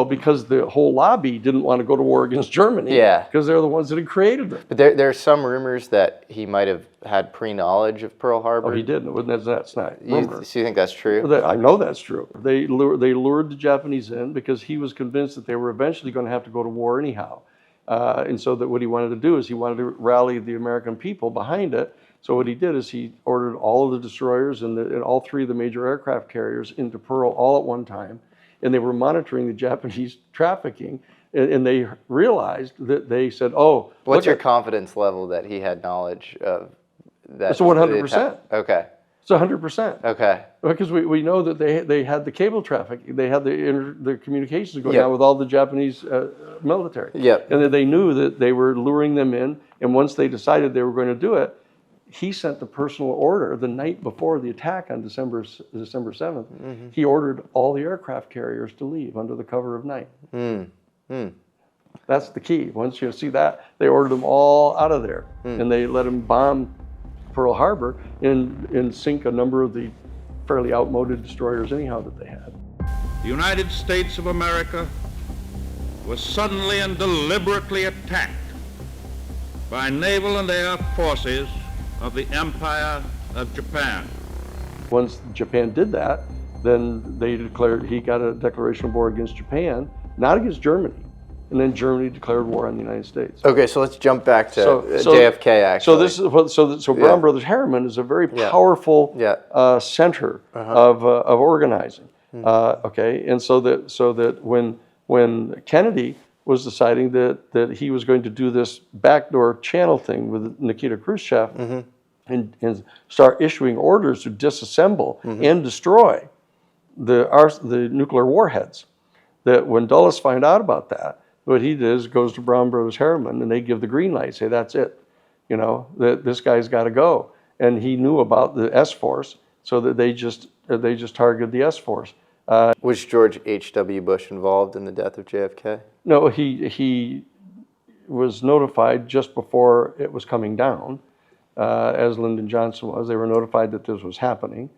because the whole lobby didn't want to go to war against Germany, because they're the ones that had created it. But there are some rumors that he might have had pre-knowledge of Pearl Harbor. Oh, he didn't. That's not rumor. So you think that's true? I know that's true. They lured the Japanese in because he was convinced that they were eventually going to have to go to war anyhow. And so that what he wanted to do is he wanted to rally the American people behind it. So what he did is he ordered all of the destroyers and all three of the major aircraft carriers into Pearl all at one time, and they were monitoring the Japanese trafficking, and they realized that they said, "Oh, what's your confidence level that he had knowledge of that?" It's 100%. Okay. It's 100%. Okay. Because we know that they had the cable traffic, they had the communications going on with all the Japanese military. Yep. And that they knew that they were luring them in, and once they decided they were going to do it, he sent the personal order the night before the attack on December 7th. He ordered all the aircraft carriers to leave under the cover of night. That's the key. Once you see that, they ordered them all out of there, and they let them bomb Pearl Harbor and sink a number of the fairly outmoded destroyers anyhow that they had. The United States of America was suddenly and deliberately attacked by naval and air forces of the Empire of Japan. Once Japan did that, then they declared, he got a declaration of war against Japan, not against Germany. And then Germany declared war on the United States. Okay, so let's jump back to JFK. Actually, So Brown Brothers Harriman is a very powerful center of organizing. Okay, and so that when Kennedy was deciding that he was going to do this backdoor channel thing with Nikita Khrushchev and start issuing orders to disassemble and destroy the nuclear warheads, that when Dulles found out about that, what he does goes to Brown Brothers Harriman and they give the green light, say that's it, that this guy's got to go. And he knew about the S-Force, so that they just targeted the S-Force. Was George H.W. Bush involved in the death of JFK? No, he was notified just before it was coming down, as Lyndon Johnson was. They were notified that this was happening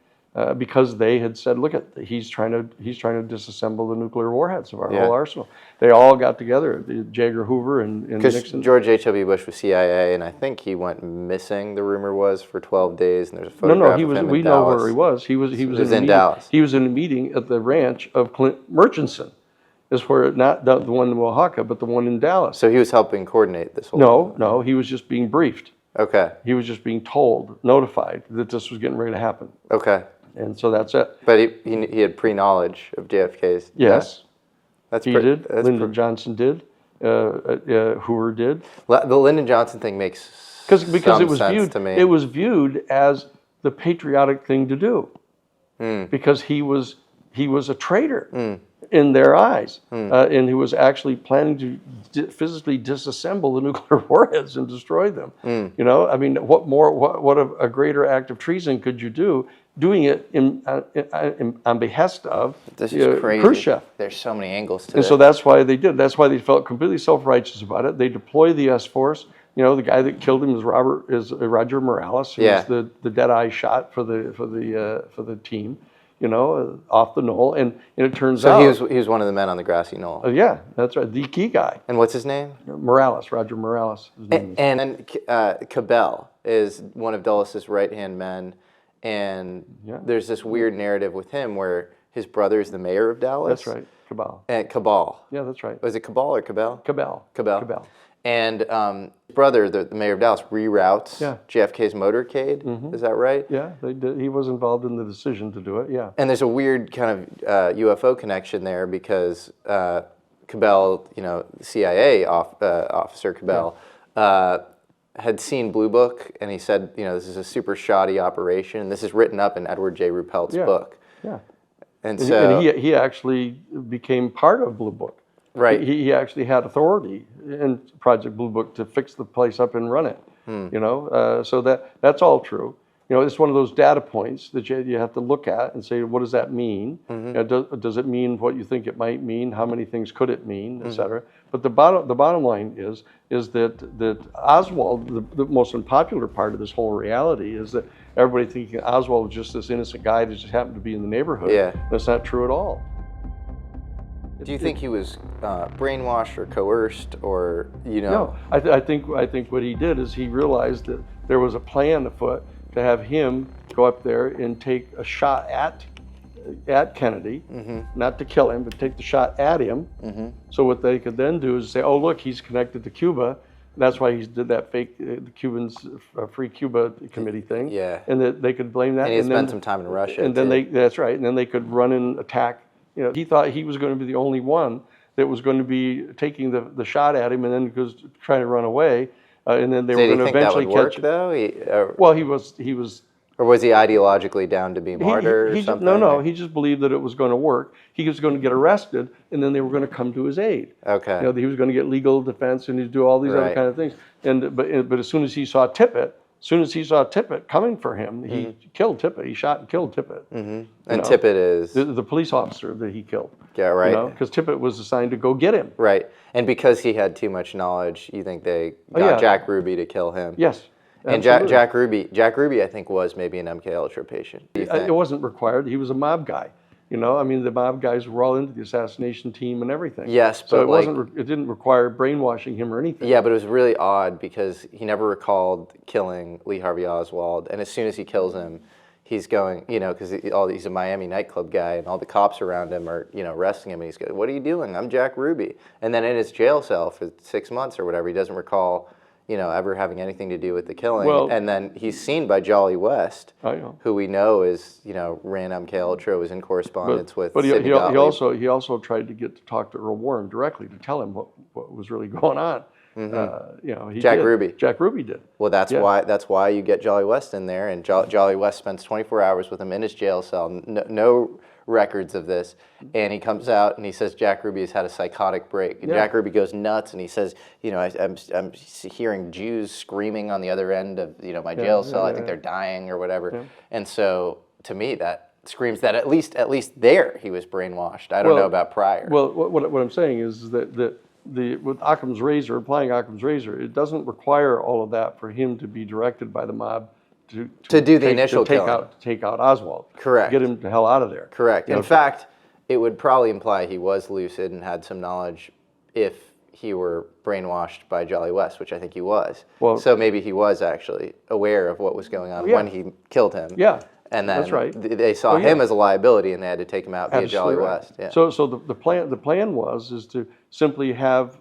because they had said, "Look, he's trying to disassemble the nuclear warheads of our whole arsenal." They all got together, J. Edgar Hoover and Nixon. Because George H.W. Bush was CIA, and I think he went missing. The rumor was for 12 days, and there's a photograph of him we in know Dallas. where he was. He was in Dallas. He was in a meeting at the ranch of Clint Murchison. Is where not the one in Oaxaca, but the one in Dallas. So he was helping coordinate this whole thing? No, he was just being briefed. Okay. He was just being told, notified that this was getting ready to happen. Okay. And so that's it. But he had pre-knowledge of JFK's death? Yes. That's he did. Lyndon Johnson did. Hoover did. The Lyndon Johnson thing makes because it was sense viewed to me. It was viewed as the patriotic thing to do because he was a traitor in their eyes, and he was actually planning to physically disassemble the nuclear warheads and destroy them. I mean, what a greater act of treason could you do? Doing it on behest of Khrushchev. There's so many angles to it. And so that's why they did. That's why they felt completely self-righteous about it. They deployed the S-Force. The guy that killed him is Roger Morales, who was the dead-eye shot for the team. Off the knoll, and it turns out he was one of the men on the grassy knoll. Yeah, that's right, the key guy. And what's his name? Morales, Roger Morales. His name and Cabell is one of Dulles' right-hand men, and there's this weird narrative with him where his brother is the mayor of Dallas. That's right, Cabell. And Cabal. Yeah, that's right. Was it Cabal or Cabell? Cabell. And his brother, the mayor of Dallas, reroutes JFK's motorcade. Is that right? Yeah, they did. He was involved in the decision to do it. Yeah. And there's a weird kind of UFO connection there because Cabell, CIA officer Cabell, had seen Blue Book, and he said, this is a super shoddy operation. This is written up in Edward J. Ruppelt's book. Yeah. And so he actually became part of Blue Book. Right. He actually had authority in Project Blue Book to fix the place up and run it. So that's all true. It's one of those data points that you have to look at and say, what does that mean? Does it mean what you think it might mean? How many things could it mean, et cetera? But the bottom line is that Oswald, the most unpopular part of this whole reality is that everybody thinking Oswald was just this innocent guy that just happened to be in the neighborhood. Yeah. That's not true at all. Do you think he was brainwashed or coerced, or No, I think what he did is he realized that there was a plan afoot to have him go up there and take a shot at Kennedy, not to kill him, but take the shot at him. So what they could then do is say, "Oh, look, he's connected to Cuba." That's why he did that fake the Cubans Free Cuba Committee thing. Yeah. And that they could blame that. And he spent some time in Russia. And then that's right. And then they could run and attack. He thought he was going to be the only one that was going to be taking the shot at him, and then goes trying to run away, and then they were going to eventually catch him. Though? Well, he was Or was he ideologically down to be martyr or something? No, he just believed that it was going to work. He was going to get arrested, and then they were going to come to his aid. Okay. You know, he was going to get legal defense, and he'd do all these other kind of things. But as soon as he saw Tippett coming for him, he killed Tippett. He shot and killed Tippett. And Tippett is the police officer that he killed. Yeah, right. Because Tippett was assigned to go get him. Right. And because he had too much knowledge, you think they got Jack Ruby to kill him? Yes. And Jack Ruby, I think, was maybe an MK Ultra patient. It wasn't required. He was a mob guy. You know, I mean, the mob guys were all into the assassination team and everything. Yes, but so it didn't require brainwashing him or anything. Yeah, but it was really odd because he never recalled killing Lee Harvey Oswald, and as soon as he kills him, he's going, you know, because he's a Miami nightclub guy, and all the cops around him are, you know, arresting him, and he's going, "What are you doing? I'm Jack Ruby." And then in his jail cell for 6 months or whatever, he doesn't recall, you know, ever having anything to do with the killing. And then he's seen by Jolly West, who we know is, you know, ran MK Ultra, was in correspondence with. But he also tried to get to talk to Earl Warren directly to tell him what was really going on. You know, Jack Ruby. Jack Ruby did. Well, that's why you get Jolly West in there, and Jolly West spends 24 hours with him in his jail cell. No records of this, and he comes out and he says Jack Ruby has had a psychotic break. And Jack Ruby goes nuts, and he says, you know, I'm hearing Jews screaming on the other end of, you know, my jail cell. I think they're dying or whatever. And so to me that screams that at least there he was brainwashed. I don't know about prior. Well, what I'm saying is that with Occam's razor, applying Occam's razor, it doesn't require all of that for him to be directed by the mob to do the initial killing. Take out Oswald. Correct. Get him the hell out of there. Correct. In fact, it would probably imply he was lucid and had some knowledge if he were brainwashed by Jolly West, which I think he was. Well, so maybe he was actually aware of what was going on when he killed him. Yeah. And then that's right. They saw him as a liability, and they had to take him out via Jolly West. Yeah. So the plan was to simply have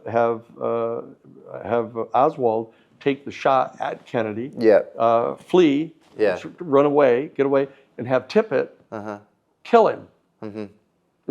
Oswald take the shot at Kennedy, flee, run away, get away, and have Tippett kill him. And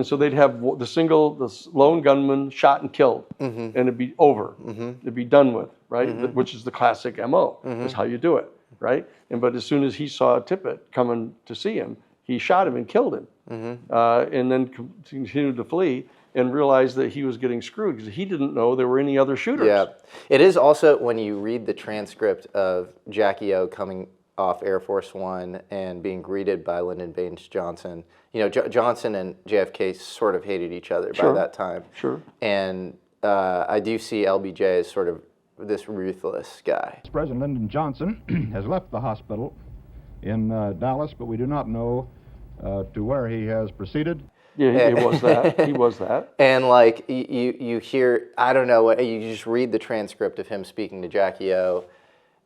so they'd have the lone gunman shot and killed, and it'd be over. It'd be done with, right? Which is the classic MO. Is how you do it, right? But as soon as he saw Tippett coming to see him, he shot him and killed him, and then continued to flee. And realized that he was getting screwed because he didn't know there were any other shooters. Yeah, it is also when you read the transcript of Jackie O coming off Air Force One and being greeted by Lyndon Baines Johnson. You know, Johnson and JFK sort of hated each other by that time. Sure. And I do see LBJ as sort of this ruthless guy. President Lyndon Johnson has left the hospital in Dallas, but we do not know to where he has proceeded. Yeah, he was that. He was that. And like you hear, I don't know, you just read the transcript of him speaking to Jackie O,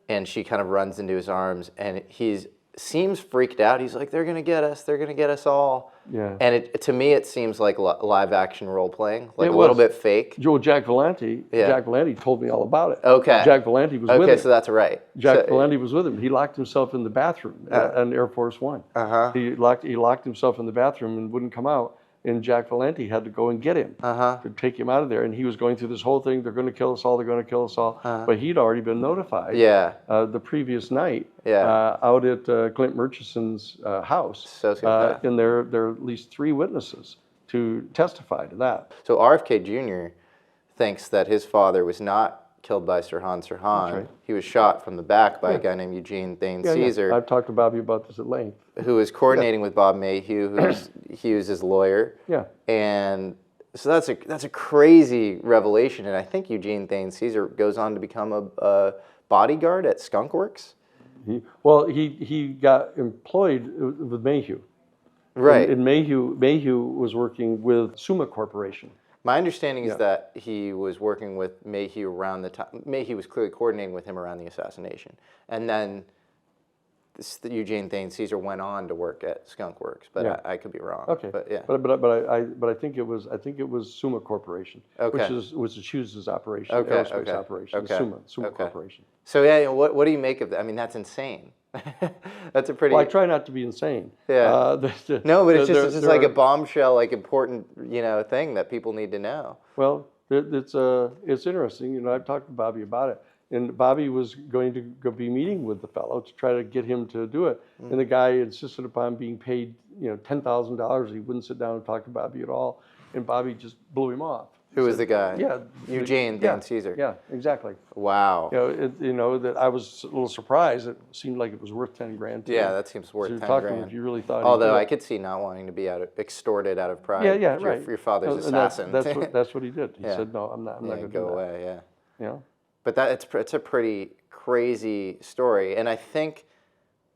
and she kind of runs into his arms, and he seems freaked out. He's like, "They're gonna get us. They're gonna get us all." Yeah. And to me, it seems like live action role playing, like a little bit fake. Jack Valenti. Yeah. Jack Valenti told me all about it. Okay. Jack Valenti was with him. Okay, so that's right. Jack Valenti was with him. He locked himself in the bathroom on Air Force One. He locked himself in the bathroom and wouldn't come out. And Jack Valenti had to go and get him to take him out of there. And he was going through this whole thing. They're going to kill us all. They're going to kill us all. But he'd already been notified. The previous night out at Clint Murchison's house. And there are at least 3 witnesses to testify to that. So RFK Jr. thinks that his father was not killed by Sirhan Sirhan. Right. He was shot from the back by a guy named Eugene Thane Caesar. I've talked to Bobby about this at length. Who was coordinating with Bob Mayhew, he was his lawyer. Yeah. And so that's a crazy revelation. And I think Eugene Thane Caesar goes on to become a bodyguard at Skunk Works. He got employed with Mayhew. Right. And Mayhew was working with Summa Corporation. My understanding is that he was working with Mayhew around the time. Mayhew was clearly coordinating with him around the assassination, and then Eugene Thane Caesar went on to work at Skunk Works, but I could be wrong. Okay, but yeah, but I think it was Summa Corporation, which is Hughes's operation, aerospace operation, Summa Corporation. So yeah, what do you make of that? I mean, that's insane. That's a pretty. Well, I try not to be insane. Yeah. No, but it's just like a bombshell, like important, thing that people need to know. Well, it's interesting. I've talked to Bobby about it. And Bobby was going to go be meeting with the fellow to try to get him to do it. And the guy insisted upon being paid, $10,000. He wouldn't sit down and talk to Bobby at all. And Bobby just blew him off. Who was the guy? Yeah. Eugene Dan Caesar. Yeah, exactly. Wow. That I was a little surprised. It seemed like it was worth 10 grand. Yeah, that seems worth 10 grand. If you really thought. Although I could see not wanting to be extorted out of pride. Yeah, right. Your father's assassin. That's what he did. He Yeah. said, no, I'm not going to go away. Yeah. Yeah. But it's a pretty crazy story, and I think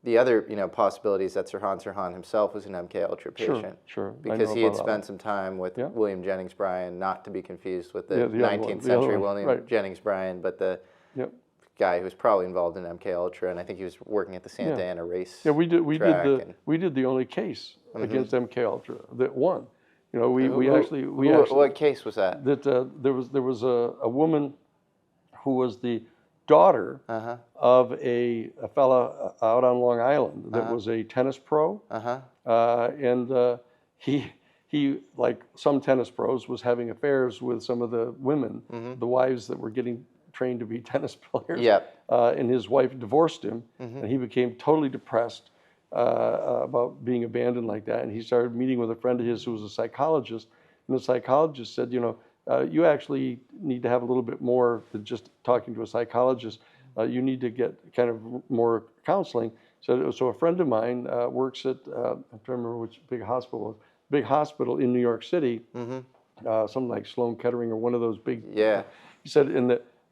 the other possibilities that Sirhan himself was an MK Ultra patient. Sure. Because he had spent some time with William Jennings Bryan, not to be confused with the 19th century William Jennings Bryan, but the guy who was probably involved in MK Ultra, and I think he was working at the Santa Ana race. Yeah, we did the only case against MK Ultra that won. What case was that? That there was a woman who was the daughter of a fella out on Long Island that was a tennis pro, and he, like some tennis pros, was having affairs with some of the women, the wives that were getting trained to be tennis players. Yep. And his wife divorced him, and he became totally depressed about being abandoned like that. And he started meeting with a friend of his who was a psychologist, and the psychologist said, you actually need to have a little bit more than just talking to a psychologist. You need to get kind of more counseling. So a friend of mine works at, I'm trying to remember which big hospital it was, big hospital in New York City, something like Sloan Kettering or one of those big. Yeah. He said,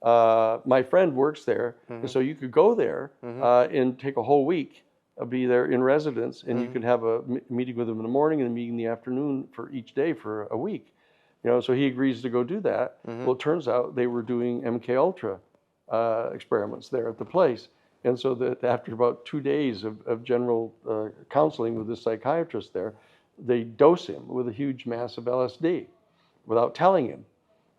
my friend works there, and so you could go there and take a whole week, be there in residence, and you could have a meeting with him in the morning and a meeting in the afternoon for each day for a week. So he agrees to go do that. Well, it turns out they were doing MK Ultra experiments there at the place. And so that after about 2 days of general counseling with this psychiatrist there, they dose him with a huge mass of LSD without telling him.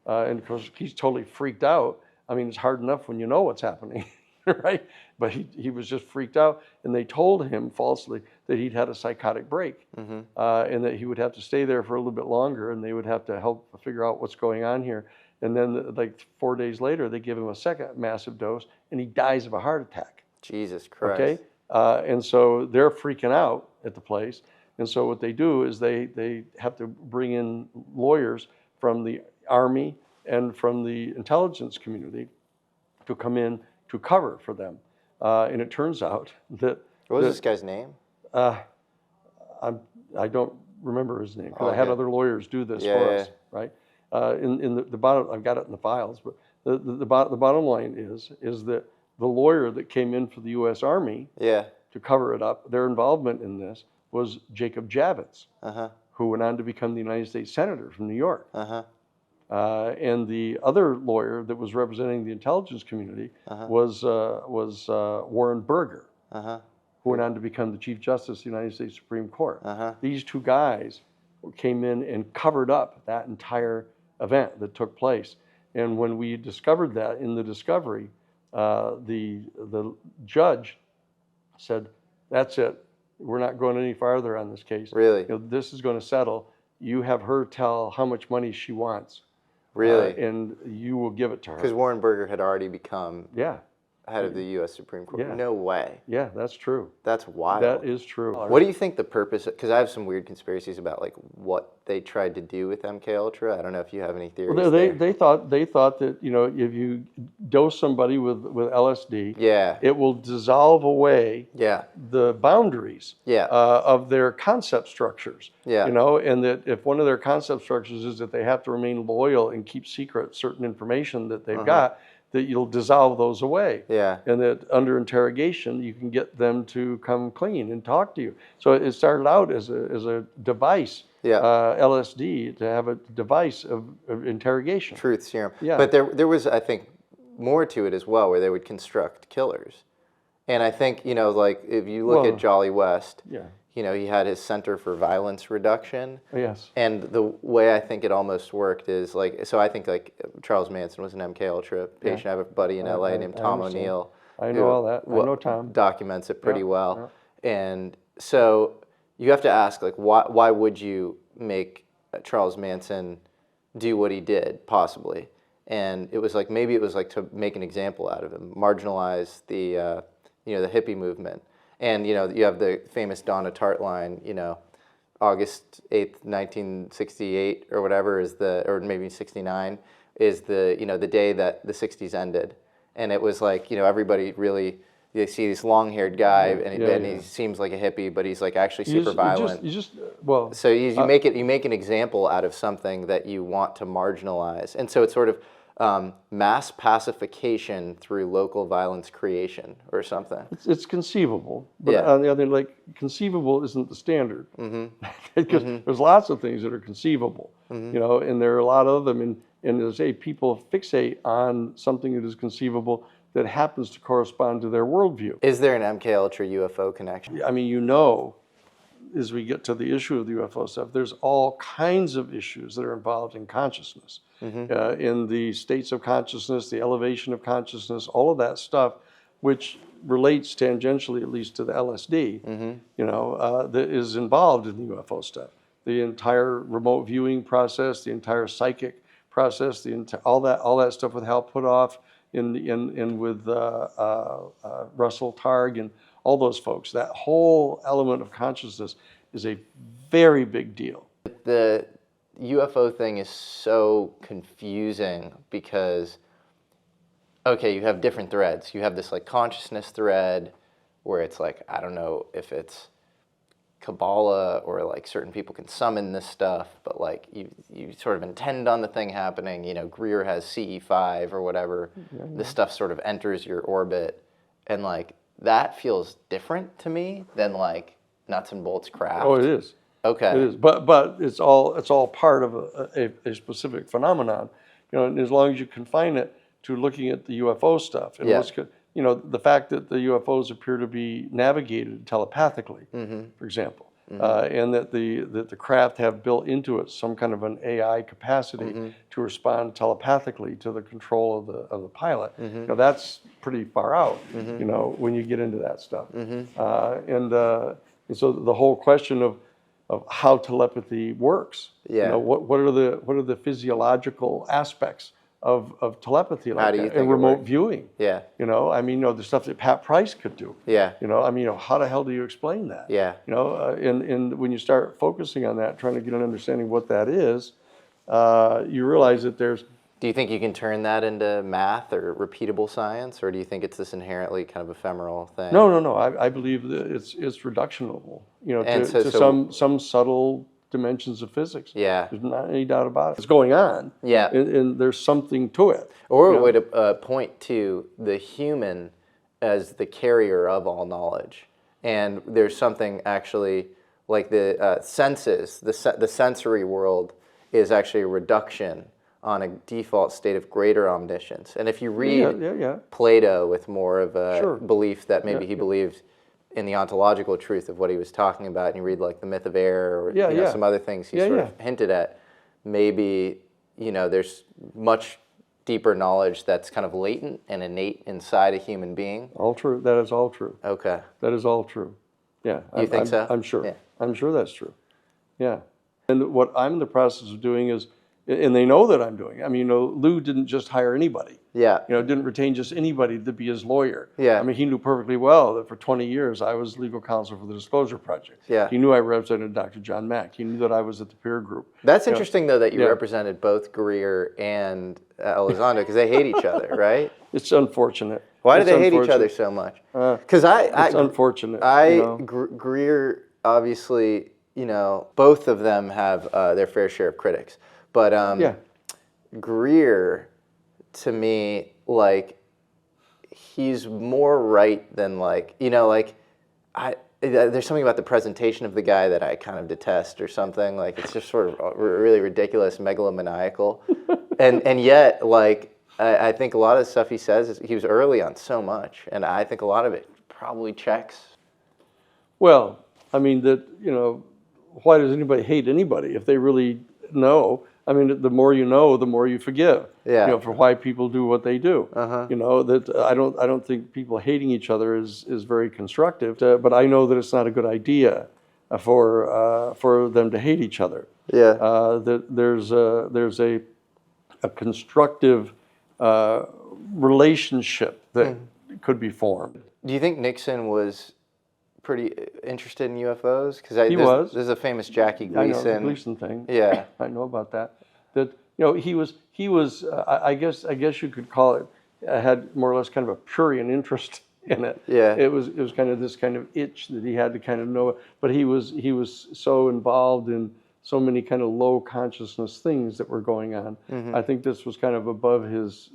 And of course, he's totally freaked out. I mean, it's hard enough when you know what's happening, right? But he was just freaked out. And they told him falsely that he'd had a psychotic break and that he would have to stay there for a little bit longer, and they would have to help figure out what's going on here. And then like 4 days later, they give him a second massive dose, and he dies of a heart attack. Jesus Christ. Okay? And so they're freaking out at the place. And so what they do is they have to bring in lawyers from the Army and from the intelligence community to come in to cover for them. And it turns out that... What was this guy's name? I don't remember his name, because I had other lawyers do this for us, right? In the bottom, I've got it in the files, but the bottom line is that the lawyer that came in for the U.S. Army to cover it up, their involvement in this was Jacob Javits, who went on to become the United States Senator from New York. And the other lawyer that was representing the intelligence community was Warren Burger, who went on to become the Chief Justice of the United States Supreme Court. These two guys came in and covered up that entire event that took place. And when we discovered that in the discovery, the judge said, "That's it. We're not going any farther on this case. Really? This is going to settle. You have her tell how much money she wants. Really? And you will give it to her." Because Warren Burger had already become head of the U.S. Supreme Court. Yeah. No way. Yeah, that's true. That's wild. That is true. What do you think the purpose? Because I have some weird conspiracies about like what they tried to do with MK Ultra. I don't know if you have any theories. Well, they thought that if you dose somebody with LSD, it will dissolve away the boundaries of their concept structures. And that if one of their concept structures is that they have to remain loyal and keep secret certain information that they've got, that you'll dissolve those away. And that under interrogation, you can get them to come clean and talk to you. So it started out as a device, LSD, to have a device of interrogation. Truth serum. But there was, I think, more to it as well, where they would construct killers. And I think, like if you look at Jolly West, he had his Center for Violence Reduction. And the way I think it almost worked is like, so I think like Charles Manson was an MK Ultra patient. I have a buddy in LA named Tom O'Neill. I know all that. I know Tom. Documents it pretty well. And so you have to ask, like, why would you make Charles Manson do what he did, possibly? and it was like, maybe it was like to make an example out of him, marginalize the the hippie movement. And you have the famous Donna Tartt line, August 8th, 1968 or whatever or maybe 69 is the day that the 60s ended. And it was like, everybody really, they see this long-haired guy and he seems like a hippie, but he's like actually super violent. So you make an example out of something that you want to marginalize. And so it's sort of mass pacification through local violence creation or something. It's conceivable, but on the other hand, like, conceivable isn't the standard. Because there's lots of things that are conceivable, and there are a lot of them, and as people fixate on something that is conceivable that happens to correspond to their worldview. Is there an MK Ultra UFO connection? I mean, as we get to the issue of the UFO stuff, there's all kinds of issues that are involved in consciousness, in the states of consciousness, the elevation of consciousness, all of that stuff, which relates tangentially, at least, to the LSD, that is involved in the UFO stuff. The entire remote viewing process, the entire psychic process, all that stuff with Hal Puthoff, with Russell Targ and all those folks. That whole element of consciousness is a very big deal. The UFO thing is so confusing because, okay, you have different threads. You have this like consciousness thread where it's like, I don't know if it's Kabbalah or like certain people can summon this stuff, but like you sort of intend on the thing happening. Greer has CE5 or whatever. This stuff sort of enters your orbit, and like that feels different to me than like nuts and bolts craft. Oh, it is. Okay. It is, but it's all part of a specific phenomenon, and as long as you confine it to looking at the UFO stuff, and the fact that the UFOs appear to be navigated telepathically, for example, and that the craft have built into it some kind of an AI capacity to respond telepathically to the control of the pilot. That's pretty far out, when you get into that stuff. And so the whole question of how telepathy works, what are the physiological aspects of telepathy, like that, and remote viewing. The stuff that Pat Price could do. How the hell do you explain that? And when you start focusing on that, trying to get an understanding of what that is, you realize that there's. Do you think you can turn that into math or repeatable science, or do you think it's this inherently kind of ephemeral thing? No. I believe that it's reductionable, to some subtle dimensions of physics. There's not any doubt about it. It's going on. And there's something to it. Or it would point to the human as the carrier of all knowledge. And there's something actually like the senses, the sensory world is actually a reduction on a default state of greater omniscience. And if you read Plato with more of a belief that maybe he believed in the ontological truth of what he was talking about, and you read like the myth of air or some other things he sort of hinted at, maybe there's much deeper knowledge that's kind of latent and innate inside a human being. All true. That is all true. Okay. That is all true. Yeah. You think so? I'm sure. Yeah. I'm sure that's true. Yeah. And what I'm in the process of doing is, and they know that I'm doing it. I mean, Lou didn't just hire anybody. Didn't retain just anybody to be his lawyer. I mean, he knew perfectly well that for 20 years I was legal counsel for the Disclosure Project. He knew I represented Dr. John Mack. He knew that I was at the peer group. That's interesting, though, that you represented both Greer and Elizondo, because they hate each other, right? It's unfortunate. Why do they hate each other so much? Because it's unfortunate. Greer, obviously, both of them have their fair share of critics. But Greer, to me, like, he's more right than there's something about the presentation of the guy that I kind of detest or something. Like, it's just sort of really ridiculous, megalomaniacal. and yet, like, I think a lot of the stuff he says, he was early on so much, and I think a lot of it probably checks. Well, I mean, why does anybody hate anybody if they really know? I mean, the more you know, the more you forgive. For why people do what they do. That I don't think people hating each other is very constructive. But I know that it's not a good idea for them to hate each other. That there's a constructive relationship that could be formed. Do you think Nixon was pretty interested in UFOs? Because there's a famous Jackie Gleason. I know the Gleason thing. Yeah, I know about that. That he was. I guess you could call it. Had more or less kind of a prurient interest in it. Yeah. It was kind of this kind of itch that he had to kind of know. But he was so involved in so many kind of low consciousness things that were going on. I think this was kind of above his,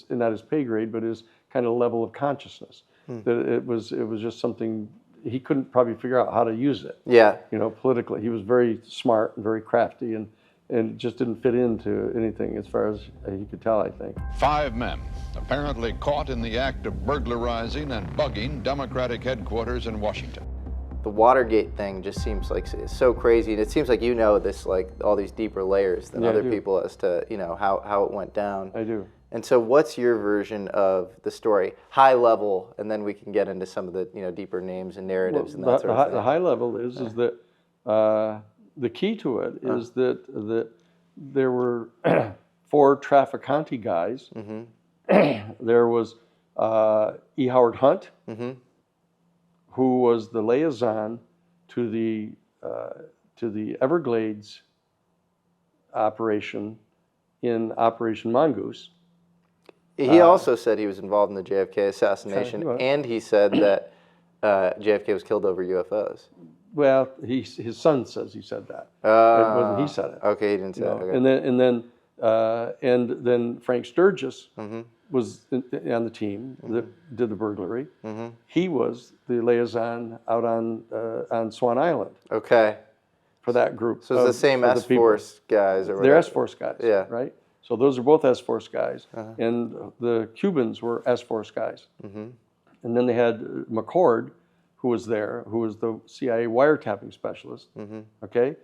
not his pay grade, but his kind of level of consciousness. That it was just something he couldn't probably figure out how to use it. Yeah. Politically, he was very smart and very crafty, and it just didn't fit into anything as far as he could tell, I think. 5 men apparently caught in the act of burglarizing and bugging Democratic headquarters in Washington. The Watergate thing just seems like it's so crazy, and it seems like this, like all these deeper layers than other people as to how it went down. I do. And so, what's your version of the story, high level, and then we can get into some of the deeper names and narratives and that sort of thing. The high level is that the key to it is that there were 4 Trafficante guys. There was E. Howard Hunt, who was the liaison to the Everglades operation in Operation Mongoose. He also said he was involved in the JFK assassination, and he said that JFK was killed over UFOs. Well, his son says he said that. It wasn't he said it. Okay, he didn't say that. Okay. And then Frank Sturgis was on the team that did the burglary. He was the liaison out on Swan Island. Okay. For that group. So it's the same S-Force guys, or whatever. They're S-Force guys. Yeah. Right. So those are both S-Force guys, and the Cubans were S-Force guys. And then they had McCord, who was there, who was the CIA wiretapping specialist. Okay,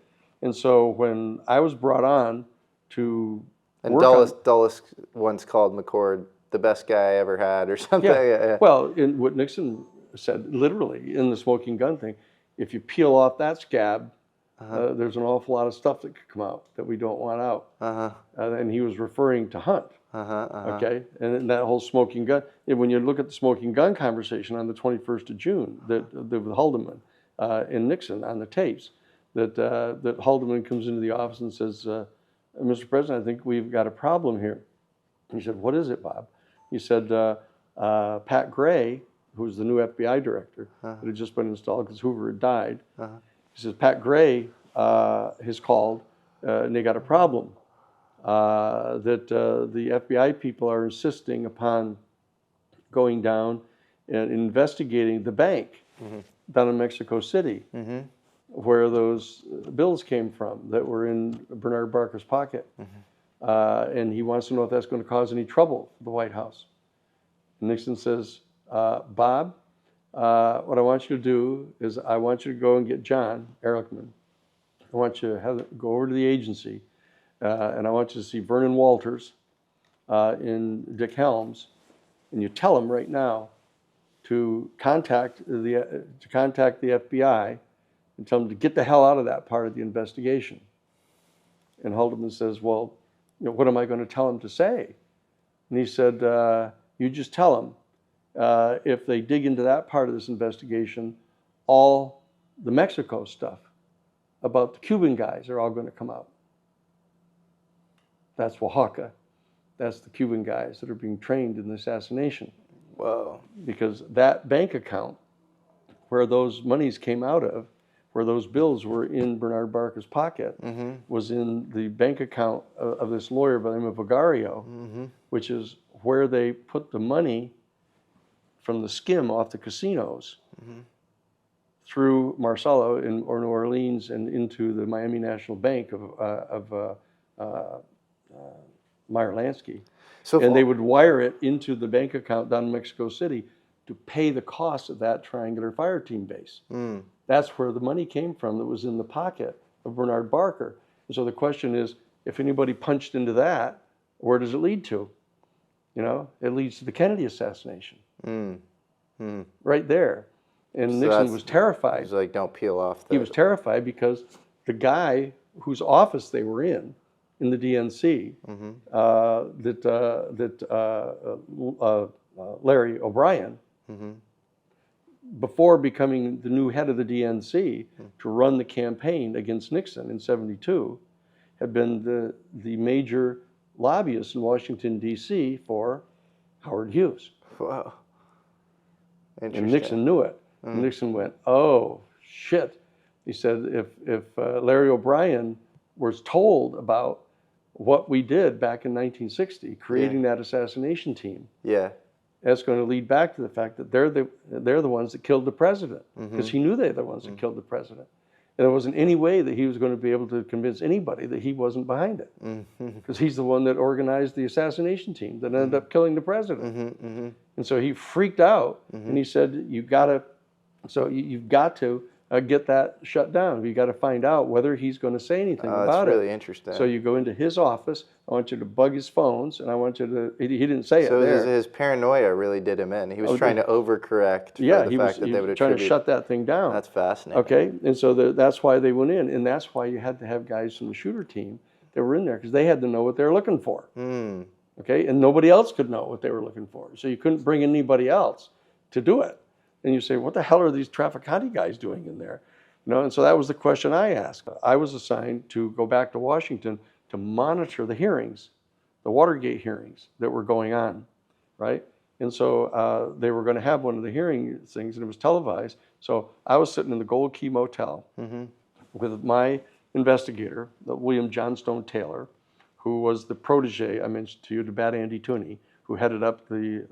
and so when I was brought on to Dulles once called McCord the best guy I ever had, or something. Yeah. Well, in what Nixon said, literally in the smoking gun thing, if you peel off that scab, there's an awful lot of stuff that could come out that we don't want out. And he was referring to Hunt. Okay, and that whole smoking gun. And when you look at the smoking gun conversation on the 21st of June, with Haldeman and Nixon on the tapes, that Haldeman comes into the office and says, "Mr. President, I think we've got a problem here." He said, "What is it, Bob?" He said, "Pat Gray, who was the new FBI director, that had just been installed because Hoover had died." He says, "Pat Gray has called, and they got a problem. That the FBI people are insisting upon going down and investigating the bank down in Mexico City, where those bills came from that were in Bernard Barker's pocket. And he wants to know if that's going to cause any trouble for the White House." And Nixon says, "Bob, what I want you to do is I want you to go and get John Ehrlichman. I want you to go over to the agency, and I want you to see Vernon Walters in Dick Helms, and you tell him right now to contact the FBI and tell them to get the hell out of that part of the investigation." And Haldeman says, "Well, what am I going to tell him to say?" And he said, "You just tell them if they dig into that part of this investigation, all the Mexico stuff about the Cuban guys are all going to come out. That's Oaxaca. That's the Cuban guys that are being trained in the assassination." Whoa. Because that bank account where those monies came out of, where those bills were in Bernard Barker's pocket, was in the bank account of this lawyer by the name of Vigario, which is where they put the money from the skim off the casinos through Marcelo or New Orleans and into the Miami National Bank of Meyer Lansky. And they would wire it into the bank account down in Mexico City to pay the cost of that triangular fire team base. That's where the money came from that was in the pocket of Bernard Barker. And so the question is, if anybody punched into that, where does it lead to? It leads to the Kennedy assassination. Right there. And so Nixon was terrified. He's like, don't peel off. He was terrified because the guy whose office they were in in the DNC Larry O'Brien, before becoming the new head of the DNC to run the campaign against Nixon in '72, had been the major lobbyist in Washington, D.C. for Howard Hughes. Wow. And Nixon knew it. And Nixon went, oh, shit. He said, if Larry O'Brien was told about what we did back in 1960, creating that assassination team, that's going to lead back to the fact that they're the ones that killed the president, because he knew they're the ones that killed the president. And there wasn't any way that he was going to be able to convince anybody that he wasn't behind it, because he's the one that organized the assassination team that ended up killing the president. And so he freaked out, and he said, you've got to get that shut down. You've got to find out whether he's going to say anything about it. That's really interesting. So you go into his office. I want you to bug his phones, and I want you to. He didn't say it there. So his paranoia really did him in. He was trying to overcorrect for the fact that they would attribute. Trying to shut that thing down. That's fascinating. Okay, and so that's why they went in, and that's why you had to have guys from the shooter team that were in there, because they had to know what they were looking for. Okay, and nobody else could know what they were looking for, so you couldn't bring anybody else to do it. And you say, what the hell are these Trafficante guys doing in there? You know, and so that was the question I asked. I was assigned to go back to Washington to monitor the hearings, the Watergate hearings that were going on, right? And so they were going to have one of the hearing things, and it was televised. So I was sitting in the Gold Key Motel with my investigator, William Johnstone Taylor, who was the protege I mentioned to you, to Bad Andy Tooney, who headed up the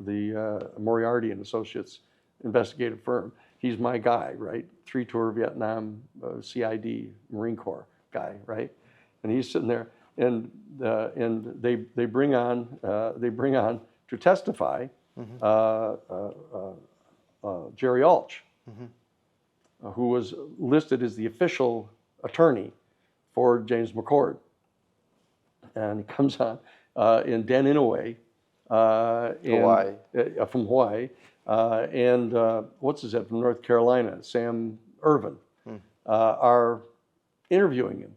Moriarty and Associates investigative firm. He's my guy, right? 3-tour Vietnam, CID, Marine Corps guy, right? And he's sitting there, and they bring on to testify Jerry Alch, who was listed as the official attorney for James McCord, and he comes on in Dan Inouye, from Hawaii. And what's his name from North Carolina, Sam Irvin, are interviewing him,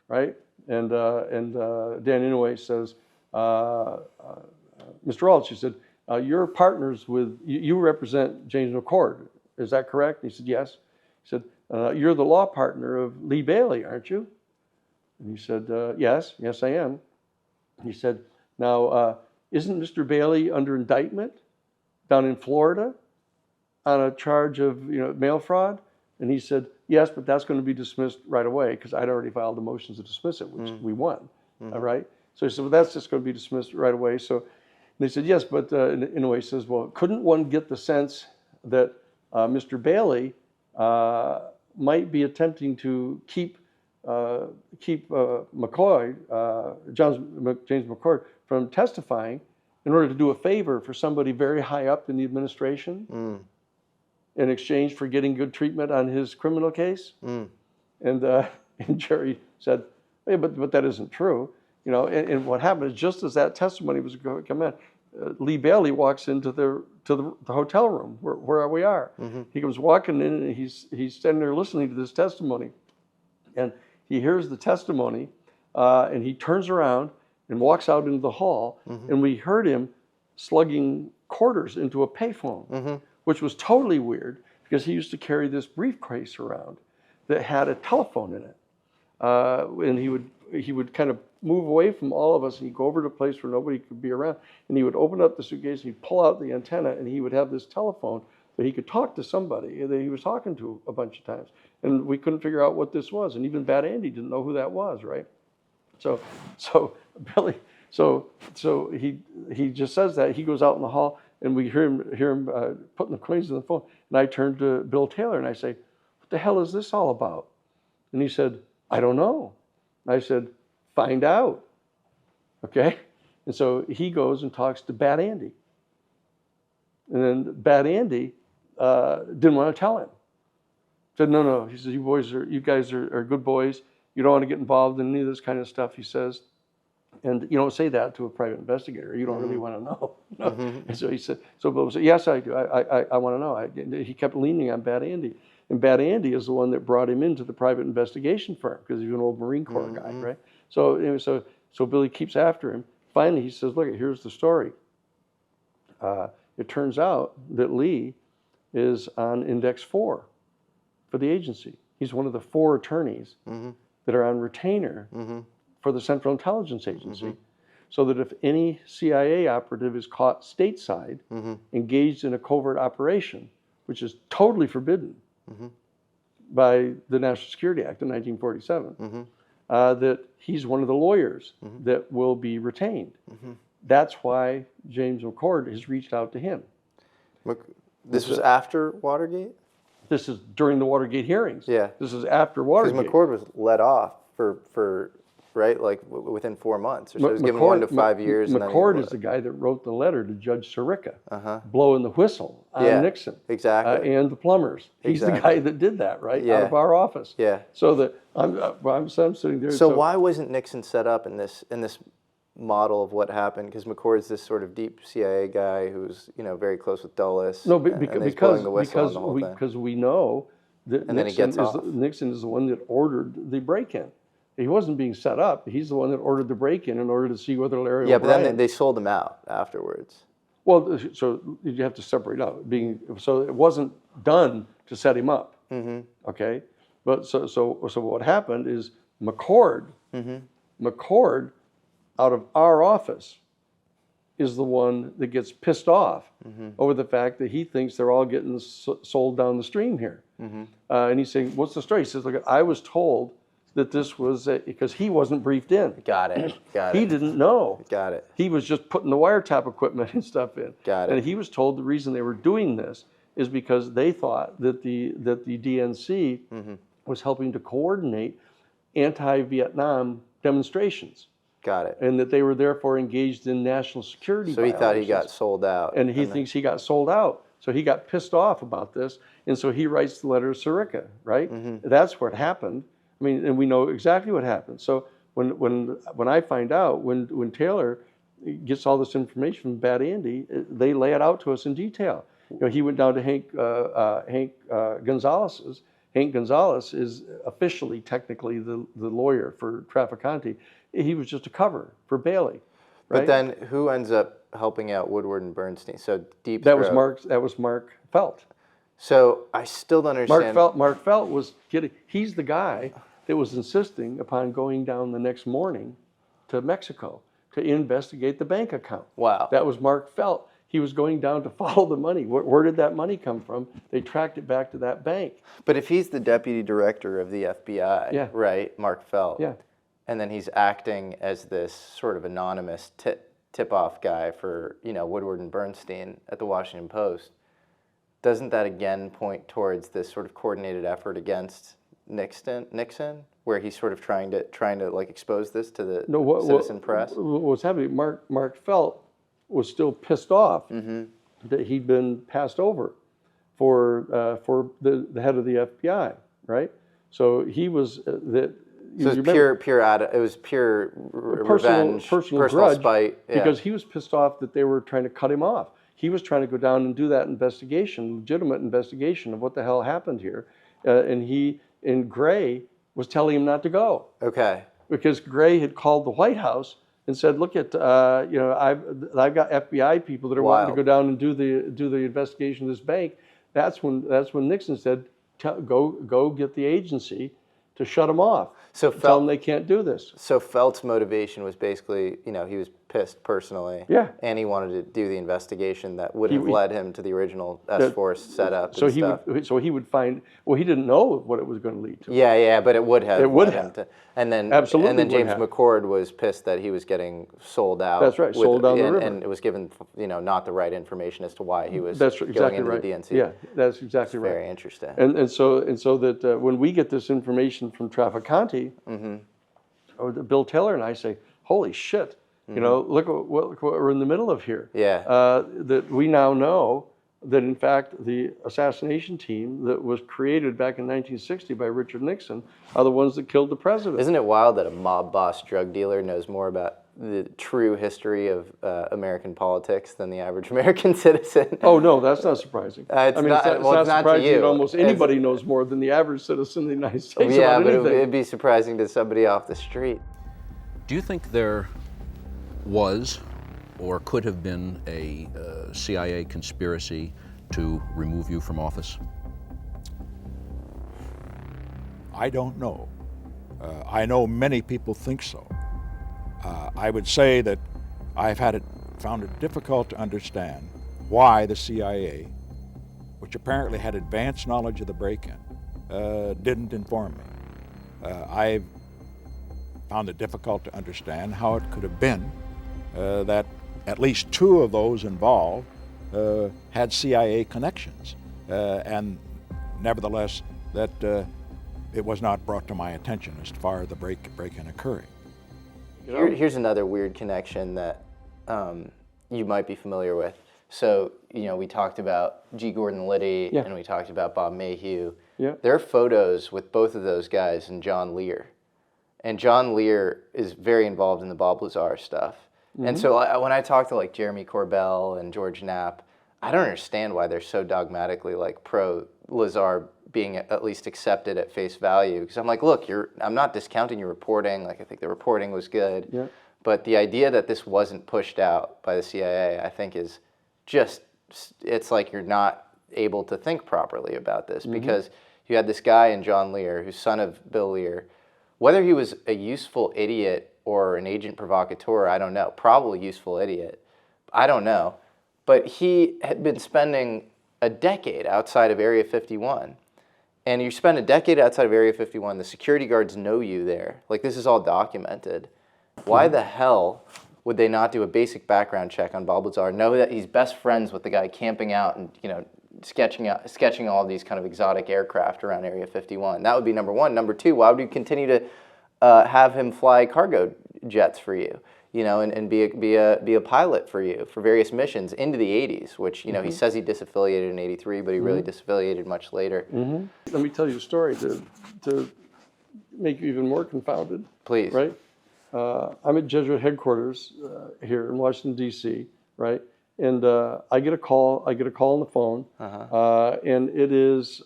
right? And Dan Inouye says, Mr. Alch, he said, you're partners with, you represent James McCord, is that correct? And he said, yes. He said, you're the law partner of Lee Bailey, aren't you? And he said, yes, I am. He said, now, isn't Mr. Bailey under indictment down in Florida on a charge of mail fraud? And he said, yes, but that's going to be dismissed right away, because I'd already filed the motions to dismiss it, which we won. All right. So he said, well, that's just going to be dismissed right away. So they said, yes, but Inouye says, well, couldn't one get the sense that Mr. Bailey might be attempting to keep James McCord from testifying in order to do a favor for somebody very high up in the administration in exchange for getting good treatment on his criminal case? And Jerry said, hey, but that isn't true. And what happened is, just as that testimony was going to come in, Lee Bailey walks into the hotel room where we are. He comes walking in, and he's standing there listening to this testimony. And he hears the testimony, and he turns around and walks out into the hall, and we heard him slugging quarters into a payphone, which was totally weird, because he used to carry this briefcase around that had a telephone in it. And he would kind of move away from all of us, and he'd go over to a place where nobody could be around, and he would open up the suitcase, and he'd pull out the antenna, and he would have this telephone that he could talk to somebody that he was talking to a bunch of times. And we couldn't figure out what this was, and even Bad Andy didn't know who that was, right? So Billy, so he just says that. He goes out in the hall, and we hear him putting the coins in the phone. And I turned to Bill Taylor, and I say, what the hell is this all about? And he said, I don't know. And I said, find out. Okay? And so he goes and talks to Bad Andy. And then Bad Andy didn't want to tell him. Said, no. He says, you guys are good boys. You don't want to get involved in any of this kind of stuff, he says. And you don't say that to a private investigator. You don't really want to know. And so he said, so Bill said, yes, I do. I want to know. He kept leaning on Bad Andy. And Bad Andy is the one that brought him into the private investigation firm, because he's an old Marine Corps guy, right? So So Billy keeps after him. Finally, he says, look, here's the story. It turns out that Lee is on Index 4 for the agency. He's one of the 4 attorneys that are on retainer for the Central Intelligence Agency. So that if any CIA operative is caught stateside, engaged in a covert operation, which is totally forbidden by the National Security Act of 1947, that he's one of the lawyers that will be retained. That's why James McCord has reached out to him. This was after Watergate? This is during the Watergate hearings. Yeah. This is after Watergate. Because McCord was let off for right, like within 4 months. Or so he was given 1 to 5 years. McCord is the guy that wrote the letter to Judge Sirica, blowing the whistle on Nixon. Exactly. And the plumbers. He's the guy that did that, right? Yeah. Out of our office. Yeah. So that I'm sitting there. So why wasn't Nixon set up in this model of what happened? Because McCord's this sort of deep CIA guy who's very close with Dulles. No, because we know that Nixon is the one that ordered the break-in. He wasn't being set up. He's the one that ordered the break-in in order to see whether Larry O'Brien... Yeah, but then they sold him out afterwards. Well, so you have to separate out. So it wasn't done to set him up. Okay, but so what happened is McCord, out of our office, is the one that gets pissed off over the fact that he thinks they're all getting sold down the stream here. And he's saying, "What's the story?" He says, "Look, I was told that this was because he wasn't briefed in. Got it. He didn't know. Got it. He was just putting the wiretap equipment and stuff in. Got it. And he was told the reason they were doing this is because they thought that the DNC was helping to coordinate anti-Vietnam demonstrations. Got it. And that they were therefore engaged in national security So he thought he got sold out. And he thinks he got sold out. So he got pissed off about this. And so he writes the letter to Sirica, right? That's what happened. I mean, and we know exactly what happened. So when I find out, when Taylor gets all this information from Bad Andy, they lay it out to us in detail. He went down to Hank Gonzalez's. Hank Gonzalez is officially, technically, the lawyer for Trafficante. He was just a cover for Bailey. Right? But then who ends up helping out Woodward and Bernstein? So Deep That Throat. was Mark Felt. So I still don't understand. Mark Felt was he's the guy that was insisting upon going down the next morning to Mexico to investigate the bank account. Wow. That was Mark Felt. He was going down to follow the money. Where did that money come from? They tracked it back to that bank. But if he's the deputy director of the FBI, right, Mark Felt, and then he's acting as this sort of anonymous tip-off guy for Woodward and Bernstein at the Washington Post, doesn't that again point towards this sort of coordinated effort against Nixon, where he's sort of trying to like expose this to the citizen press? What's happening? Mark Felt was still pissed off that he'd been passed over for the head of the FBI, right? So he was that. So it was pure revenge, personal grudge, spite, because he was pissed off that they were trying to cut him off. He was trying to go down and do that investigation, legitimate investigation of what the hell happened here, and Gray was telling him not to go. Okay. Because Gray had called the White House and said, "Look at I've got FBI people that are wanting to go down and do the investigation of this bank." That's when Nixon said, "Go get the agency to shut them off. So tell them they can't do this." So Felt's motivation was basically, he was pissed personally. Yeah. And he wanted to do the investigation that would have led him to the original S-Force setup. So he would find. Well, he didn't know what it was going to lead to. Yeah, but it would have. It would have. And then absolutely. And then James McCord was pissed that he was getting sold out. That's right. Sold down the river. And it was given, not the right information as to why he was going into right. the DNC. Yeah, that's exactly right. Very interesting. And so that when we get this information from Trafficante, or Bill Taylor and I say, "Holy shit! Look what we're in the middle of here." Yeah. That we now know that in fact the assassination team that was created back in 1960 by Richard Nixon are the ones that killed the president. Isn't it wild that a mob boss drug dealer knows more about the true history of American politics than the average American citizen? Oh no, that's not surprising. It's not surprising to you. that almost anybody knows more than the average citizen in the United States. Yeah, about but anything. it'd be surprising to somebody off the street. Do you think there was or could have been a CIA conspiracy to remove you from office? I don't know. I know many people think so. I would say that I've found it difficult to understand why the CIA, which apparently had advanced knowledge of the break-in, didn't inform me. I've found it difficult to understand how it could have been that at least 2 of those involved had CIA connections, and nevertheless that it was not brought to my attention as far as the break-in occurring. Here's another weird connection that you might be familiar with. So, we talked about G. Gordon Liddy and we talked about Bob Mayhew. Yeah. There are photos with both of those guys and John Lear. And John Lear is very involved in the Bob Lazar stuff. Mm-hmm. And so when I talk to like Jeremy Corbell and George Knapp, I don't understand why they're so dogmatically like pro Lazar being at least accepted at face value. Because I'm like, look, I'm not discounting your reporting. Like, I think the reporting was good. Yeah. But the idea that this wasn't pushed out by the CIA, I think is just, it's like you're not able to think properly about this. Mm-hmm. Because you had this guy in John Lear, who's son of Bill Lear. Whether he was a useful idiot or an agent provocateur, I don't know. Probably useful idiot. I don't know. But he had been spending a decade outside of Area 51. And you spend a decade outside of Area 51, the security guards know you there. Like, this is all documented. Why the hell would they not do a basic background check on Bob Lazar, know that he's best friends with the guy camping out and, sketching all these kind of exotic aircraft around Area 51? That would be number one. Number two, why would you continue to have him fly cargo jets for you, and be a pilot for you for various missions into the 80s, which, mm-hmm. he says he disaffiliated in 83, but he really disaffiliated much later. Mm-hmm. Let me tell you a story to make you even more confounded. Please. Right? I'm at Jesuit headquarters here in Washington, D.C., right? And I get a call on the phone, and it is,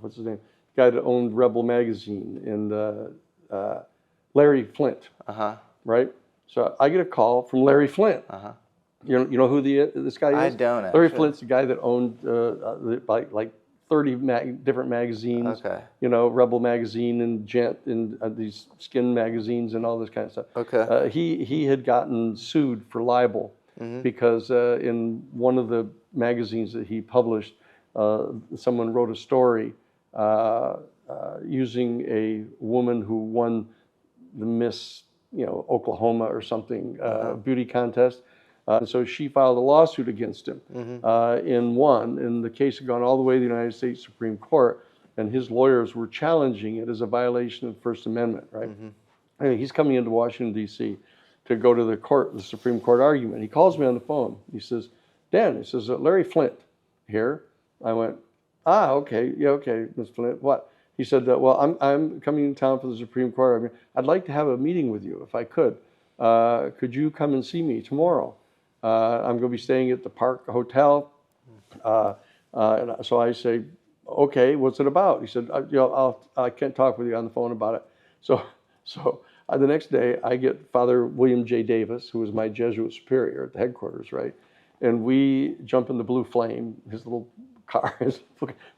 what's his name? Guy that owned Rebel magazine, and Larry Flint, right? So I get a call from Larry Flint. You know who this guy is? I don't. Larry Flint's the guy that owned like 30 different magazines. Okay. Rebel magazine and Gent and these skin magazines and all this kind of stuff. Okay. He had gotten sued for libel because in one of the magazines that he published, someone wrote a story using a woman who won the Miss, Oklahoma or something beauty contest. And so she filed a lawsuit against him and won. And the case had gone all the way to the United States Supreme Court, and his lawyers were challenging it as a violation of the First Amendment, right? Anyway, he's coming into Washington, D.C. to go to the Supreme Court argument. He calls me on the phone. He says, Dan, he says, Larry Flint here. I went, okay, yeah, okay, Ms. Flint, what? He said, well, I'm coming in town for the Supreme Court. I mean, I'd like to have a meeting with you if I could. Could you come and see me tomorrow? I'm going to be staying at the Park Hotel. And so I say, okay, what's it about? He said, I can't talk with you on the phone about it. So the next day, I get Father William J. Davis, who was my Jesuit superior at the headquarters, right? And we jump in the Blue Flame, his little car.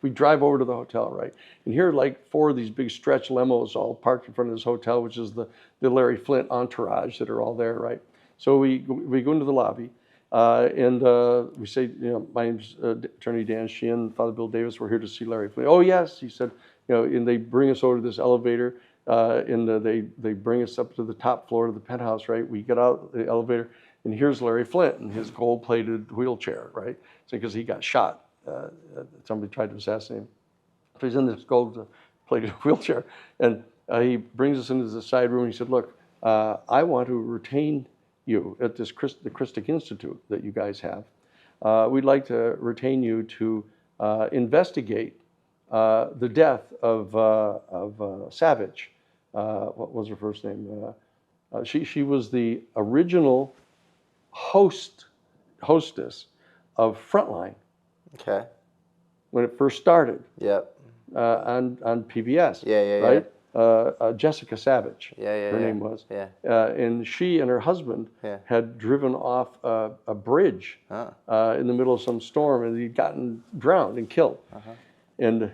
We drive over to the hotel, right? And here are like 4 of these big stretch limos all parked in front of this hotel, which is the Larry Flint entourage that are all there, right? So we go into the lobby, and we say, my name's Attorney Dan Sheehan, Father Bill Davis. We're here to see Larry Flint. Oh yes, he said. And they bring us over to this elevator, and they bring us up to the top floor of the penthouse. Right? We get out the elevator, and here's Larry Flint in his gold-plated wheelchair. Right? Because he got shot. Somebody tried to assassinate him. So he's in this gold-plated wheelchair, and he brings us into the side room. And he said, "Look, I want to retain you at this the Christic Institute that you guys have. We'd like to retain you to investigate the death of Savage. What was her first name? She was the original hostess of Frontline. Okay. When it first started. Yep. On PBS. Yeah. Right. Jessica Savage. Her name was. And she and her husband had driven off a bridge in the middle of some storm, and he'd gotten drowned and killed. And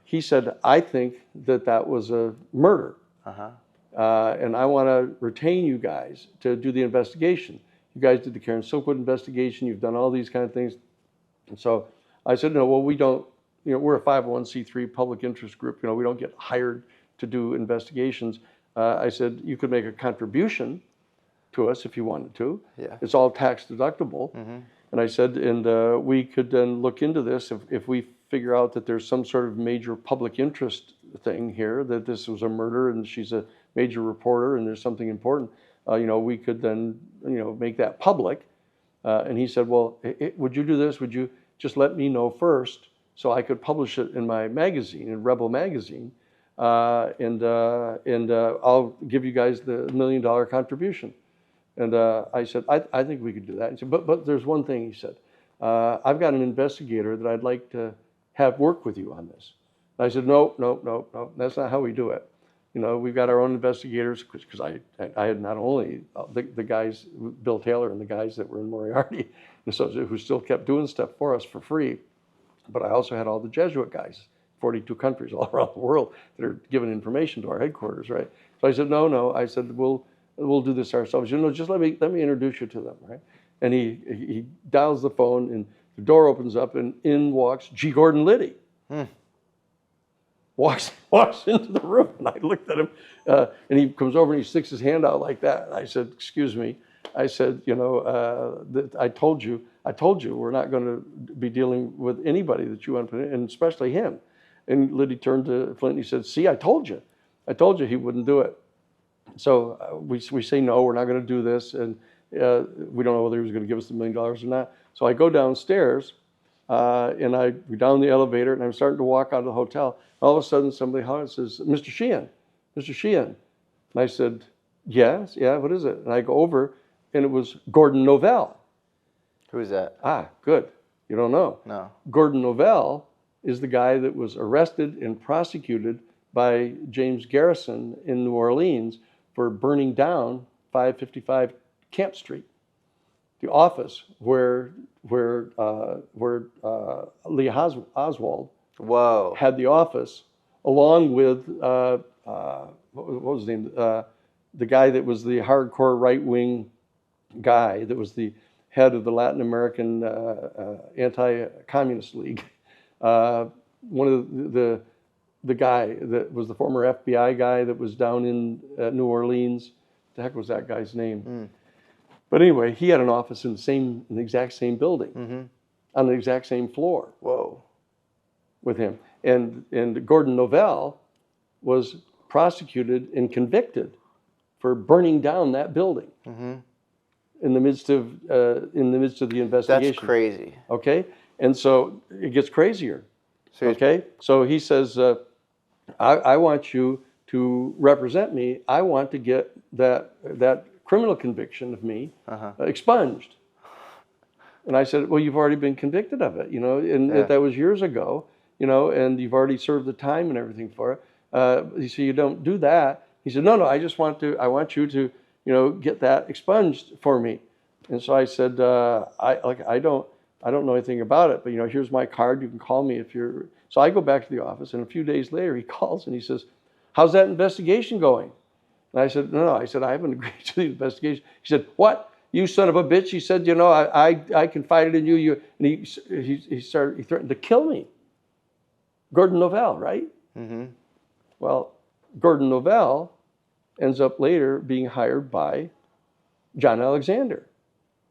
he said, I think that was a murder. And I want to retain you guys to do the investigation. You guys did the Karen Silkwood investigation. You've done all these kind of things. And so I said, no, well, we don't, we're a 501c3 public interest group. We don't get hired to do investigations. I said, you could make a contribution to us if you wanted to. It's all tax deductible. And I said, and we could then look into this if we figure out that there's some sort of major public interest thing here, that this was a murder and she's a major reporter and there's something important, we could then, make that public. And he said, well, would you do this? Would you just let me know first so I could publish it in my magazine, in Rebel Magazine, and I'll give you guys the $1 million contribution. And I said, I think we could do that. He said, but there's one thing, he said, I've got an investigator that I'd like to have work with you on this. And I said, no, that's not how we do it. We've got our own investigators, because I had not only the guys, Bill Taylor and the guys that were in Moriarty, who still kept doing stuff for us for free, but I also had all the Jesuit guys, 42 countries all around the world that are giving information to our headquarters, right? So I said, no. I said, we'll do this ourselves. Just let me introduce you to them, right? And he dials the phone, and the door opens up, and in walks G. Gordon Liddy. Walks into the room, and I looked at him, and he comes over and he sticks his hand out like that. And I said, excuse me. I said, I told you we're not going to be dealing with anybody that you want to put in, and especially him. And Liddy turned to Flint and he said, see, I told you he wouldn't do it. So we say, no, we're not going to do this. And we don't know whether he was going to give us the $1 million or not. So I go downstairs, and I go down the elevator, and I'm starting to walk out of the hotel. All of a sudden, somebody hollers and says, Mr. Sheehan. And I said, yes, what is it? And I go over, and it was Gordon Novell. Who is that? Good. You don't know? No. Gordon Novell is the guy that was arrested and prosecuted by James Garrison in New Orleans for burning down 555 Camp Street, the office where Lee Oswald had the office, along with what was his name? The guy that was the hardcore right-wing guy that was the head of the Latin American Anti-Communist League. One of the guy that was the former FBI guy that was down in New Orleans. What the heck was that guy's name? But anyway, he had an office in the exact same building, on the exact same floor. With him. And Gordon Novell was prosecuted and convicted for burning down that building in the midst of the investigation. That's crazy. Okay, and so it gets crazier. Okay, so he says, I want you to represent me. I want to get that criminal conviction of me expunged. And I said, well, you've already been convicted of it, and that was years ago, and you've already served the time and everything for it. He said, you don't do that. He said, no, I want you to, get that expunged for me. And so I said, I don't know anything about it, but here's my card. You can call me if you're. So I go back to the office, and a few days later he calls and he says, how's that investigation going? And I said, no, I haven't agreed to the investigation. He said, what? You son of a bitch. He said, I confided in you. And he threatened to kill me. Gordon Novell, right? Well, Gordon Novell ends up later being hired by John Alexander.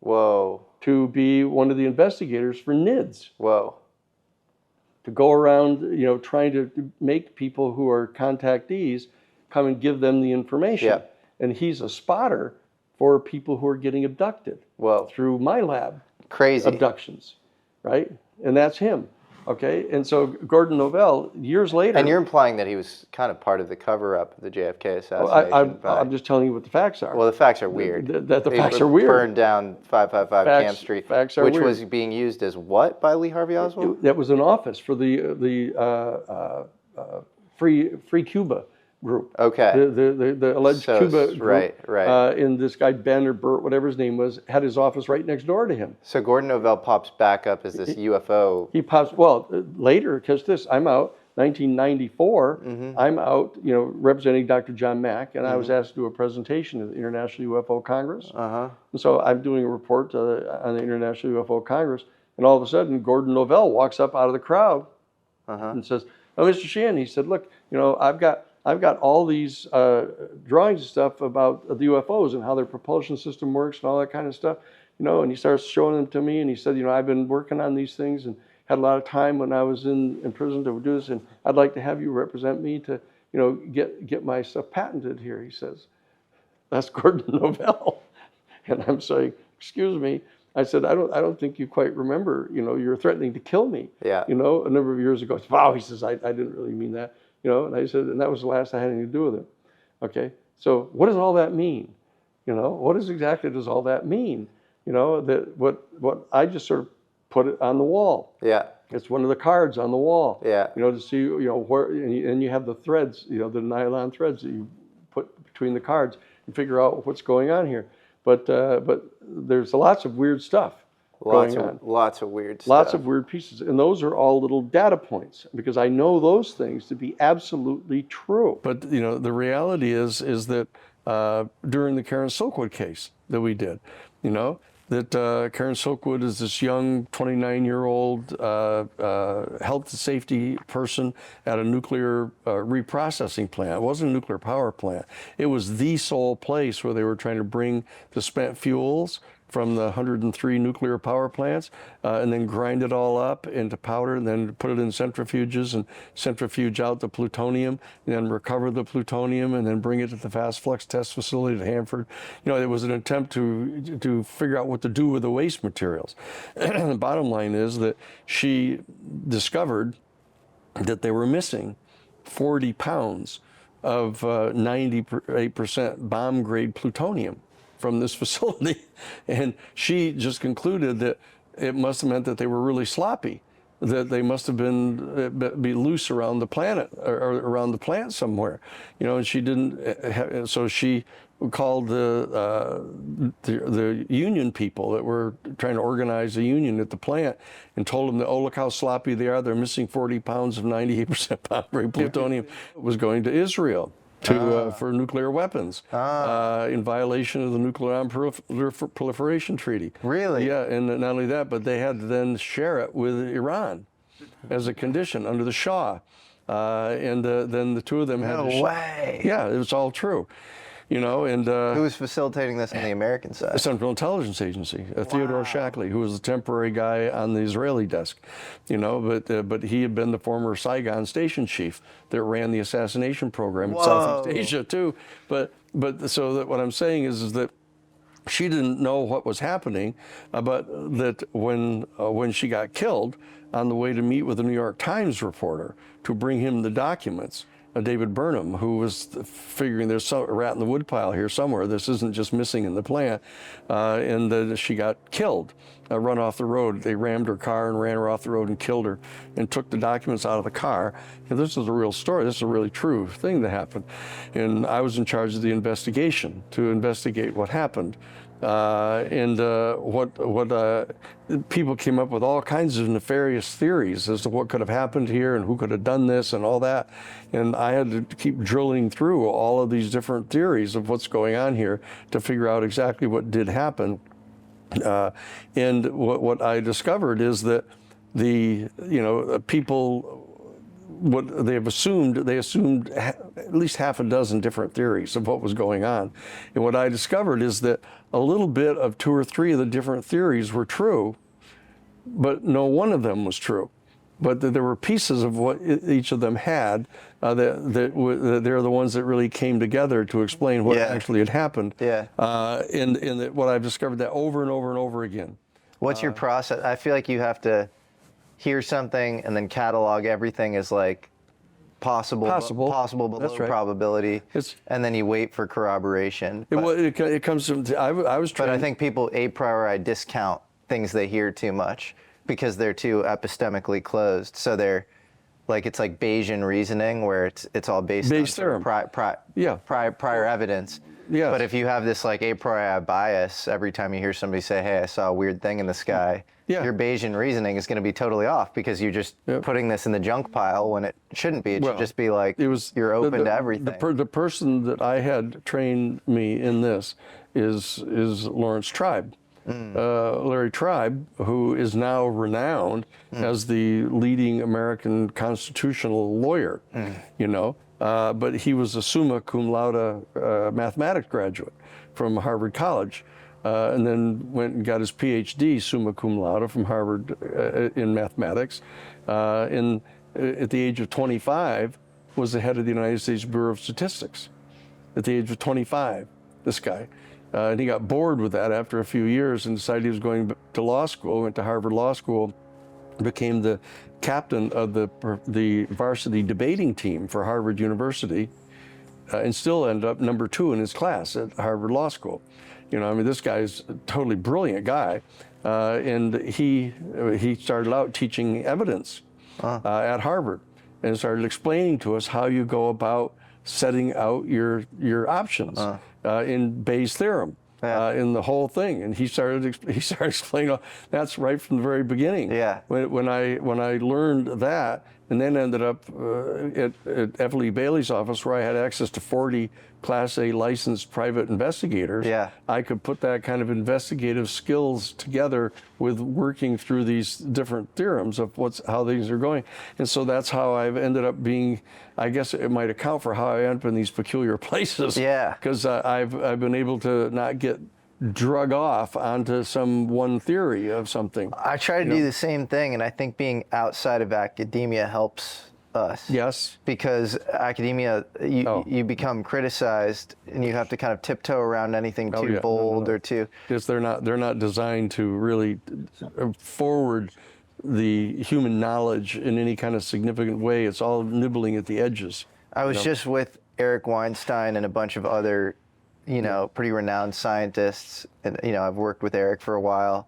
To be one of the investigators for NIDS. To go around, trying to make people who are contactees come and give them the information. And he's a spotter for people who are getting abducted through my lab. Crazy. Abductions, right? And that's him. Okay, and so Gordon Novell, years later... And you're implying that he was kind of part of the cover-up of the JFK assassination. I'm just telling you what the facts are. Well, the facts are weird. The facts are weird. Burned down 555 Camp Street, which weird. was being used as what by Lee Harvey Oswald? That was an office for the Free Cuba group. Okay. The alleged Cuba group. Right. And this guy, Ben or Bert, whatever his name was, had his office right next door to him. So Gordon Novell pops back up as this UFO. He pops, later, catch this, I'm out, 1994, I'm out, representing Dr. John Mack, and I was asked to do a presentation at the International UFO Congress. And so I'm doing a report on the International UFO Congress, and all of a sudden, Gordon Novell walks up out of the crowd and says, "Oh, Mr. Sheehan," he said, "look, I've got all these drawings and stuff about the UFOs and how their propulsion system works and all that kind of stuff, and he starts showing them to me, and he said, I've been working on these things and had a lot of time when I was in prison to do this, and I'd like to have you represent me to, get my stuff patented here." He says, "That's Gordon Novell." And I'm saying, "Excuse me." I said, I don't think you quite remember, you're threatening to kill me, a number of years ago. Wow, he says, I didn't really mean that. And I said, and that was the last I had anything to do with it. Okay, so what does all that mean? What exactly does all that mean? That what I just sort of put it on the wall. Yeah. It's one of the cards on the wall. Yeah. To see, where, and you have the threads, the nylon threads that you put between the cards and figure out what's going on here. But there's lots of weird stuff going on. Lots of weird stuff. Lots of weird pieces. And those are all little data points because I know those things to be absolutely true. But, the reality is that during the Karen Silkwood case that we did, that Karen Silkwood is this young 29-year-old health and safety person at a nuclear reprocessing plant. It wasn't a nuclear power plant. It was the sole place where they were trying to bring the spent fuels from the 103 nuclear power plants and then grind it all up into powder and then put it in centrifuges and centrifuge out the plutonium and then recover the plutonium and then bring it to the fast flux test facility at Hanford. It was an attempt to figure out what to do with the waste materials. The bottom line is that she discovered that they were missing 40 pounds of 98% bomb grade plutonium from this facility, and she just concluded that it must have meant that they were really sloppy, that they must have be loose around the planet or around the plant somewhere, and she didn't. So she called the union people that were trying to organize a union at the plant and told them that, oh, look how sloppy they are. They're missing 40 pounds of 98% bomb-grade plutonium. It was going to Israel for nuclear weapons in violation of the Nuclear Non-Proliferation Treaty. Really? Yeah, and not only that, but they had to then share it with Iran as a condition under the Shah. And then the two of them had to No way. Yeah, it was all true. And who was facilitating this on the American side? The Central Intelligence Agency, Theodore Shackley, who was the temporary guy on the Israeli desk, but he had been the former Saigon station chief that ran the assassination program in Southeast Asia too. But so that what I'm saying is that she didn't know what was happening, but that when she got killed on the way to meet with the New York Times reporter to bring him the documents, David Burnham, who was figuring there's a rat in the woodpile here somewhere. This isn't just missing in the plant. And she got killed, run off the road. They rammed her car and ran her off the road and killed her and took the documents out of the car. And this is a real story. This is a really true thing that happened. And I was in charge of the investigation to investigate what happened. People came up with all kinds of nefarious theories as to what could have happened here and who could have done this and all that. And I had to keep drilling through all of these different theories of what's going on here to figure out exactly what did happen. And what I discovered is that people, what they assumed at least half a dozen different theories of what was going on. And what I discovered is that a little bit of 2 or 3 of the different theories were true, but no one of them was true. But there were pieces of what each of them had that they're the ones that really came together to explain what actually had happened. Yeah. And what I've discovered that over and over and over again. What's your process? I feel like you have to hear something and then catalog everything as like possible but low probability, and then you wait for corroboration. It comes from, I was trained. But I think people a priori discount things they hear too much because they're too epistemically closed. So they're like it's like Bayesian reasoning where it's all based on sort of prior evidence. Yes. But if you have this like a priori bias, every time you hear somebody say, hey, I saw a weird thing in the sky, your Bayesian reasoning is going to be totally off because you're just putting this in the junk pile when it shouldn't be. It should just be like you're open to everything. The person that I had trained me in this is Lawrence Tribe. Larry Tribe, who is now renowned as the leading American constitutional lawyer, you know, but he was a summa cum laude mathematics graduate from Harvard College, and then went and got his PhD summa cum laude from Harvard in mathematics. At the age of 25, was the head of the United States Bureau of Statistics. At the age of 25, this guy. And he got bored with that after a few years and decided he was going to law school, went to Harvard Law School, became the captain of the varsity debating team for Harvard University, and still ended up number 2 in his class at Harvard Law School. You know, I mean, this guy's a totally brilliant guy. And he started out teaching evidence at Harvard and started explaining to us how you go about setting out your options in Bayes' theorem, in the whole thing. And he started explaining that's right from the very beginning. Yeah. When I learned that, and then ended up at F. Lee Bailey's office where I had access to 40 Class A licensed private investigators. Yeah. I could put that kind of investigative skills together with working through these different theorems of how things are going. And so that's how I've ended up being, I guess it might account for how I end up in these peculiar places. Yeah. Because I've been able to not get drug off onto some one theory of something. I try to do the same thing, and I think being outside of academia helps us. Yes. Because academia, you become criticized, and you have to kind of tiptoe around anything too bold or too. Because they're not designed to really forward the human knowledge in any kind of significant way. It's all nibbling at the edges. I was just with Eric Weinstein and a bunch of other pretty renowned scientists, and I've worked with Eric for a while,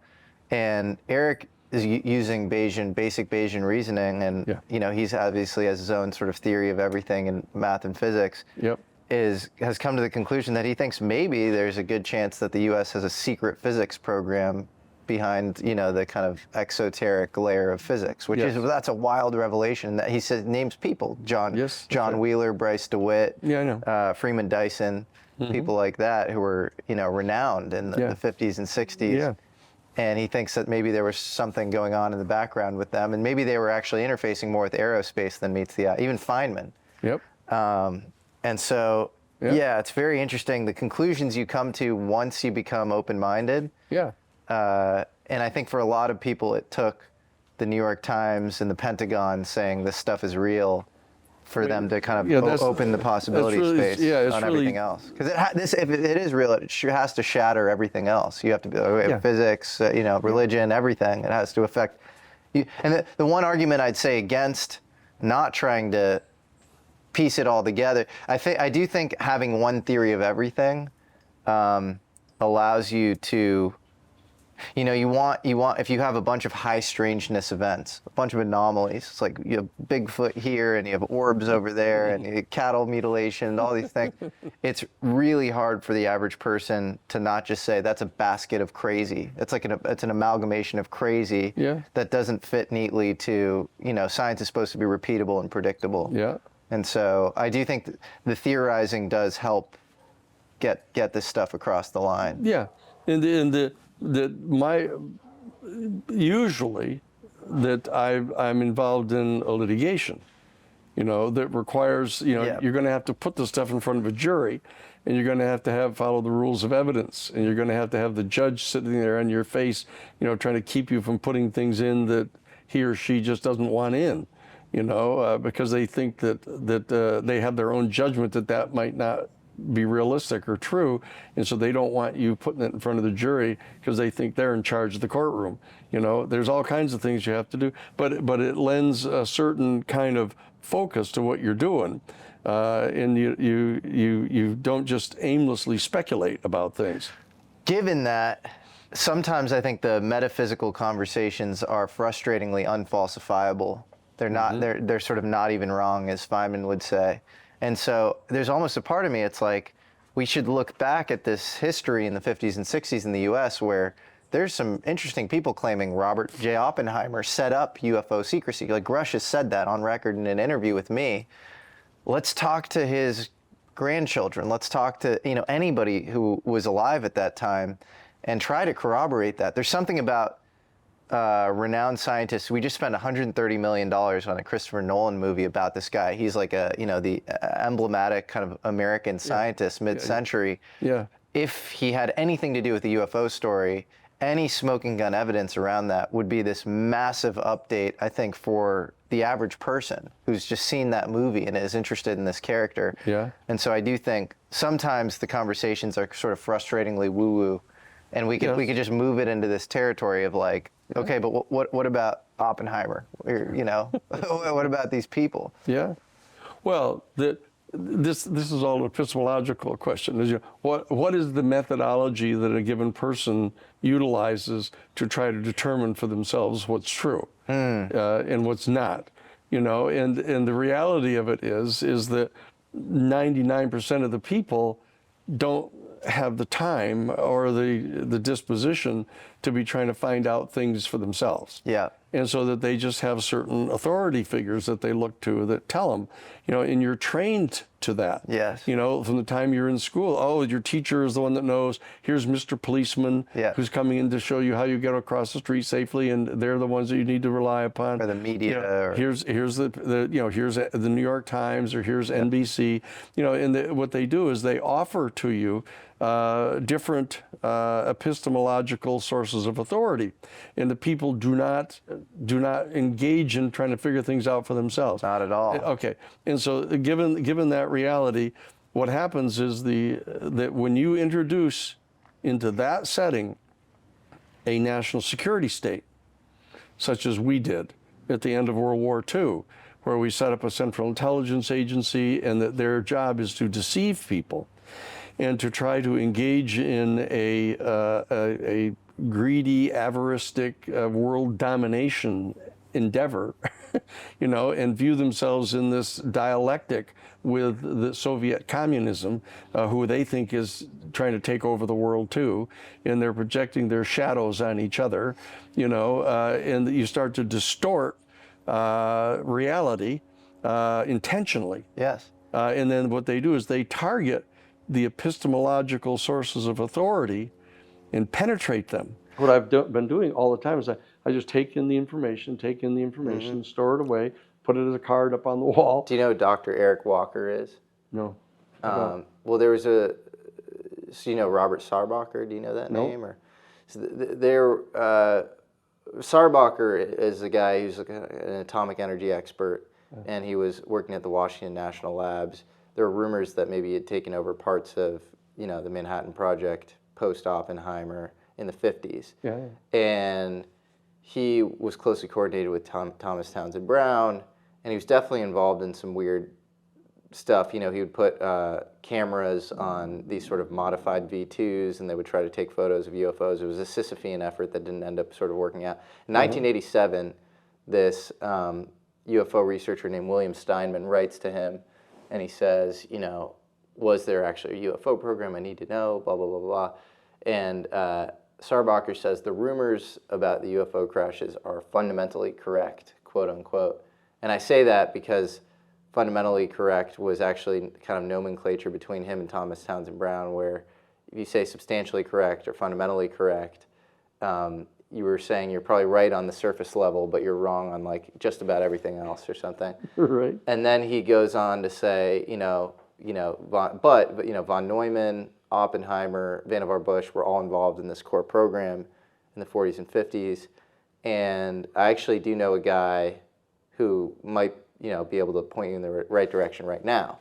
and Eric is using basic Bayesian reasoning, and he's obviously has his own sort of theory of everything in math and physics. Yep. Has come to the conclusion that he thinks maybe there's a good chance that the U.S. has a secret physics program behind the kind of exoteric layer of physics, which that's a wild revelation. That he says names people, John Wheeler, Bryce DeWitt, Freeman Dyson. People like that who were, renowned in the 50s and 60s. Yeah. And he thinks that maybe there was something going on in the background with them, and maybe they were actually interfacing more with aerospace than meets the eye, even Feynman. Yep. And so, it's very interesting, the conclusions you come to once you become open-minded. Yeah. And I think for a lot of people, it took the New York Times and the Pentagon saying this stuff is real for them to kind of open the possibility space on everything else. Because if it is real, it has to shatter everything else. You have to be physics, religion, everything. It has to affect you. And the one argument I'd say against not trying to piece it all together, I do think having one theory of everything allows you to. You want if you have a bunch of high strangeness events, a bunch of anomalies. It's like you have Bigfoot here, and you have orbs over there, and you have cattle mutilation, and all these things. It's really hard for the average person to not just say that's a basket of crazy. It's like it's an amalgamation of crazy that doesn't fit neatly to science is supposed to be repeatable and predictable. Yeah. And so I do think the theorizing does help get this stuff across the line. Yeah, usually I'm involved in a litigation, that requires, you're going to have to put the stuff in front of a jury, and you're going to have follow the rules of evidence, and you're going to have the judge sitting there in your face, trying to keep you from putting things in that he or she just doesn't want in, because they think that they have their own judgment that might not be realistic or true, and so they don't want you putting it in front of the jury because they think they're in charge of the courtroom. There's all kinds of things you have to do, but it lends a certain kind of focus to what you're doing, and you don't just aimlessly speculate about things. Given that, sometimes I think the metaphysical conversations are frustratingly unfalsifiable They're not. They're sort of not even wrong, as Feynman would say. And so there's almost a part of me. It's like we should look back at this history in the 50s and 60s in the U.S. where there's some interesting people claiming Robert J. Oppenheimer set up UFO secrecy. Like Rush has said that on record in an interview with me. Let's talk to his grandchildren. Let's talk to anybody who was alive at that time and try to corroborate that. There's something about renowned scientists. We just spent $130 million on a Christopher Nolan movie about this guy. He's like the emblematic kind of American scientist mid-century. Yeah. If he had anything to do with the UFO story, any smoking gun evidence around that would be this massive update, I think, for the average person who's just seen that movie and is interested in this character. Yeah. And so I do think sometimes the conversations are sort of frustratingly woo-woo, and we could just move it into this territory of like, okay, but what about Oppenheimer? Or, what about these people? Yeah. Well, this is all an epistemological question. What is the methodology that a given person utilizes to try to determine for themselves what's true and what's not? And the reality of it is that 99% of the people don't have the time or the disposition to be trying to find out things for themselves. Yeah. And so that they just have certain authority figures that they look to that tell them, and you're trained to that. Yes. From the time you're in school. Oh, your teacher is the one that knows. Here's Mr. Policeman who's coming in to show you how you get across the street safely, and they're the ones that you need to rely upon. Or the media. Here's the here's the New York Times, or here's NBC. And what they do is they offer to you different epistemological sources of authority, and the people do not engage in trying to figure things out for themselves. Not at all. Okay, and so given that reality, what happens is that when you introduce into that setting a national security state, such as we did at the end of World War II, where we set up a central intelligence agency, and that their job is to deceive people and to try to engage in a greedy, avaricistic world domination endeavor, and view themselves in this dialectic with the Soviet communism, who they think is trying to take over the world too, and they're projecting their shadows on each other, and you start to distort reality intentionally. Yes. And then what they do is they target the epistemological sources of authority and penetrate them. What I've been doing all the time is I just take in the information, store it away, put it as a card up on the wall. Do you know who Dr. Eric Walker is? No. Well, there was Robert Sarbacher, do you know that name? Or Sarbacher is a guy who's an atomic energy expert, and he was working at the Washington National Labs. There were rumors that maybe he had taken over parts of, the Manhattan Project post-Oppenheimer in the 50s. Yeah. And he was closely coordinated with Thomas Townsend Brown, and he was definitely involved in some weird stuff. He would put cameras on these sort of modified V2s, and they would try to take photos of UFOs. It was a Sisyphean effort that didn't end up sort of working out. In 1987, this UFO researcher named William Steinman writes to him, and he says, was there actually a UFO program? I need to know, blah, blah, blah, blah. And Sarbacher says the rumors about the UFO crashes are fundamentally correct, quote unquote. And I say that because fundamentally correct was actually kind of nomenclature between him and Thomas Townsend Brown, where if you say substantially correct or fundamentally correct, you were saying you're probably right on the surface level, but you're wrong on like just about everything else or something. Right. And then he goes on to say, von Neumann, Oppenheimer, Vannevar Bush were all involved in this core program in the 40s and 50s. And I actually do know a guy who might, be able to point you in the right direction right now.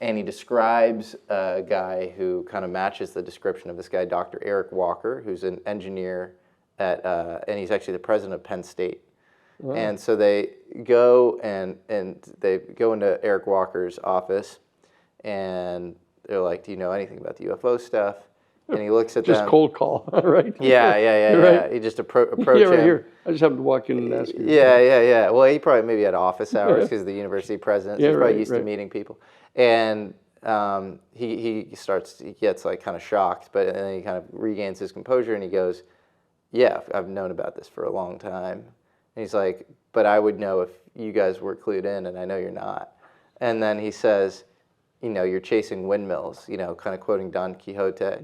And he describes a guy who kind of matches the description of this guy, Dr. Eric Walker, who's an engineer and he's actually the president of Penn State. Wow. And so they go and they go into Eric Walker's office, and they're like, do you know anything about the UFO stuff? and he looks at Just them. cold call, right? Yeah. Right. He just approach Yeah, right him. here. I just happened to walk in and ask you. Yeah. Well, he probably maybe had office hours because the university president. So Yeah, he's probably right, used right. to meeting people, and he gets like kind of shocked, but then he kind of regains his composure and he goes, "Yeah, I've known about this for a long time." And he's like, "But I would know if you guys were clued in, and I know you're not." And then he says, "You know, you're chasing windmills," you know, kind of quoting Don Quixote.